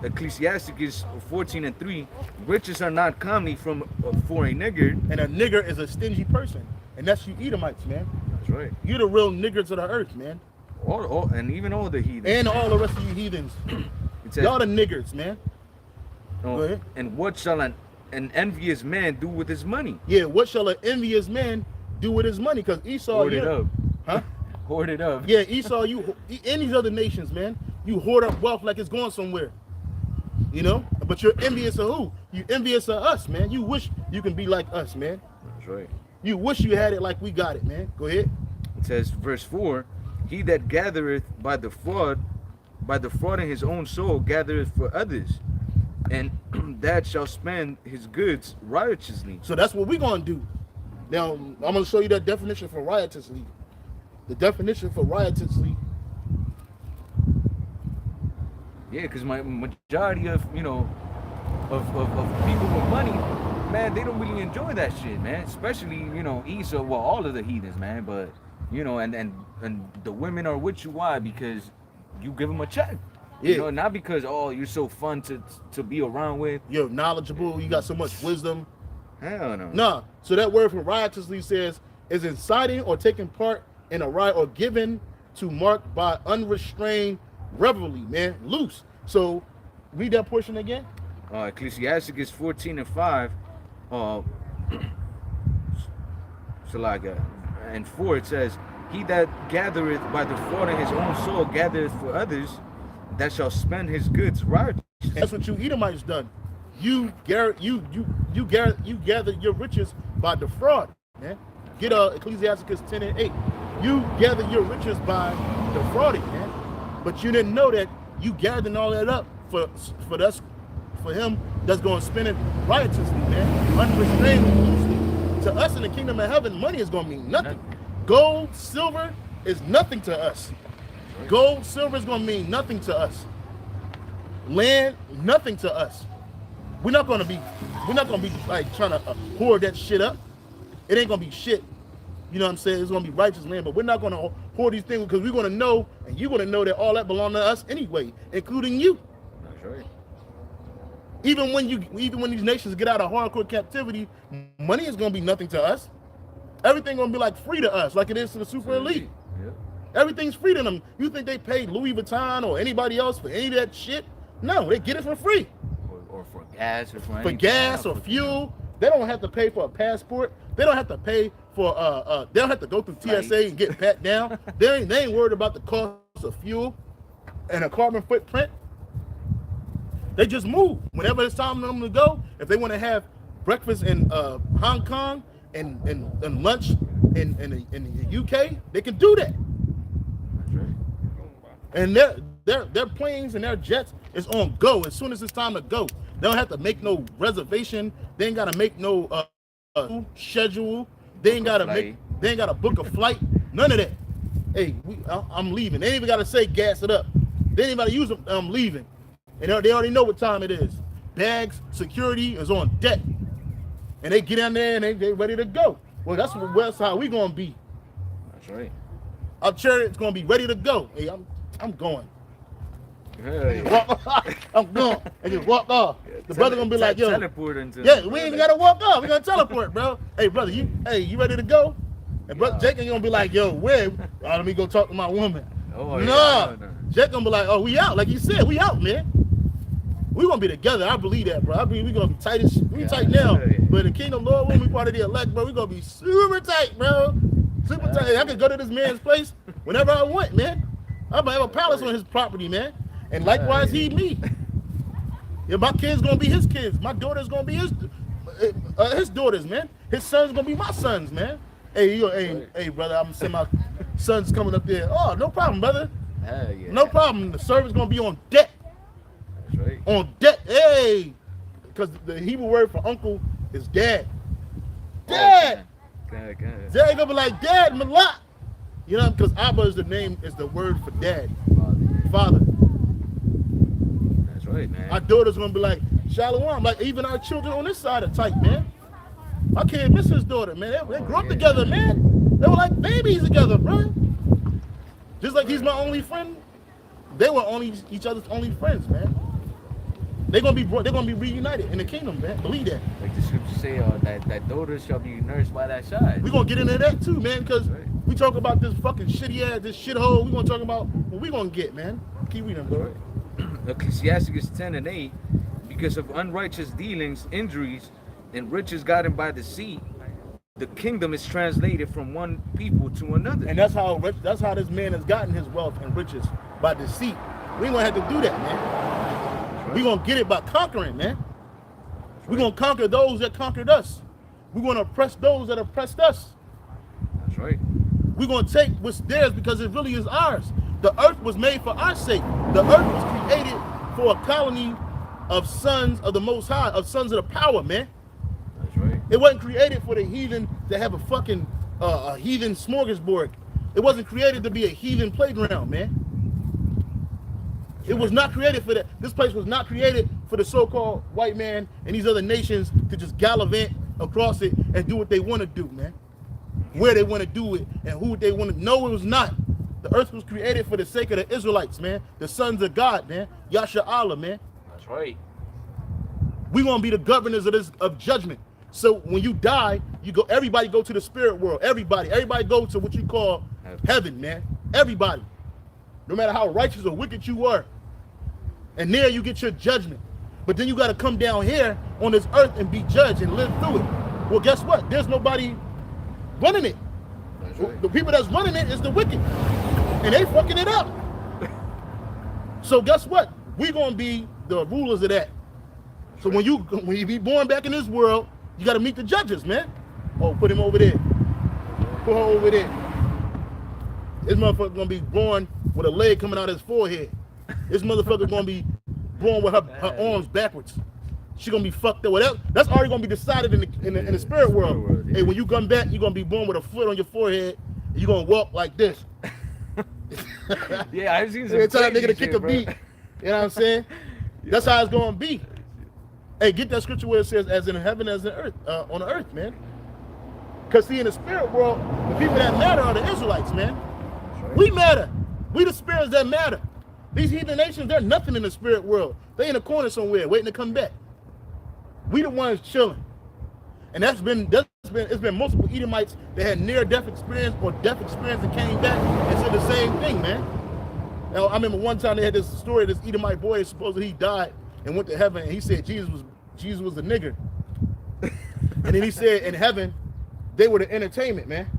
Ecclesiasticus 14:3. Riches are not comely for a nigger. And a nigger is a stingy person. And that's you Edomites, man. That's right. You're the real niggers of the earth, man. And even all the heathens. And all the rest of you heathens. Y'all the niggers, man. Go ahead. And what shall an envious man do with his money? Yeah, what shall an envious man do with his money? Because Esau... Hoard it up. Huh? Hoard it up. Yeah, Esau, you in these other nations, man, you hoard up wealth like it's going somewhere. You know? But you're envious of who? You envious of us, man. You wish you can be like us, man. That's right. You wish you had it like we got it, man. Go ahead. It says, verse 4, "He that gathereth by the fraud in his own soul, gathereth for others, and that shall spend his goods riotously." So that's what we're going to do. Now, I'm going to show you that definition for riotously. The definition for riotously. Yeah, because my majority of, of people with money, man, they don't really enjoy that shit, man. Especially, Esau, well, all of the heathens, man. But, and the women are with you. Why? Because you give them a check. Yeah. Not because, you're so fun to be around with. You're knowledgeable. You got so much wisdom. Hell no. Nah. So that word for riotously says, is inciting or taking part in a riot or given to mark by unrestrained revelry, man. Loose. So read that portion again. Ecclesiasticus 14:5. And 4, it says, "He that gathereth by the fraud in his own soul gathereth for others, that shall spend his goods riotously." That's what you Edomites done. You gather your riches by the fraud, man. Get Ecclesiasticus 10:8. You gather your riches by defrauding, man. But you didn't know that you gathering all that up for him that's going to spend it riotously, man. Unrestrainedly, loosely. To us in the kingdom of heaven, money is going to mean nothing. Gold, silver is nothing to us. Gold, silver is going to mean nothing to us. Land, nothing to us. We're not going to be like trying to hoard that shit up. It ain't going to be shit. You know what I'm saying? It's going to be righteous land, but we're not going to hoard these things because we're going to know, and you're going to know that all that belongs to us anyway, including you. That's right. Even when these nations get out of hardcore captivity, money is going to be nothing to us. Everything going to be like free to us, like it is to the super elite. Yep. Everything's free to them. You think they pay Louis Vuitton or anybody else for any of that shit? No, they get it for free. Or for gas or for gas or fuel. They don't have to pay for a passport. They don't have to pay for they don't have to go through TSA and get pat down. They ain't worried about the cost of fuel and a carbon footprint. They just move whenever it's time for them to go. If they want to have breakfast in Hong Kong and lunch in the UK, they can do that. And their planes and their jets is on go as soon as it's time to go. They don't have to make no reservation. They ain't got to make no schedule. They ain't got to make They ain't got to book a flight. None of that. Hey, I'm leaving. They ain't even got to say gas it up. They ain't even got to use them. I'm leaving. And they already know what time it is. Bags, security is on deck. And they get in there and they ready to go. Well, that's how we gonna be. That's right. Our chariot's gonna be ready to go. Hey, I'm going. Yeah. I'm going. And just walk off. The brother gonna be like, yo. Teleport into Yeah, we ain't even gotta walk off. We gonna teleport, bro. Hey, brother, you ready to go? And brother Jake ain't gonna be like, yo, where? Let me go talk to my woman. Oh, no. Yeah, Jake gonna be like, oh, we out. Like you said, we out, man. We gonna be together. I believe that, bro. I believe we gonna be tight as shit. We tight now. But in the kingdom, Lord, when we part of the elect, bro, we gonna be super tight, bro. Super tight. I can go to this man's place whenever I want, man. I'm gonna have a palace on his property, man. And likewise, he me. Yeah, my kids gonna be his kids. My daughter's gonna be his daughters, man. His sons gonna be my sons, man. Hey, brother, I'm gonna send my sons coming up there. Oh, no problem, brother. Yeah. No problem. The service gonna be on deck. That's right. On deck, hey, because the Hebrew word for uncle is dad. Dad. God. Dad gonna be like dad, Malak. You know, because Abba is the word for dad, father. That's right, man. Our daughter's gonna be like Shalom. Like even our children on this side are tight, man. I can't miss his daughter, man. They grew up together, man. They were like babies together, bro. Just like he's my only friend, they were each other's only friends, man. They're gonna be reunited in the kingdom, man. Believe that. Like the scriptures say, that daughters shall be nursed by that side. We're gonna get into that too, man, because we talk about this fucking shitty ass, this shithole. We're gonna talk about what we gonna get, man. Keep reading, bro. Ecclesiasticus 10:8, because of unrighteous dealings, injuries, and riches gotten by deceit, the kingdom is translated from one people to another. And that's how this man has gotten his wealth and riches, by deceit. We ain't gonna have to do that, man. We're going to get it by conquering, man. We're going to conquer those that conquered us. We're going to oppress those that oppressed us. That's right. We're going to take what's theirs because it really is ours. The earth was made for our sake. The earth was created for a colony of sons of the Most High, of sons of the power, man. That's right. It wasn't created for the heathen to have a fucking a heathen smorgasbord. It wasn't created to be a heathen playground, man. It was not created for that. This place was not created for the so-called white man and these other nations to just gallivant across it and do what they want to do, man. Where they want to do it and who they want to. No, it was not. The earth was created for the sake of the Israelites, man. The sons of God, man. Yasha Allah, man. That's right. We're gonna be the governors of judgment. So when you die, everybody go to the spirit world. Everybody go to what you call heaven, man. Everybody. No matter how righteous or wicked you are. And there you get your judgment. But then you got to come down here on this earth and be judged and live through it. Well, guess what? There's nobody running it. Right. The people that's running it is the wicked. And they fucking it up. So guess what? We're going to be the rulers of that. So when you be born back in this world, you got to meet the judges, man. Oh, put him over there. Put her over there. This motherfucker going to be born with a leg coming out of his forehead. This motherfucker gonna be born with her arms backwards. She gonna be fucked up. Well, that's already gonna be decided in the spirit world. Hey, when you come back, you're gonna be born with a foot on your forehead. And you're gonna walk like this. Yeah, I've seen some. Tell that nigga to kick a beat. You know what I'm saying? That's how it's gonna be. Hey, get that scripture where it says, "As in heaven, as in earth, on the earth, man." Cause see, in the spirit world, the people that matter are the Israelites, man. Right. We matter. We the spirits that matter. These heathen nations, they're nothing in the spirit world. They in a corner somewhere waiting to come back. We the ones chilling. And it's been multiple Edomites that had near-death experience or death experience and came back and said the same thing, man. Now, I remember one time they had this story, this Edomite boy, supposedly he died and went to heaven, and he said Jesus was a nigger. And then he said in heaven, they were the entertainment, man.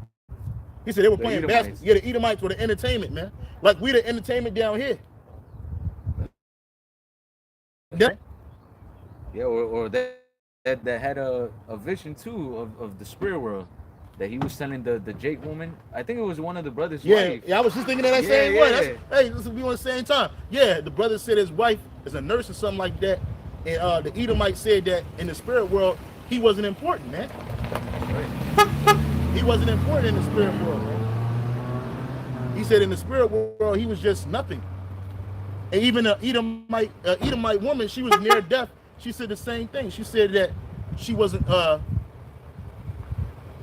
He said they were playing basketball. Yeah, the Edomites were the entertainment, man. Like we the entertainment down here. Yeah, or that had a vision too of the spirit world that he was telling the Jake woman. I think it was one of the brothers' wife. Yeah, I was just thinking of that same word. Hey, this will be on the same time. Yeah, the brother said his wife is a nurse or something like that, and the Edomite said that in the spirit world he wasn't important, man. Right. He wasn't important in the spirit world, man. He said in the spirit world, he was just nothing. And even an Edomite woman, she was near death. She said the same thing. She said that she wasn't,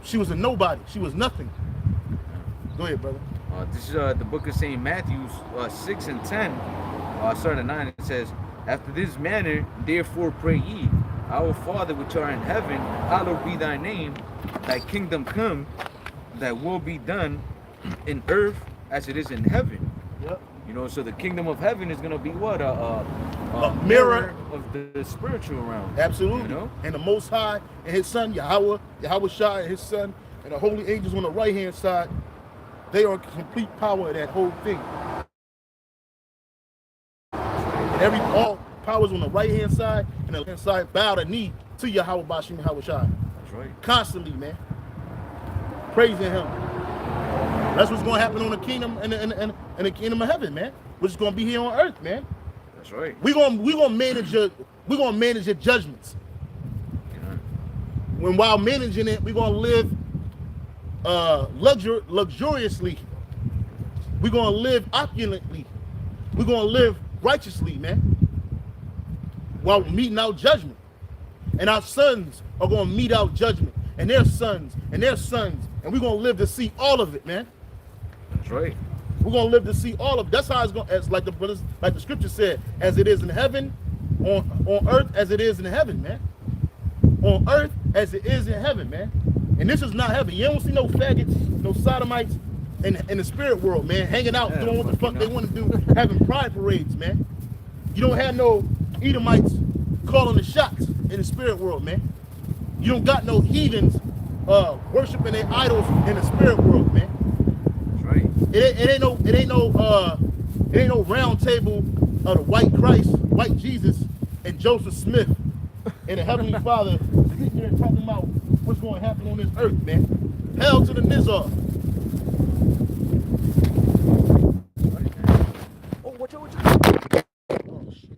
she was a nobody. She was nothing. Go ahead, brother. This is the book of St. Matthew 6 and 10. Starting at 9, it says, after this manner, therefore pray ye, our Father which art in heaven, hallowed be thy name, thy kingdom come, thy will be done in earth as it is in heaven. Yep. You know, so the kingdom of heaven is going to be what? A mirror of the spiritual realm. Absolutely. You know? And the Most High and his son, Yahweh Shai and his son, and the holy angels on the right-hand side, they are complete power of that whole thing. And all powers on the right-hand side and the left side bow the knee to Yahweh Bashim Yahweh Shai. That's right. Constantly, man. Praising him. That's what's going to happen on the kingdom and the kingdom of heaven, man. Which is going to be here on earth, man. That's right. We're gonna manage your judgments. Yeah. While managing it, we're gonna live luxuriously. We're gonna live opulently. We're gonna live righteously, man. While meeting out judgment. And our sons are gonna meet out judgment. And their sons and their sons. And we're gonna live to see all of it, man. That's right. We're gonna live to see all of it. That's how it's gonna, as like the scripture said, as it is in heaven, on earth as it is in heaven, man. On earth as it is in heaven, man. And this is not heaven. You don't see no faggots, no sodomites in the spirit world, man, hanging out, doing what the fuck they want to do, having pride parades, man. You don't have no Edomites calling the shots in the spirit world, man. You don't got no heathens worshiping their idols in the spirit world, man. Right. It ain't no round table of the white Christ, white Jesus, and Joseph Smith and the Heavenly Father sitting here talking about what's going to happen on this earth, man. Hell to the Nizar. Oh, watch out. Oh, shit.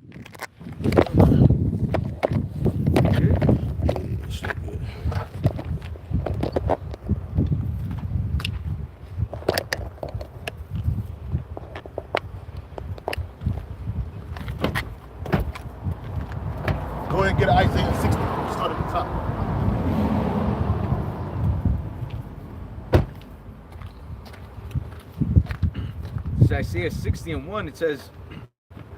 Go ahead and get Isaiah 60. Start at the top. So Isaiah 60 and 1, it says,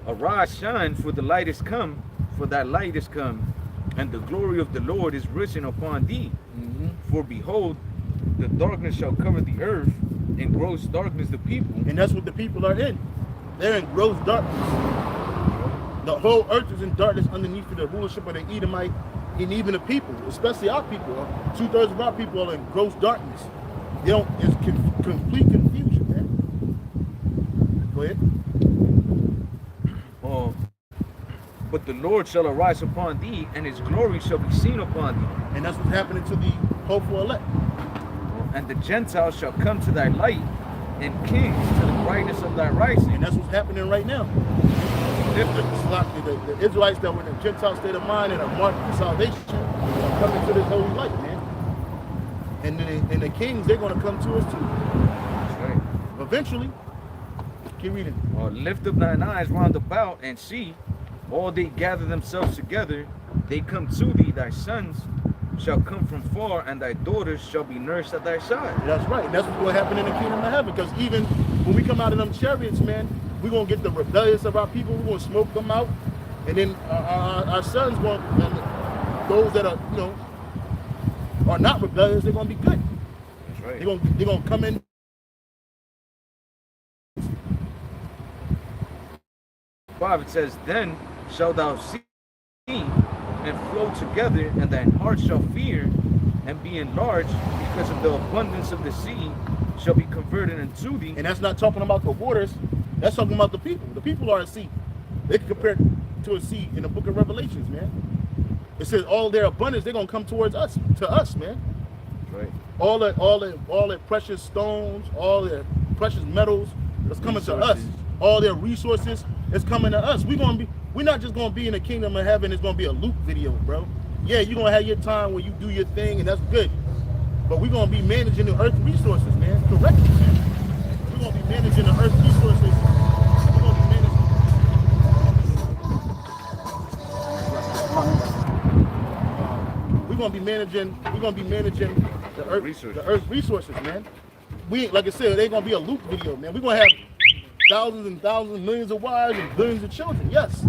arise, shine, for the light is come, for thy light is come, and the glory of the Lord is risen upon thee. Mm-hmm. For behold, the darkness shall cover the earth, and gross darkness the people. And that's what the people are in. They're in gross darkness. The whole earth is in darkness underneath the rulership of the Edomite, and even the people, especially our people. 2/3 of our people are in gross darkness. It's complete confusion, man. Go ahead. But the Lord shall arise upon thee, and his glory shall be seen upon thee. And that's what's happening to the hopeful elect. And the Gentiles shall come to thy light, and kings to the brightness of thy rising. And that's what's happening right now. The Israelites that were in a Gentile state of mind and are marked for salvation are coming to this holy light, man. And the kings, they're going to come to us too. That's right. Eventually. Keep reading. Lift up thine eyes round about and see, all they gather themselves together, they come to thee. Thy sons shall come from far, and thy daughters shall be nursed at thy side. That's right. And that's what's going to happen in the kingdom of heaven. Because even when we come out of them chariots, man, we're going to get the rebellious of our people. We're going to smoke them out. And then our sons, those that are, are not rebellious, they're going to be good. That's right. They're going to come in. It says, then shalt thou see and flow together, and thine heart shall fear and be enlarged, because of the abundance of the sea shall be converted into thee. And that's not talking about the waters. That's talking about the people. The people are a sea. They can compare it to a sea in the book of Revelations, man. It says all their abundance, they're gonna come towards us, man. Right. All their precious stones, all their precious metals, that's coming to us. All their resources is coming to us. We're not just gonna be in the kingdom of heaven. It's gonna be a loop video, bro. Yeah, you're gonna have your time where you do your thing, and that's good. But we're gonna be managing the earth resources, man. Correctly, man. We're gonna be managing the earth resources. We're gonna be managing. We're gonna be managing the earth resources, man. We, like I said, it ain't gonna be a loop video, man. We're gonna have thousands and thousands, millions of wives and billions of children, yes.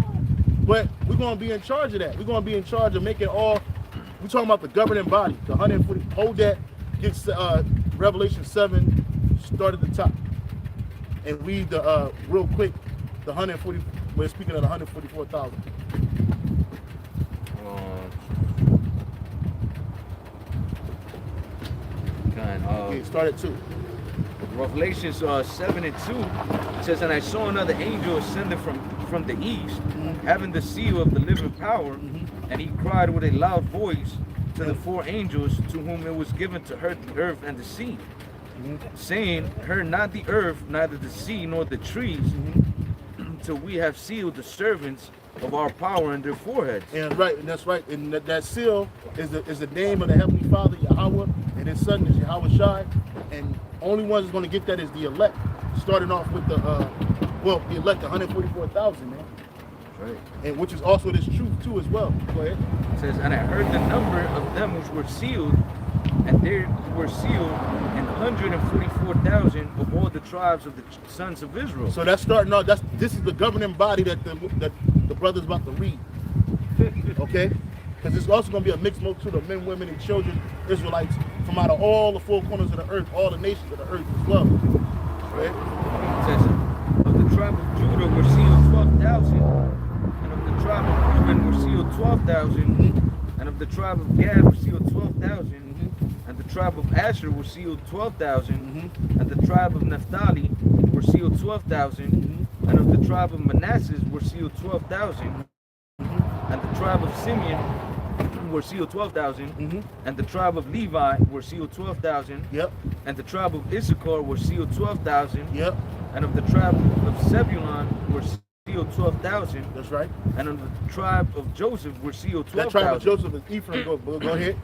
But we're gonna be in charge of that. We're gonna be in charge of making all. We're talking about the governing body, the 140. Hold that. Gets Revelation 7. Start at the top and read the real quick. The 140. We're speaking of the 144,000. Okay, start at 2. Revelations 7 and 2 says, and I saw another angel ascending from the east, having the seal of the living power, and he cried with a loud voice to the 4 angels to whom it was given to hurt the earth and the sea, saying, hurt not the earth, neither the sea, nor the trees, till we have sealed the servants of our power in their foreheads. And right, and that's right. And that seal is the name of the Heavenly Father, Yahweh, and his son is Yahawashi. And only ones that's going to get that is the elect. Starting off with the elect, 144,000, man. Right. And which is also this truth too as well. Go ahead. It says, and I heard the number of them which were sealed, and there were sealed 144,000 of all the tribes of the sons of Israel. So that's starting out. This is the governing body that the brother's about to read. Okay, because it's also going to be a mixed multitude of men, women, and children, Israelites, from out of all the 4 corners of the earth, all the nations of the earth as well. Right? It says, of the tribe of Judah were sealed 12,000, and of the tribe of Reuben were sealed 12,000, and of the tribe of Gad were sealed 12,000, and the tribe of Asher were sealed 12,000, and the tribe of Naphtali were sealed 12,000, and of the tribe of Manasseh were sealed 12,000, and the tribe of Simeon were sealed 12,000, and the tribe of Levi were sealed 12,000, and the tribe of Issachar were sealed 12,000, and of the tribe of Zebulun were sealed 12,000. That's right. And of the tribe of Joseph were sealed 12,000. That tribe of Joseph is Ephraim. Go ahead.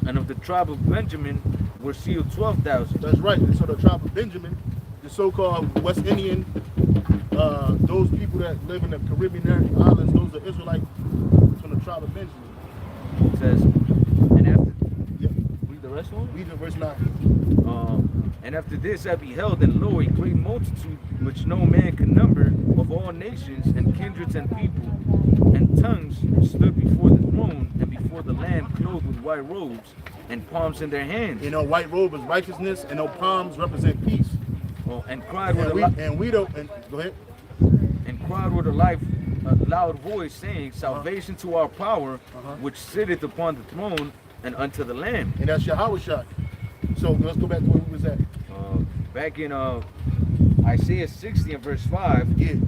And of the tribe of Benjamin were sealed 12,000. That's right. And so the tribe of Benjamin, the so-called West Indian, those people that live in the Caribbean islands, those are Israelites from the tribe of Benjamin. It says, and after, read the rest one? Read the verse 9. And after this I beheld, and lo, a great multitude which no man could number, of all nations and kindreds and people and tongues, stood before the throne and before the Lamb, clothed with white robes and palms in their hands. You know, white robe is righteousness, and those palms represent peace. And cried with go ahead. And cried with a loud voice, saying, salvation to our power, which sitteth upon the throne, and unto the Lamb. And that's Yahawashi. So let's go back to where we was at. Back in Isaiah 60 and verse 5, it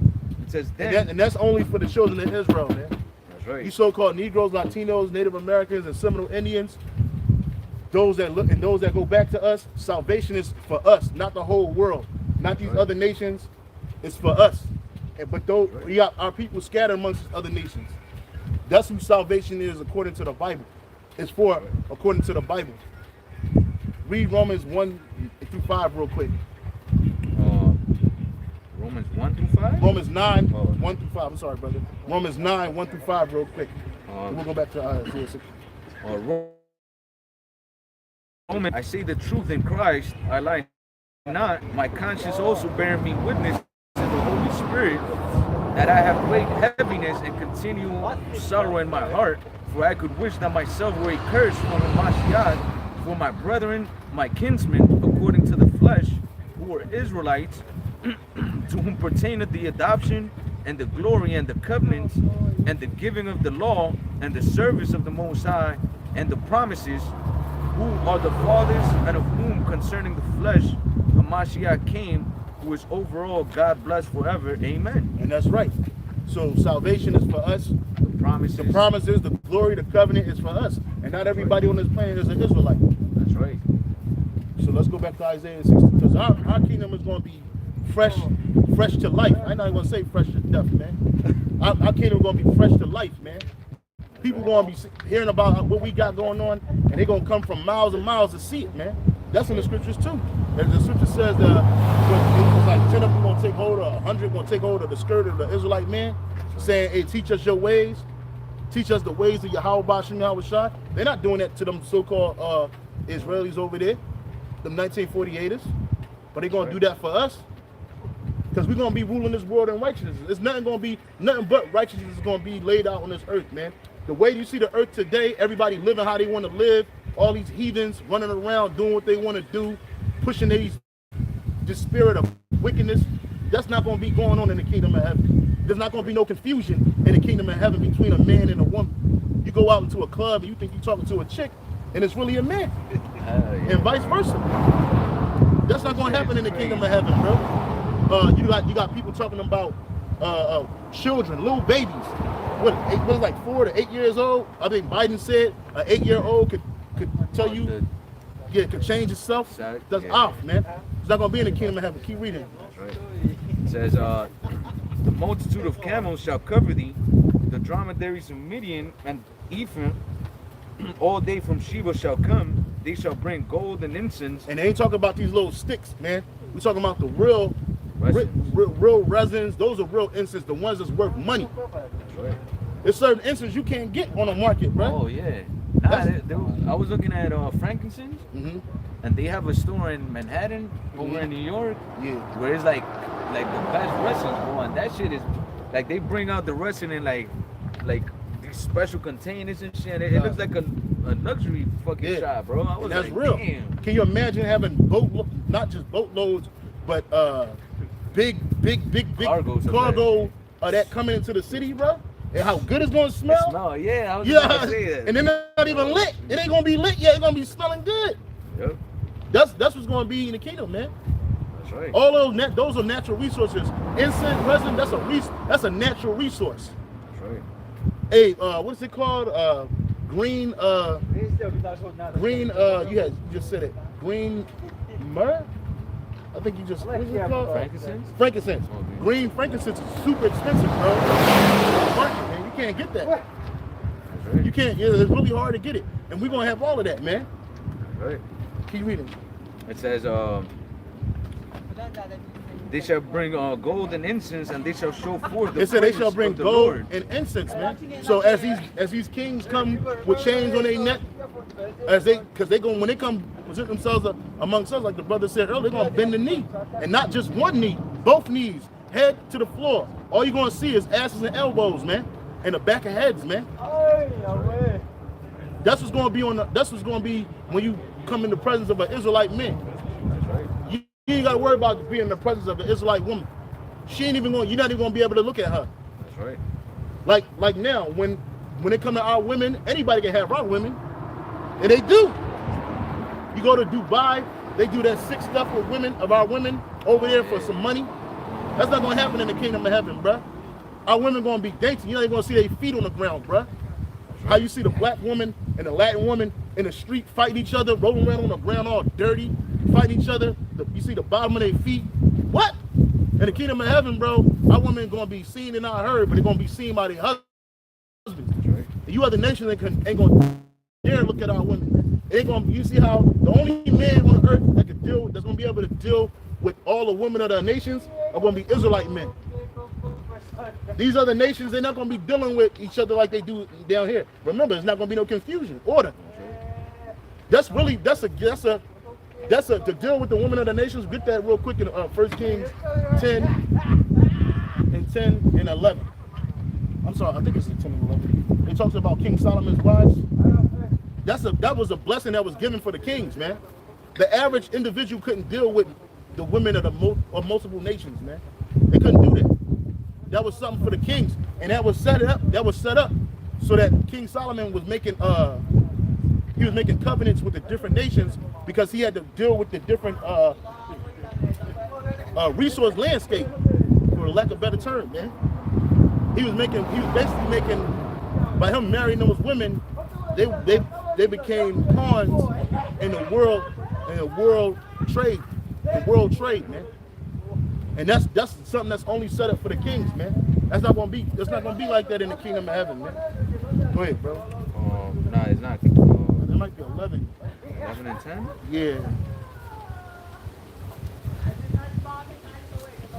says, and that's only for the children of Israel, man. That's right. You so-called Negroes, Latinos, Native Americans, and Seminole Indians, those that look and those that go back to us, salvation is for us, not the whole world, not these other nations. It's for us. But those we got our people scattered amongst other nations. That's who salvation is according to the Bible. It's for according to the Bible. Read Romans 1-5 real quick. Romans 1-5? Romans 9, 1-5. I'm sorry, brother. Romans 9, 1-5 real quick. We'll go back to Isaiah 60. I say the truth in Christ, I lie not. My conscience also bearing me witness in the Holy Spirit that I have great heaviness and continual sorrow in my heart, for I could wish that myself were accursed from Mashiach, for my brethren, my kinsmen, according to the flesh, who are Israelites, to whom pertaineth the adoption and the glory and the covenants and the giving of the law and the service of the Most High and the promises, who are the fathers, and of whom concerning the flesh Mashiach came, who is over all, God bless forever. Amen. And that's right. So salvation is for us. The promises, the glory, the covenant is for us. And not everybody on this planet is an Israelite. That's right. So let's go back to Isaiah 60, because our kingdom is going to be fresh to life. I'm not even going to say fresh to death, man. Our kingdom is going to be fresh to life, man. People gonna be hearing about what we got going on, and they're gonna come from miles and miles to see it, man. That's in the scriptures too. And the scripture says that it's like 10 of them gonna take hold of 100 gonna take hold of the skirt of the Israelite man, saying, "Hey, teach us your ways, teach us the ways of Yahweh Bashim Yahweh Shai." They're not doing that to them so-called Israelis over there, them 1948ers, but they're gonna do that for us. Because we're gonna be ruling this world in righteousness. It's nothing but righteousness is gonna be laid out on this earth, man. The way you see the earth today, everybody living how they want to live, all these heathens running around doing what they want to do, pushing this spirit of wickedness, that's not gonna be going on in the kingdom of heaven. There's not gonna be no confusion in the kingdom of heaven between a man and a woman. You go out into a club and you think you're talking to a chick, and it's really a man, and vice versa. That's not gonna happen in the kingdom of heaven, bro. You got people talking about children, little babies. What was like 4 to 8 years old? I think Biden said an 8-year-old could tell you, could change itself. That's off, man. It's not gonna be in the kingdom of heaven. Keep reading. That's right. It says, the multitude of camels shall cover thee, the dromedaries of Midian and Ephraim, all day from Sheba shall come. They shall bring gold and incense. And they ain't talking about these little sticks, man. We're talking about the real resins. Those are real incense, the ones that's worth money. That's right. There's certain incense you can't get on the market, bro. Oh yeah. I was looking at frankincense, and they have a store in Manhattan over in New York, where it's like the best resins, bro. And that shit is like they bring out the resin in like these special containers and shit. It looks like a luxury fucking shop, bro. I was that's like, real. Damn. Can you imagine having not just boatloads, but big cargo of that coming into the city, bro? And how good it's gonna smell? Yeah, I was gonna say that. And they're not even lit. It ain't gonna be lit yet. It's gonna be smelling good. Yep. That's what's gonna be in the kingdom, man. That's right. All those are natural resources. Incense, resin, that's a natural resource. That's right. Hey, what's it called? Green. You just said it. Green myrrh. I think you just. What's it called? Frankincense. Frankincense. Okay. Green frankincense is super expensive, bro. Man, you can't get that. That's right. You can't. It's really hard to get it, and we're gonna have all of that, man. Right. Keep reading. It says, they shall bring gold and incense, and they shall show forth the It said they praise shall bring of the gold Lord. and incense, man. So as these kings come with chains on their neck, because they go when they come present themselves amongst us, like the brother said earlier, they're gonna bend the knee, and not just one knee, both knees, head to the floor. All you're gonna see is asses and elbows, man, and the back of heads, man. That's what's gonna be that's what's gonna be when you come in the presence of an Israelite man. You ain't got to worry about being in the presence of an Israelite woman. You're not even going to be able to look at her. That's right. Like now, when it comes to our women, anybody can have our women. And they do. You go to Dubai, they do that sick stuff with women, of our women, over there for some money. That's not going to happen in the kingdom of heaven, bruh. Our women going to be dainty. You're not even going to see their feet on the ground, bruh. How you see the black woman and the Latin woman in the street fighting each other, rolling around on the ground all dirty, fighting each other. You see the bottom of their feet. What? In the kingdom of heaven, bro, our women going to be seen and not heard, but they're going to be seen by their husbands. Right. You other nations ain't going to dare look at our women. You see how the only man on earth that's going to be able to deal with all the women of the nations are going to be Israelite men. These other nations, they're not going to be dealing with each other like they do down here. Remember, there's not going to be no confusion. Order. That's to deal with the women of the nations. Get that real quick in 1 Kings 10 and 11. I'm sorry, I think it's 10 and 11. It talks about King Solomon's wives. That was a blessing that was given for the kings, man. The average individual couldn't deal with the women of multiple nations, man. They couldn't do that. That was something for the kings, and that was set up so that King Solomon was making covenants with the different nations, because he had to deal with the different resource landscape, for lack of a better term, man. He was basically making, by him marrying those women, they became pawns in the world trade, man. And that's something that's only set up for the kings, man. It's not gonna be like that in the kingdom of heaven, man. Go ahead, bro. Nah, it's not. It might be 11. 11 and 10? Yeah.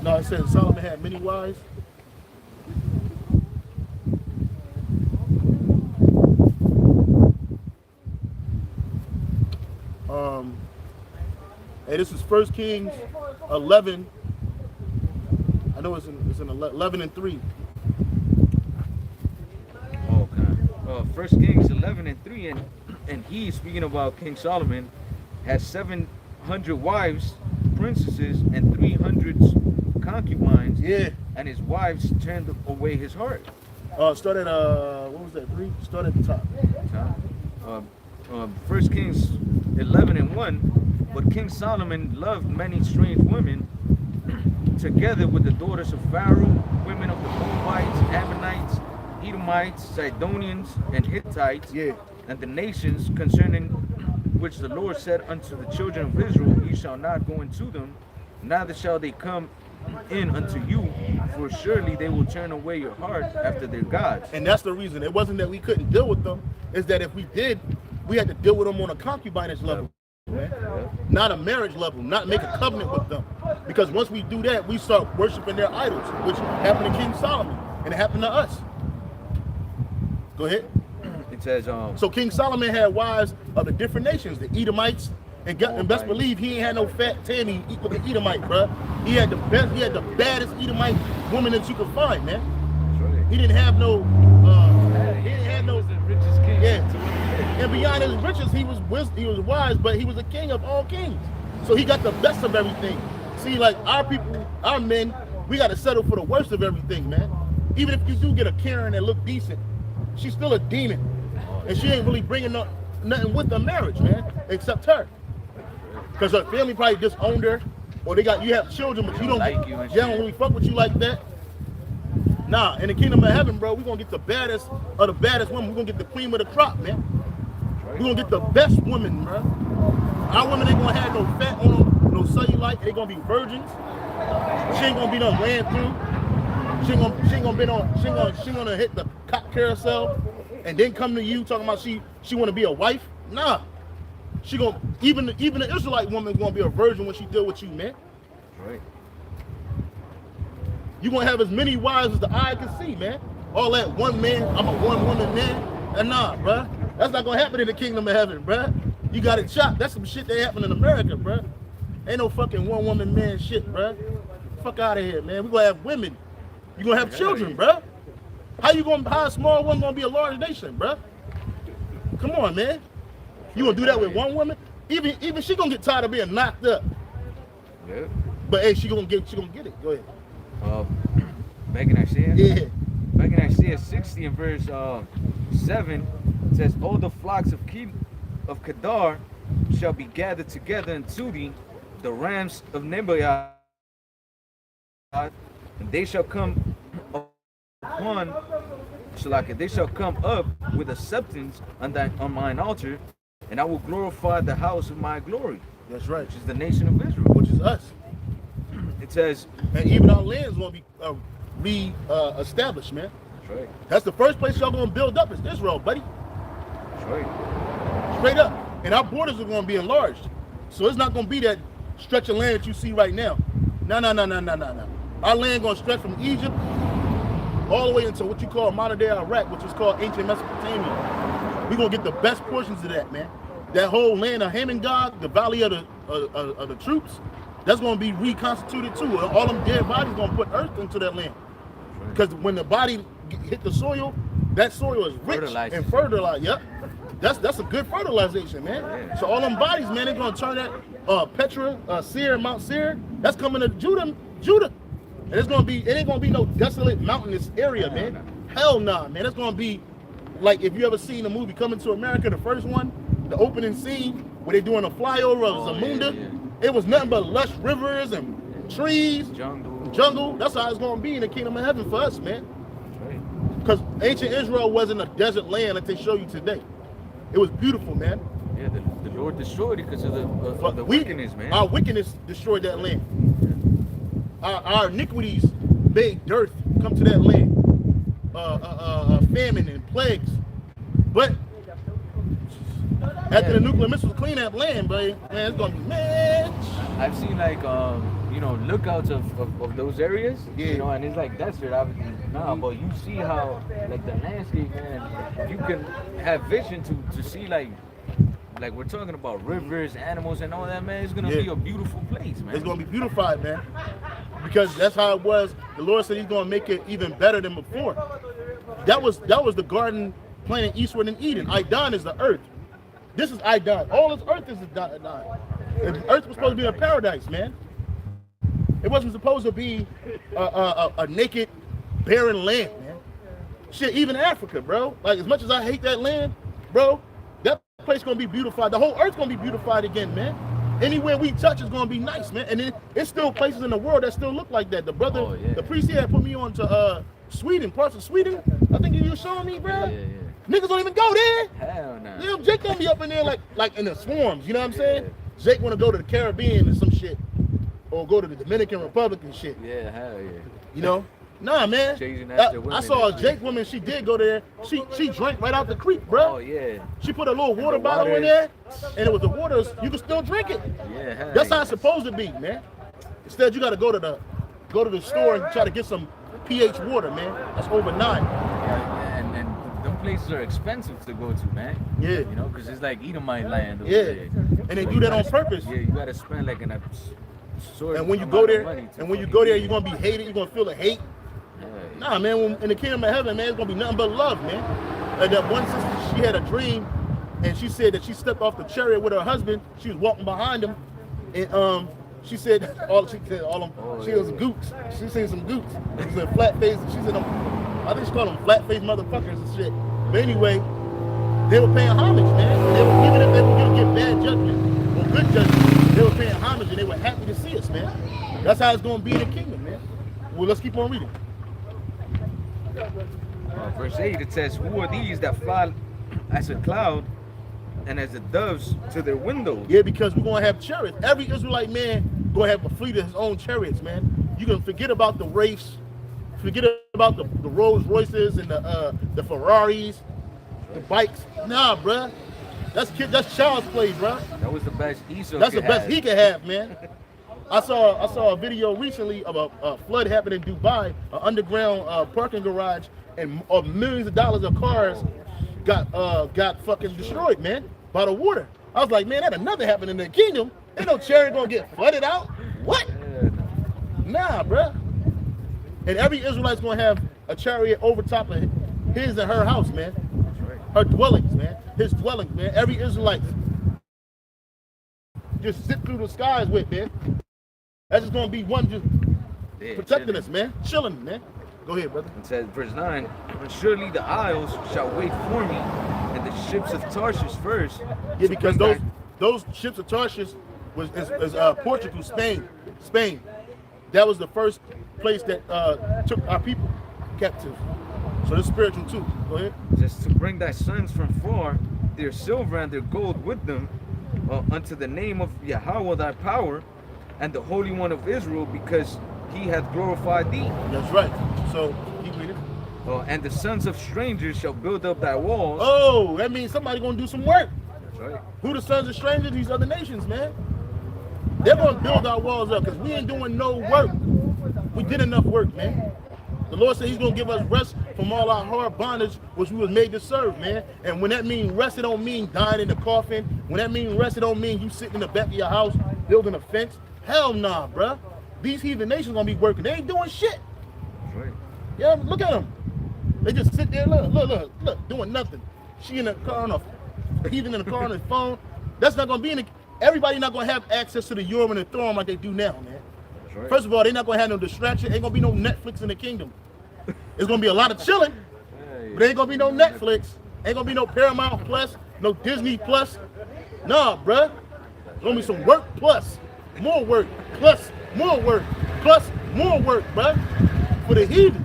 No, it says Solomon had many wives. Hey, this is 1 Kings 11. I know it's in 11 and 3. Okay. 1 Kings 11 and 3, and he, speaking about King Solomon, has 700 wives, princesses, and 300 concubines. Yeah. And his wives turned away his heart. Start at what was that? 3. Start at the top. 1 Kings 11 and 1. But King Solomon loved many strange women, together with the daughters of Pharaoh, women of the Moabites, Ammonites, Edomites, Sidonians, and Hittites, and the nations concerning which the Lord said unto the children of Israel, ye shall not go into them, neither shall they come in unto you, for surely they will turn away your heart after their gods. And that's the reason. It wasn't that we couldn't deal with them, it's that if we did, we had to deal with them on a concubinage level. Man. Not a marriage level, not make a covenant with them. Because once we do that, we start worshiping their idols, which happened to King Solomon, and it happened to us. Go ahead. It says, so King Solomon had wives of the different nations, the Edomites, and best believe he ain't had no fat Tammy equal to Edomite, bro. He had the baddest Edomite woman that you could find, man. Right. He didn't have no, he was the richest king. Yeah. And beyond his riches, he was wise, but he was a king of all kings. So he got the best of everything. See, like our people, our men, we got to settle for the worst of everything, man. Even if you do get a Karen that look decent, she's still a demon. And she ain't really bringing nothing with the marriage, man, except her. Because her family probably disowned her, or you have children, but you don't really fuck with you like that. Nah, in the kingdom of heaven, bro, we're going to get the baddest of the baddest women. We're going to get the cream of the crop, man. We're going to get the best women, bro. Our women ain't going to have no fat on them, no cellulite. They're going to be virgins. She ain't going to be done laying through. She ain't going to hit the cop carousel and then come to you talking about she want to be a wife. Nah. She going to, even the Israelite woman is going to be a virgin when she deal with you, man. Right. You're going to have as many wives as the eye can see, man. All that one man, I'm a one woman man. And nah, bruh. That's not going to happen in the kingdom of heaven, bruh. You got it chopped. That's some shit that happened in America, bruh. Ain't no fucking one woman man shit, bruh. Fuck out of here, man. We're going to have women. You're going to have children, bruh. How a small one going to be a large nation, bruh? Come on, man. You going to do that with one woman? Even she going to get tired of being knocked up. Yeah. But hey, she going to get it. Go ahead. Back in Isaiah? Yeah. Back in Isaiah 60 and verse 7, it says, all the flocks of Kedar shall be gathered together unto thee, the rams of Nebaioth, and they shall come they shall come up with acceptance on mine altar, and I will glorify the house of my glory. That's right. Which is the nation of Israel. Which is us. It says, and even our land's going to be established, man. That's right. That's the first place y'all going to build up is Israel, buddy. That's right. Straight up. And our borders are going to be enlarged. So it's not going to be that stretch of land that you see right now. No. Our land going to stretch from Egypt all the way into what you call modern day Iraq, which is called ancient Mesopotamia. We're going to get the best portions of that, man. That whole land of Ham and Gog, the valley of the troops, that's going to be reconstituted too. All them dead bodies going to put earth into that land. Because when the body hit the soil, that soil is rich and fertilized. Yep. That's a good fertilization, man. Yeah. So all them bodies, man, they're going to turn that Petra, Seir, Mount Seir, that's coming to Judah. And it ain't going to be no desolate mountainous area, man. Hell nah, man. It's going to be like if you ever seen the movie Coming to America, the first one, the opening scene where they doing a flyover of Zamunda. Yeah. It was nothing but lush rivers and trees, jungle. That's how it's going to be in the kingdom of heaven for us, man. Because ancient Israel wasn't a desert land that they show you today. It was beautiful, man. Yeah, the Lord destroyed it because of the wickedness, man. Our wickedness destroyed that land. Our iniquities made dearth come to that land. Famine and plagues. But after the nuclear missiles clean that land, man, it's gonna be man. I've seen like you know, lookouts of those areas. Yeah. You know, and it's like desert obviously now, but you see how like the landscape, man, you can have vision to see like we're talking about rivers, animals, and all that, man. It's gonna be a beautiful place, man. It's gonna be beautified, man. Because that's how it was. The Lord said He's gonna make it even better than before. That was the garden planted eastward in Eden. Idon is the earth. This is Idon. All this earth is Idon. The earth was supposed to be a paradise, man. It wasn't supposed to be a naked, barren land, man. Shit, even Africa, bro. Like, as much as I hate that land, bro, that place gonna be beautified. The whole earth's gonna be beautified again, man. Anywhere we touch is gonna be nice, man. And it's still places in the world that still look like that. The brother, the priest here had put me on to Sweden, parts of Sweden. I think you were showing me, bro. Yeah. Niggas don't even go there. Hell no. Damn, Jake gonna be up in there like in the swarms. You know what I'm saying? Jake wanna go to the Caribbean or some shit, or go to the Dominican Republic and shit. Yeah, hell yeah. You know? Nah, man. I saw a Jake woman. She did go there. She drank right out the creek, bro. Oh yeah. She put a little water bottle in there, and it was the water. You can still drink it. Yeah. Hell That's how it's supposed to be, man. Instead, you got to go to the store and try to get some pH water, man. That's over 9. Yeah, and them places are expensive to go to, man. Yeah. You know, because it's like Edomite land. Yeah. And they do that on purpose. Yeah, you got to spend like an absurd And when you go there, you're you're gonna be hated. You're gonna feel the hate. Nah, man. In the kingdom of heaven, man, it's gonna be nothing but love, man. And that one sister, she had a dream, and she said that she stepped off the chariot with her husband. She was walking behind him, and she said she was goots. She seen some goots. She said flat face. She said I think she called them flat face motherfuckers and shit. But anyway, they were paying homage, man. They were, even if they were gonna get bad judgment or good judgment, they were paying homage and they were happy to see us, man. That's how it's gonna be in the kingdom, man. Well, let's keep on reading. Verse 8, it says, "Who are these that fly as a cloud and as the doves to their windows?" Yeah, because we're gonna have chariots. Every Israelite man gonna have a fleet of his own chariots, man. You can forget about the Wraiths, forget about the Rolls Royces and the Ferraris, the bikes. Nah, bruh. That's child's play, bruh. That was the best Esau. That's the best he could have, man. I saw a video recently of a flood happened in Dubai, an underground parking garage, and millions of dollars of cars got fucking destroyed, man, by the water. I was like, man, that another happened in the kingdom. Ain't no chariot gonna get flooded out. What? Nah, bruh. And every Israelite's gonna have a chariot over top of his and her house, man. Her dwellings, man. His dwellings, man. Every Israelite just zip through the skies with, man. That's just gonna be one just protecting us, man. Chilling, man. Go ahead, brother. It says, verse 9, "And surely the isles shall wait for me, and the ships of Tarshish first." Yeah, because those ships of Tarshish is Portugal, Spain. That was the first place that took our people captive. So it's spiritual too. Go ahead. It says, "To bring thy sons from far, their silver and their gold with them, unto the name of Yahweh thy power, and the Holy One of Israel, because he hath glorified thee." That's right. So keep reading. "And the sons of strangers shall build up thy walls." Oh, that means somebody gonna do some work. That's right. Who the sons of strangers? These other nations, man. They're gonna build our walls up because we ain't doing no work. We did enough work, man. The Lord said He's gonna give us rest from all our hard bondage, which we was made to serve, man. And when that means rest, it don't mean dying in the coffin. When that means rest, it don't mean you sitting in the back of your house building a fence. Hell nah, bruh. These heathen nations gonna be working. They ain't doing shit. That's right. Yeah, look at them. They just sit there, look, doing nothing. She in the car on a heathen in the car on his phone. That's not gonna be in the. Everybody not gonna have access to the Urim and the Thummim like they do now, man. That's right. First of all, they're not gonna have no distraction. Ain't gonna be no Netflix in the kingdom. It's gonna be a lot of chilling, but ain't gonna be no Netflix. Ain't gonna be no Paramount Plus, no Disney Plus. Nah, bruh. It's gonna be some work plus more work plus more work plus more work, bruh. For the heathen.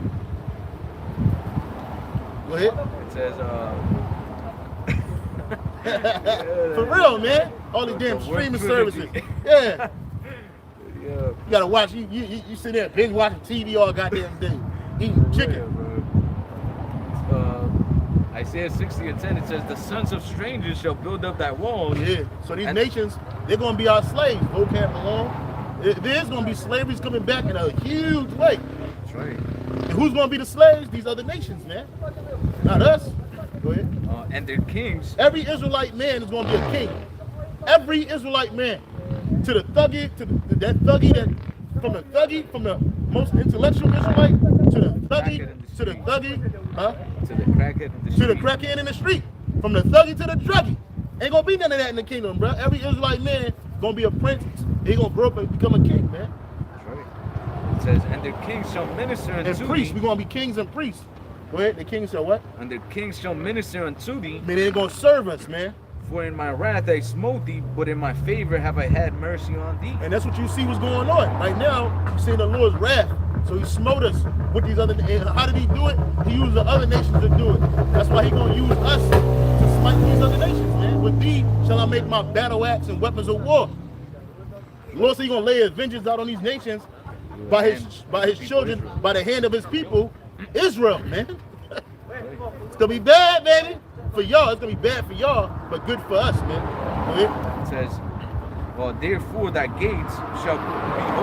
Go ahead. It says, For real, man. All these damn streaming services. Yeah. You gotta watch. You sit there binge watching TV all goddamn day, eating chicken. Isaiah 60:10, it says, the sons of strangers shall build up that wall. Yeah. So these nations, they're going to be our slaves. Vocab alone. There's going to be slavery's coming back in a huge way. That's right. And who's going to be the slaves? These other nations, man. Not us. Go ahead. And their kings. Every Israelite man is going to be a king. Every Israelite man. To the thuggy, from the most intellectual Israelite, to the thuggy, huh? To the crackhead. To the crackhead in the street. From the thuggy to the druggy. Ain't gonna be none of that in the kingdom, bro. Every Israelite man gonna be a prince. He gonna grow up and become a king, man. That's right. It says, and their kings shall minister unto thee. And priests, we're gonna be kings and priests. Go ahead, the kings shall what? And their kings shall minister unto thee. Man, they're gonna serve us, man. For in my wrath I smote thee, but in my favor have I had mercy on thee. And that's what you see what's going on. Right now, you see the Lord's wrath. So he smote us with these other, and how did he do it? He used the other nations to do it. That's why he gonna use us to smite these other nations, man. With thee shall I make my battle axe and weapons of war. The Lord said he gonna lay his vengeance out on these nations by his children, by the hand of his people, Israel, man. It's gonna be bad, baby. For y'all, it's gonna be bad for y'all, but good for us, man. It says, well, therefore thy gates shall be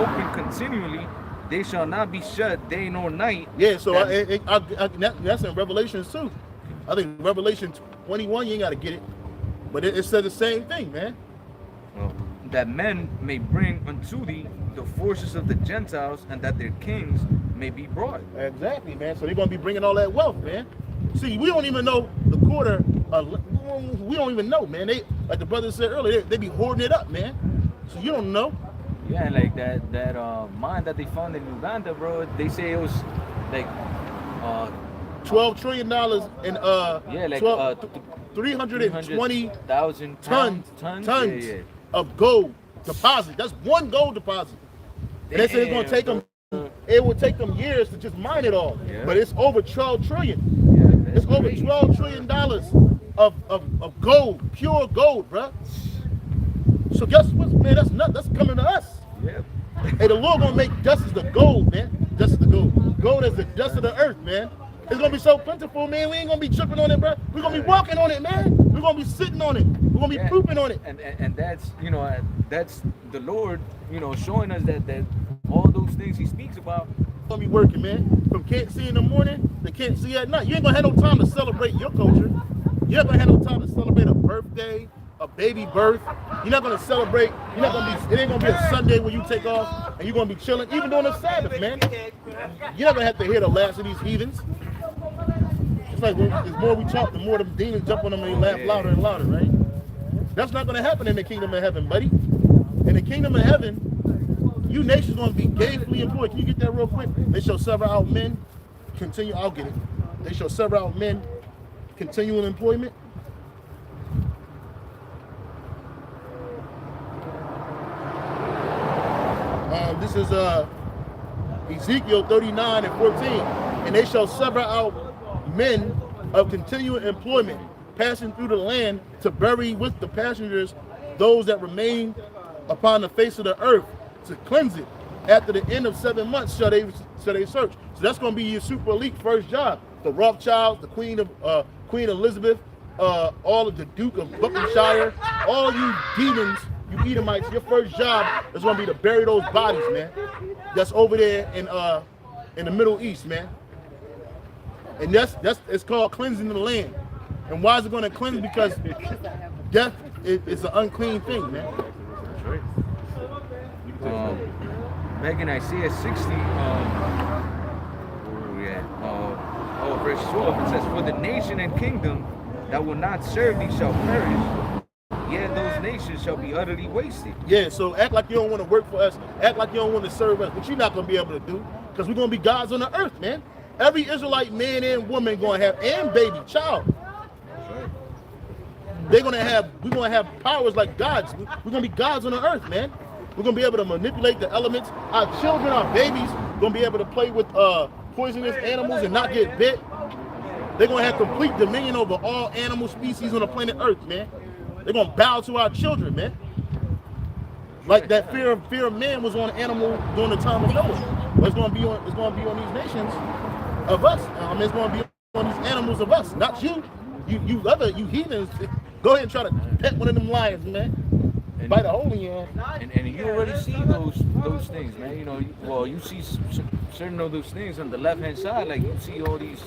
open continually, they shall not be shut day nor night. Yeah, so that's in Revelations too. I think Revelation 21, you ain't gotta get it, but it says the same thing, man. Well, that men may bring unto thee the forces of the Gentiles, and that their kings may be brought. Exactly, man. So they're gonna be bringing all that wealth, man. See, we don't even know the quarter. We don't even know, man. They, like the brother said earlier, they be hoarding it up, man. So you don't know. Yeah, and like that mine that they found in Uganda, bro. They say it was like $12 trillion in yeah, like 320,000 tons of gold deposit. That's one gold deposit. And they said it's gonna take them. It would take them years to just mine it all. Yeah. But it's over 12 trillion. Yeah, it's over $12 trillion of gold, pure gold, bro. So guess what, man? That's coming to us. Yeah. Hey, the Lord gonna make dust as the gold, man. Dust as the gold. Gold as the dust of the earth, man. It's gonna be so plentiful, man. We ain't gonna be tripping on it, bro. We're gonna be walking on it, man. We're gonna be sitting on it. We're gonna be pooping on it. And that's, you know, that's the Lord, you know, showing us that all those things he speaks about. Gonna be working, man. From can't see in the morning to can't see at night. You ain't gonna have no time to celebrate your culture. You ain't gonna have no time to celebrate a birthday, a baby birth. You're not gonna celebrate. You're not gonna be. It ain't gonna be a Sunday when you take off and you're gonna be chilling, even during the Sabbath, man. You're not gonna have to hear the laughs of these heathens. It's like the more we talk, the more the demons jump on them and they laugh louder and louder, right? That's not gonna happen in the kingdom of heaven, buddy. In the kingdom of heaven, you nations gonna be gainfully employed. Can you get that real quick? They shall sever out men, continue. I'll get it. They shall sever out men, continual employment. This is Ezekiel 39 and 14. And they shall sever out men of continual employment, passing through the land to bury with the passengers those that remain upon the face of the earth, to cleanse it. After the end of 7 months shall they search. So that's going to be your super elite first job. The Rothschilds, the Queen Elizabeth, all of the Duke of Buckinghamshire, all you demons, you Edomites, your first job is going to be to bury those bodies, man. That's over there in the Middle East, man. And it's called cleansing the land. And why is it going to cleanse? Because death is an unclean thing, man. Back in Isaiah 60, where are we at? Verse 12, it says, for the nation and kingdom that will not serve thee shall perish, yet those nations shall be utterly wasted. Yeah, so act like you don't want to work for us, act like you don't want to serve us, but you're not going to be able to do, because we're going to be gods on the earth, man. Every Israelite man and woman going to have, and baby, child. We're going to have powers like gods. We're going to be gods on the earth, man. We're going to be able to manipulate the elements. Our children, our babies, going to be able to play with poisonous animals and not get bit. They're going to have complete dominion over all animal species on the planet Earth, man. They're going to bow to our children, man. Like that fear of man was on animal during the time of Noah. But it's going to be on these nations of us. It's going to be on these animals of us, not you. You heathens, go ahead and try to pet one of them lions, man. And, Bite a hole in your and you already see those things, man. You know, you see certain of those things on the left hand side, like you see all these,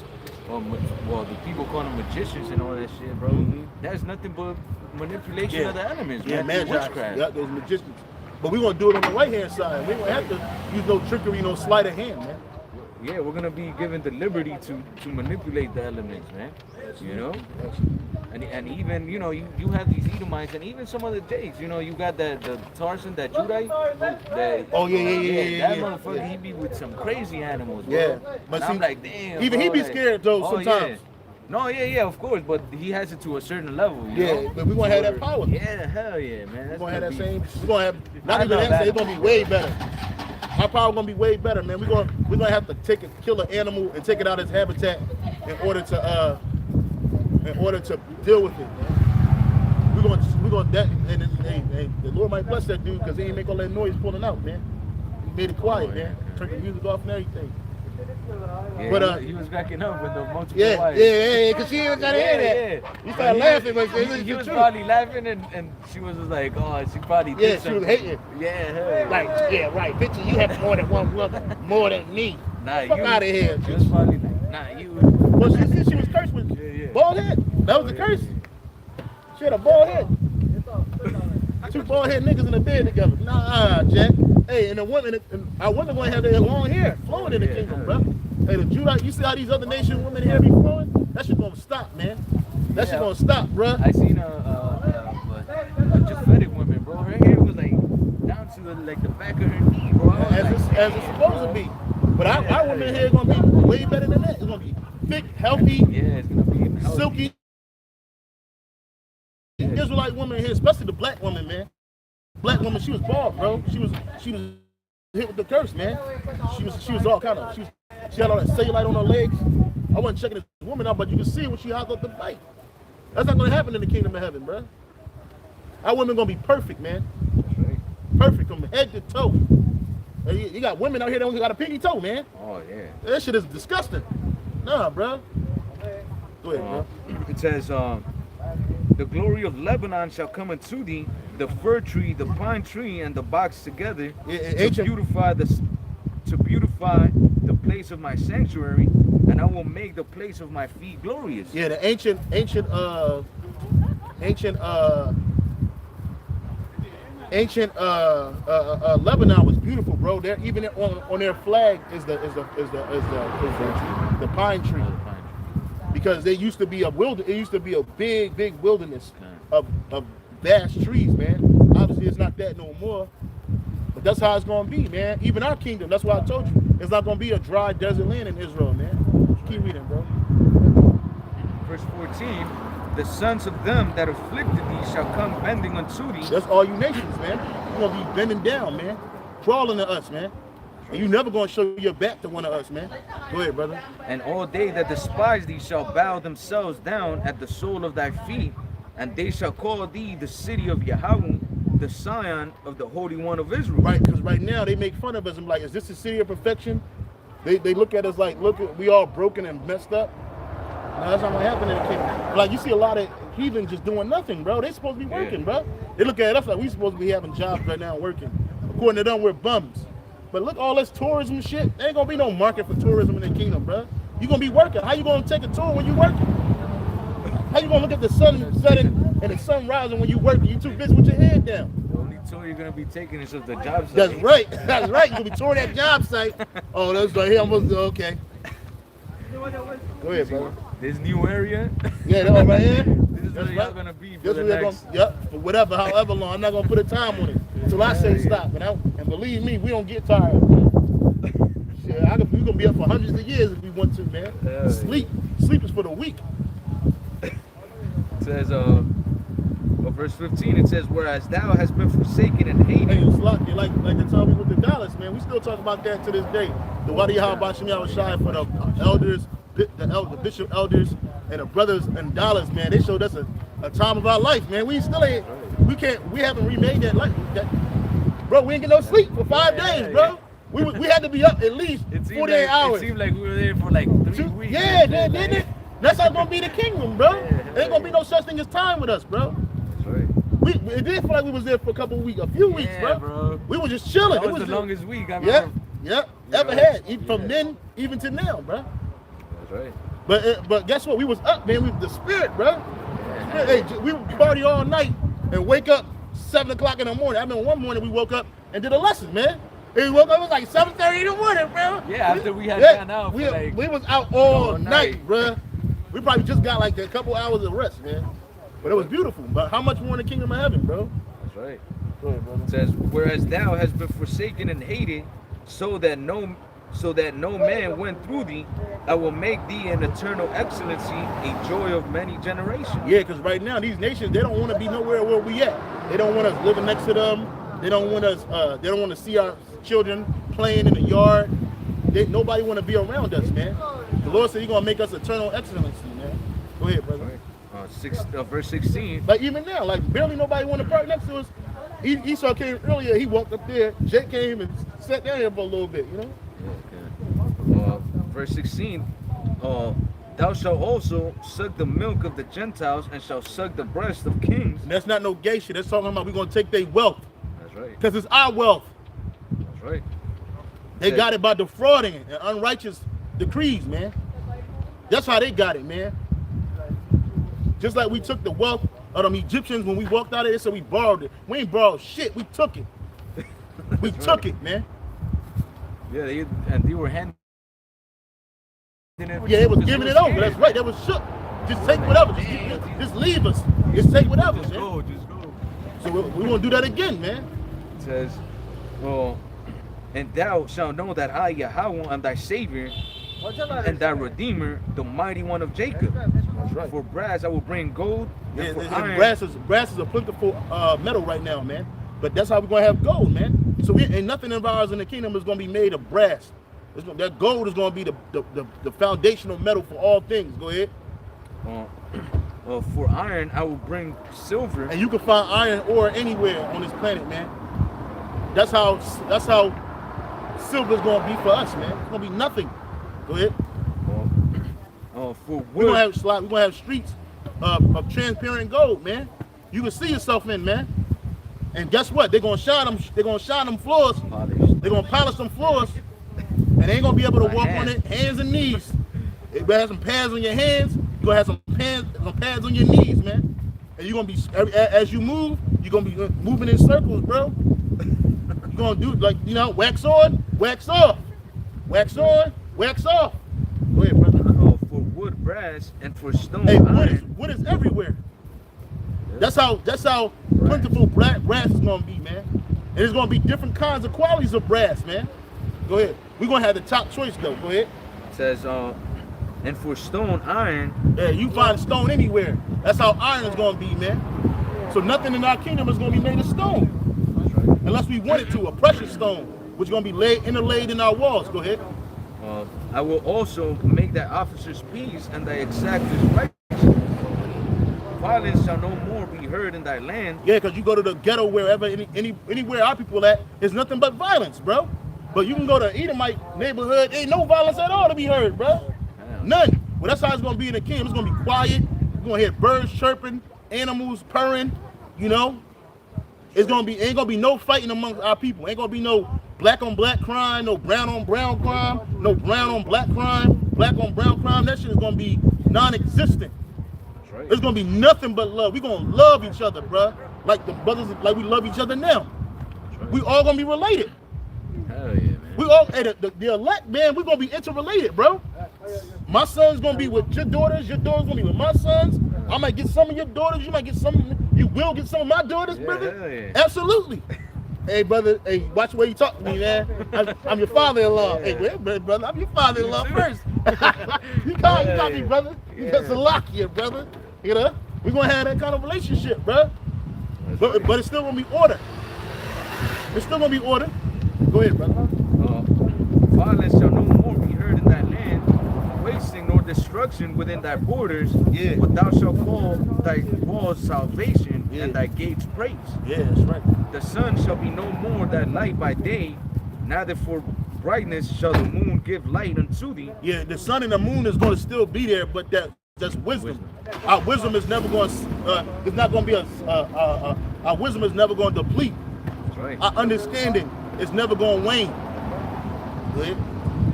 the people call them magicians and all that shit, bro. Mm-hmm. That's nothing but manipulation of the elements, Yeah, man. witchcraft. Yeah, those magicians. But we gonna do it on the right hand side. We gonna have to use no trickery, no sleight of hand, man. Yeah, we're gonna be given the liberty to manipulate the elements, man. You know, and even you know you have these Edomites and even some other days. You know, you got the Tarzan, that Judite. That motherfucker, he be with some crazy animals, bro. Yeah, but see, I'm like, damn. Even bro, he be scared though sometimes. Yeah. No, yeah, of course, but he has it to a certain level. You know? But we gonna have that power. Yeah, hell yeah, man. We're gonna have that same. We're gonna have not even that. It's gonna be way better. Our power gonna be way better, man. We're gonna have to kill an animal and take it out of its habitat in order to deal with it. We're gonna that and the Lord might bless that dude because he ain't make all that noise pulling out, man. He made it quiet, man. Turned the music off and everything. Yeah, but he was backing up with the multiple yeah, because she ain't trying to hear that. Yeah. He started laughing, but he was probably laughing, and she was just like, oh, she probably did something. She was hating. Yeah, like, yeah, right, bitch, you have more than one woman, more than me. Nah, fuck out of here. She was probably like, nah, you. Well, she was cursed with bald head. That was the curse. She had a bald head. Two bald head niggas in the bed together. Nah, Jack. Hey, and the women, I wasn't going to have their long hair flowing in the kingdom, bro. Hey, the Judite, you see how these other nation women hair be flowing? That shit gonna stop, man. That shit gonna stop, bro. I seen a Japhetic woman, bro. Her hair was like down to the back of her knee, bro. As it's supposed to be. But our women hair gonna be way better than that. It's gonna be thick, healthy, it's gonna be healthy. Silky. Yeah. Israelite woman here, especially the black woman, man. Black woman, she was bald, bro. She was hit with the curse, man. She was all kind of. She had all that cellulite on her legs. I wasn't checking this woman out, but you can see when she hopped up the fight. That's not gonna happen in the kingdom of heaven, bro. Our women gonna be perfect, man. Perfect from head to toe. You got women out here that only got a pinky toe, man. Oh yeah. That shit is disgusting. Nah, bro. Go ahead, bro. It says, the glory of Lebanon shall come unto thee, the fir tree, the pine tree, and the box together, to beautify the place of my sanctuary, and I will make the place of my feet glorious. Yeah, the ancient Lebanon was beautiful, bro. There, even on their flag is the pine tree, because they used to be it used to be a big wilderness of vast trees, man. Obviously, it's not that no more, but that's how it's gonna be, man. Even our kingdom, that's why I told you, it's not gonna be a dry desert land in Israel, man. Keep reading, bro. Verse 14. The sons of them that afflicted thee shall come bending unto thee. That's all you nations, man. You're going to be bending down, man. Crawling to us, man. And you never going to show your back to one of us, man. Go ahead, brother. And all they that despise thee shall bow themselves down at the sole of thy feet, and they shall call thee the city of Yahweh, the Zion of the Holy One of Israel. Right, because right now they make fun of us and like, is this the city of perfection? They look at us like, look, we all broken and messed up. No, that's not gonna happen in the kingdom. Like, you see a lot of heathen just doing nothing, bro. They supposed to be working, bro. They look at us like we supposed to be having jobs right now working. According to them, we're bums. But look, all this tourism shit, there ain't gonna be no market for tourism in the kingdom, bro. You gonna be working. How you gonna take a tour when you working? How you gonna look at the sun setting and the sun rising when you working? You too busy with your head down. The only tour you're gonna be taking is of the job site. That's right. That's right. You're gonna be touring that job site. Oh, that's right here. Okay. Go ahead, bro. This new area? Yeah, that one right here. This is where y'all gonna be for the next... for whatever, however long. I'm not gonna put a time on it until I say stop. And believe me, we don't get tired. Shit, we gonna be up for hundreds of years if we want to, man. Sleep is for the weak. It says, verse 15, it says, whereas thou hast been forsaken and hated. Hey, it's like they told me with the dollars, man. We still talk about that to this day. The Wadi Bashim Yahushai for the elders, the bishop elders, and the brothers and dollars, man. They showed us a time of our life, man. We haven't remade that life. Bro, we ain't get no sleep for 5 days, bro. We had to be up at least 48 hours. It seemed like we were there for like 3 weeks. Yeah, didn't it? That's how it's gonna be the kingdom, bro. Ain't gonna be no such thing as time with us, bro. That's right. It did feel like we was there for a couple of weeks, a few weeks, bro. We were just chilling. That was the longest week I ever had, from then even to now, bro. That's right. But guess what? We was up, man. We was the spirit, bro. Hey, we would party all night and wake up 7 o'clock in the morning. I remember one morning we woke up and did a lesson, man. And we woke up, it was like 7:30 in the morning, bro. Yeah, after we had gone out. We was out all night, bro. We probably just got like a couple hours of rest, man. But it was beautiful. But how much more in the kingdom of heaven, bro? That's right. Go ahead, brother. It says, whereas thou hast been forsaken and hated, so that no man went through thee, I will make thee an eternal excellency, a joy of many generations. Yeah, because right now these nations, they don't want to be nowhere where we at. They don't want us living next to them. They don't want us. They don't want to see our children playing in the yard. Nobody want to be around us, man. The Lord said He's gonna make us eternal excellency, man. Go ahead, brother. Verse 16. Like even now, like barely nobody want to park next to us. Esau came earlier. He walked up there. Jake came and sat down here for a little bit, you know. Okay. Verse 16. Thou shalt also suck the milk of the Gentiles and shalt suck the breast of kings. And that's not no gay shit. That's talking about we're gonna take their wealth. That's right. Because it's our wealth. That's right. They got it by defrauding and unrighteous decrees, man. That's how they got it, man. Just like we took the wealth of them Egyptians when we walked out of there, so we borrowed it. We ain't borrowed shit. We took it. We took it, man. Yeah, they were handing it. Yeah, they was giving it over. That's right. They was shook. Just take whatever. Just leave us. Just take whatever, Just man. go. Just go. So we want to do that again, man. It says, and thou shalt know that I, Yahweh, am thy Savior, and thy Redeemer, the mighty one of Jacob. That's right. For brass I will bring gold, and for iron. Brass is a plentiful metal right now, man. But that's how we're gonna have gold, man. So ain't nothing of ours in the kingdom is gonna be made of brass. That gold is gonna be the foundational metal for all things. Go ahead. For iron I will bring silver. And you can find iron ore anywhere on this planet, man. That's how silver is gonna be for us, man. It's gonna be nothing. Go ahead. For wood, we're gonna have streets of transparent gold, man. You can see yourself in, man. And guess what? They're gonna shine them. They're gonna shine them floors. They're gonna polish them floors, and they ain't gonna be able to walk on it hands and knees. You better have some pads on your hands. You gonna have some pads on your knees, man. And you're gonna be as you move. You're gonna be moving in circles, bro. You're gonna do like wax on, wax off, wax on, wax off. Go ahead, brother. For wood, brass, and for stone, hey, iron. Wood is everywhere. That's how plentiful brass is gonna be, man. And there's gonna be different kinds of qualities of brass, man. Go ahead. We're gonna have the top choice though. Go ahead. It says, and for stone, iron. Yeah, you find stone anywhere. That's how iron is gonna be, man. So nothing in our kingdom is gonna be made of stone. Right. Unless we want it to, a precious stone, which is gonna be interlaid in our walls. Go ahead. I will also make thy officers peace and thy exactors righteousness. Violence shall no more be heard in thy land. Yeah, because you go to the ghetto, wherever, anywhere our people at, it's nothing but violence, bro. But you can go to Edomite neighborhood, ain't no violence at all to be heard, bro. None. Well, that's how it's gonna be in the kingdom. It's gonna be quiet. You're gonna hear birds chirping, animals purring. Ain't gonna be no fighting amongst our people. Ain't gonna be no black on black crime, no brown on brown crime, no brown on black crime, black on brown crime. That shit is gonna be non-existent. Right. It's gonna be nothing but love. We gonna love each other, bro. Like the brothers, like we love each other now. Right. We all gonna be related. Hell yeah, man. We all, the elect, man. We gonna be interrelated, bro. My son's gonna be with your daughters. Your daughters gonna be with my sons. I might get some of your daughters. You might get some. You will get some of my daughters, brother. Yeah. Absolutely. Hey, brother. Hey, watch the way you talk to me, man. I'm your father-in-law. Yeah. Hey, wait, brother. I'm your father-in-law first. you got me, brother. You got Salakia, brother. We're gonna have that kind of relationship, bro. But it's still gonna be order. It's still gonna be order. Go ahead, brother. Violence shall no more be heard in thy land, wasting nor destruction within thy borders. Yeah. But thou shalt call thy walls salvation and thy gates praise. Yeah, that's right. The sun shall be no more thy light by day, neither for brightness shall the moon give light unto thee. Yeah, the sun and the moon is going to still be there, but that That's wisdom. Our wisdom is never going. It's not going to be our wisdom is never going to deplete. That's right. Our understanding is never going to wane. Go ahead.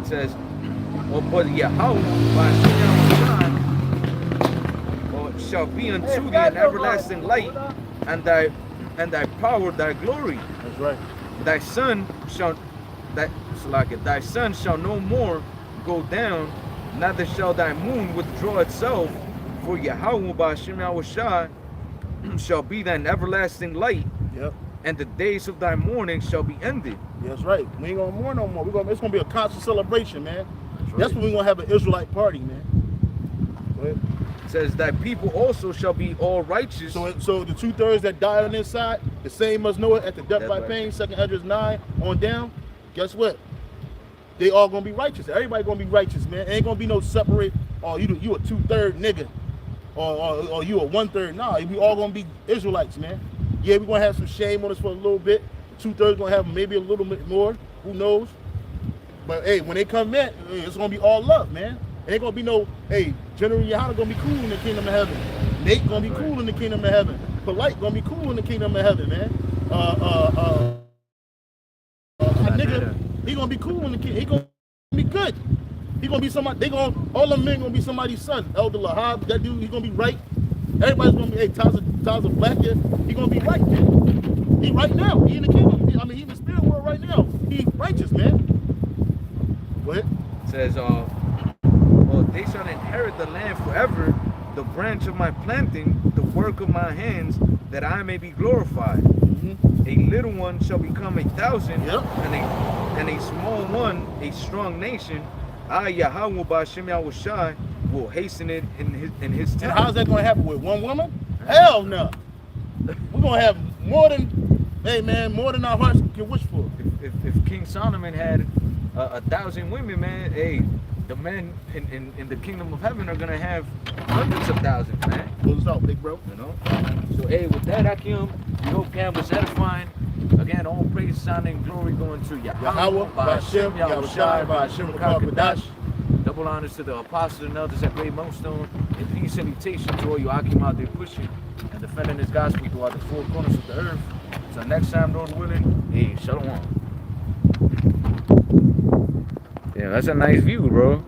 It says, but Yahweh by Hashem shall be unto thee an everlasting light, and thy power, thy glory. That's right. Thy sun shall no more go down, neither shall thy moon withdraw itself, for Yahweh by Hashem shall be thine everlasting light. Yep. And the days of thy mourning shall be ended. That's right. We ain't gonna mourn no more. It's gonna be a constant celebration, man. That's right. when we're gonna have an Israelite party, man. Go ahead. It says thy people also shall be all righteous. So the 2/3 that died on this side, the same must know it at the death by pain, 2 Esdras 9 on down. Guess what? They all gonna be righteous. Everybody gonna be righteous, man. Ain't gonna be no separate. Oh, you a 2/3 nigga, or you a 1/3. Nah, we all gonna be Israelites, man. Yeah, we gonna have some shame on us for a little bit. 2/3 gonna have maybe a little bit more. Who knows? But hey, when they come in, it's gonna be all love, man. Ain't gonna be no, hey, General Yohana gonna be cool in the kingdom of heaven. Nate gonna be cool in the kingdom of heaven. Polite gonna be cool in the kingdom of heaven, man. Nigga, he gonna be cool in the kingdom. He gonna be good. He gonna be somebody. All the men gonna be somebody's son. Elder Lahab, that dude, he gonna be right. Everybody's gonna be, hey, Taza Black here. He gonna be right, man. He right now. He in the kingdom. I mean, he in the spirit world right now. He righteous, man. What? It says, they shall inherit the land forever, the branch of my planting, the work of my hands, that I may be glorified. Mm-hmm. A little one shall become 1,000, yep. and a small one, a strong nation. I, Yahweh by Hashem Yahushai, will hasten it in his time. And how's that going to happen with one woman? Hell no. We're going to have more than our hearts can wish for. If King Solomon had 1,000 women, man, hey, the men in the kingdom of heaven are gonna have hundreds of thousands, man. Close us out, big bro. You know. So hey, with that, Akim, we hope Cam was edifying. Again, all praise, sound, and glory going to Yahweh, by Hashem, Yahushai, by Hashem, Kadash. Double honors to the apostles and elders at Great Millstone, and peace and salutation to all you Akim out there pushing and defending His gospel throughout the four corners of the earth. So next time, Lord willing, hey, shalom. Yeah, that's a nice view, bro.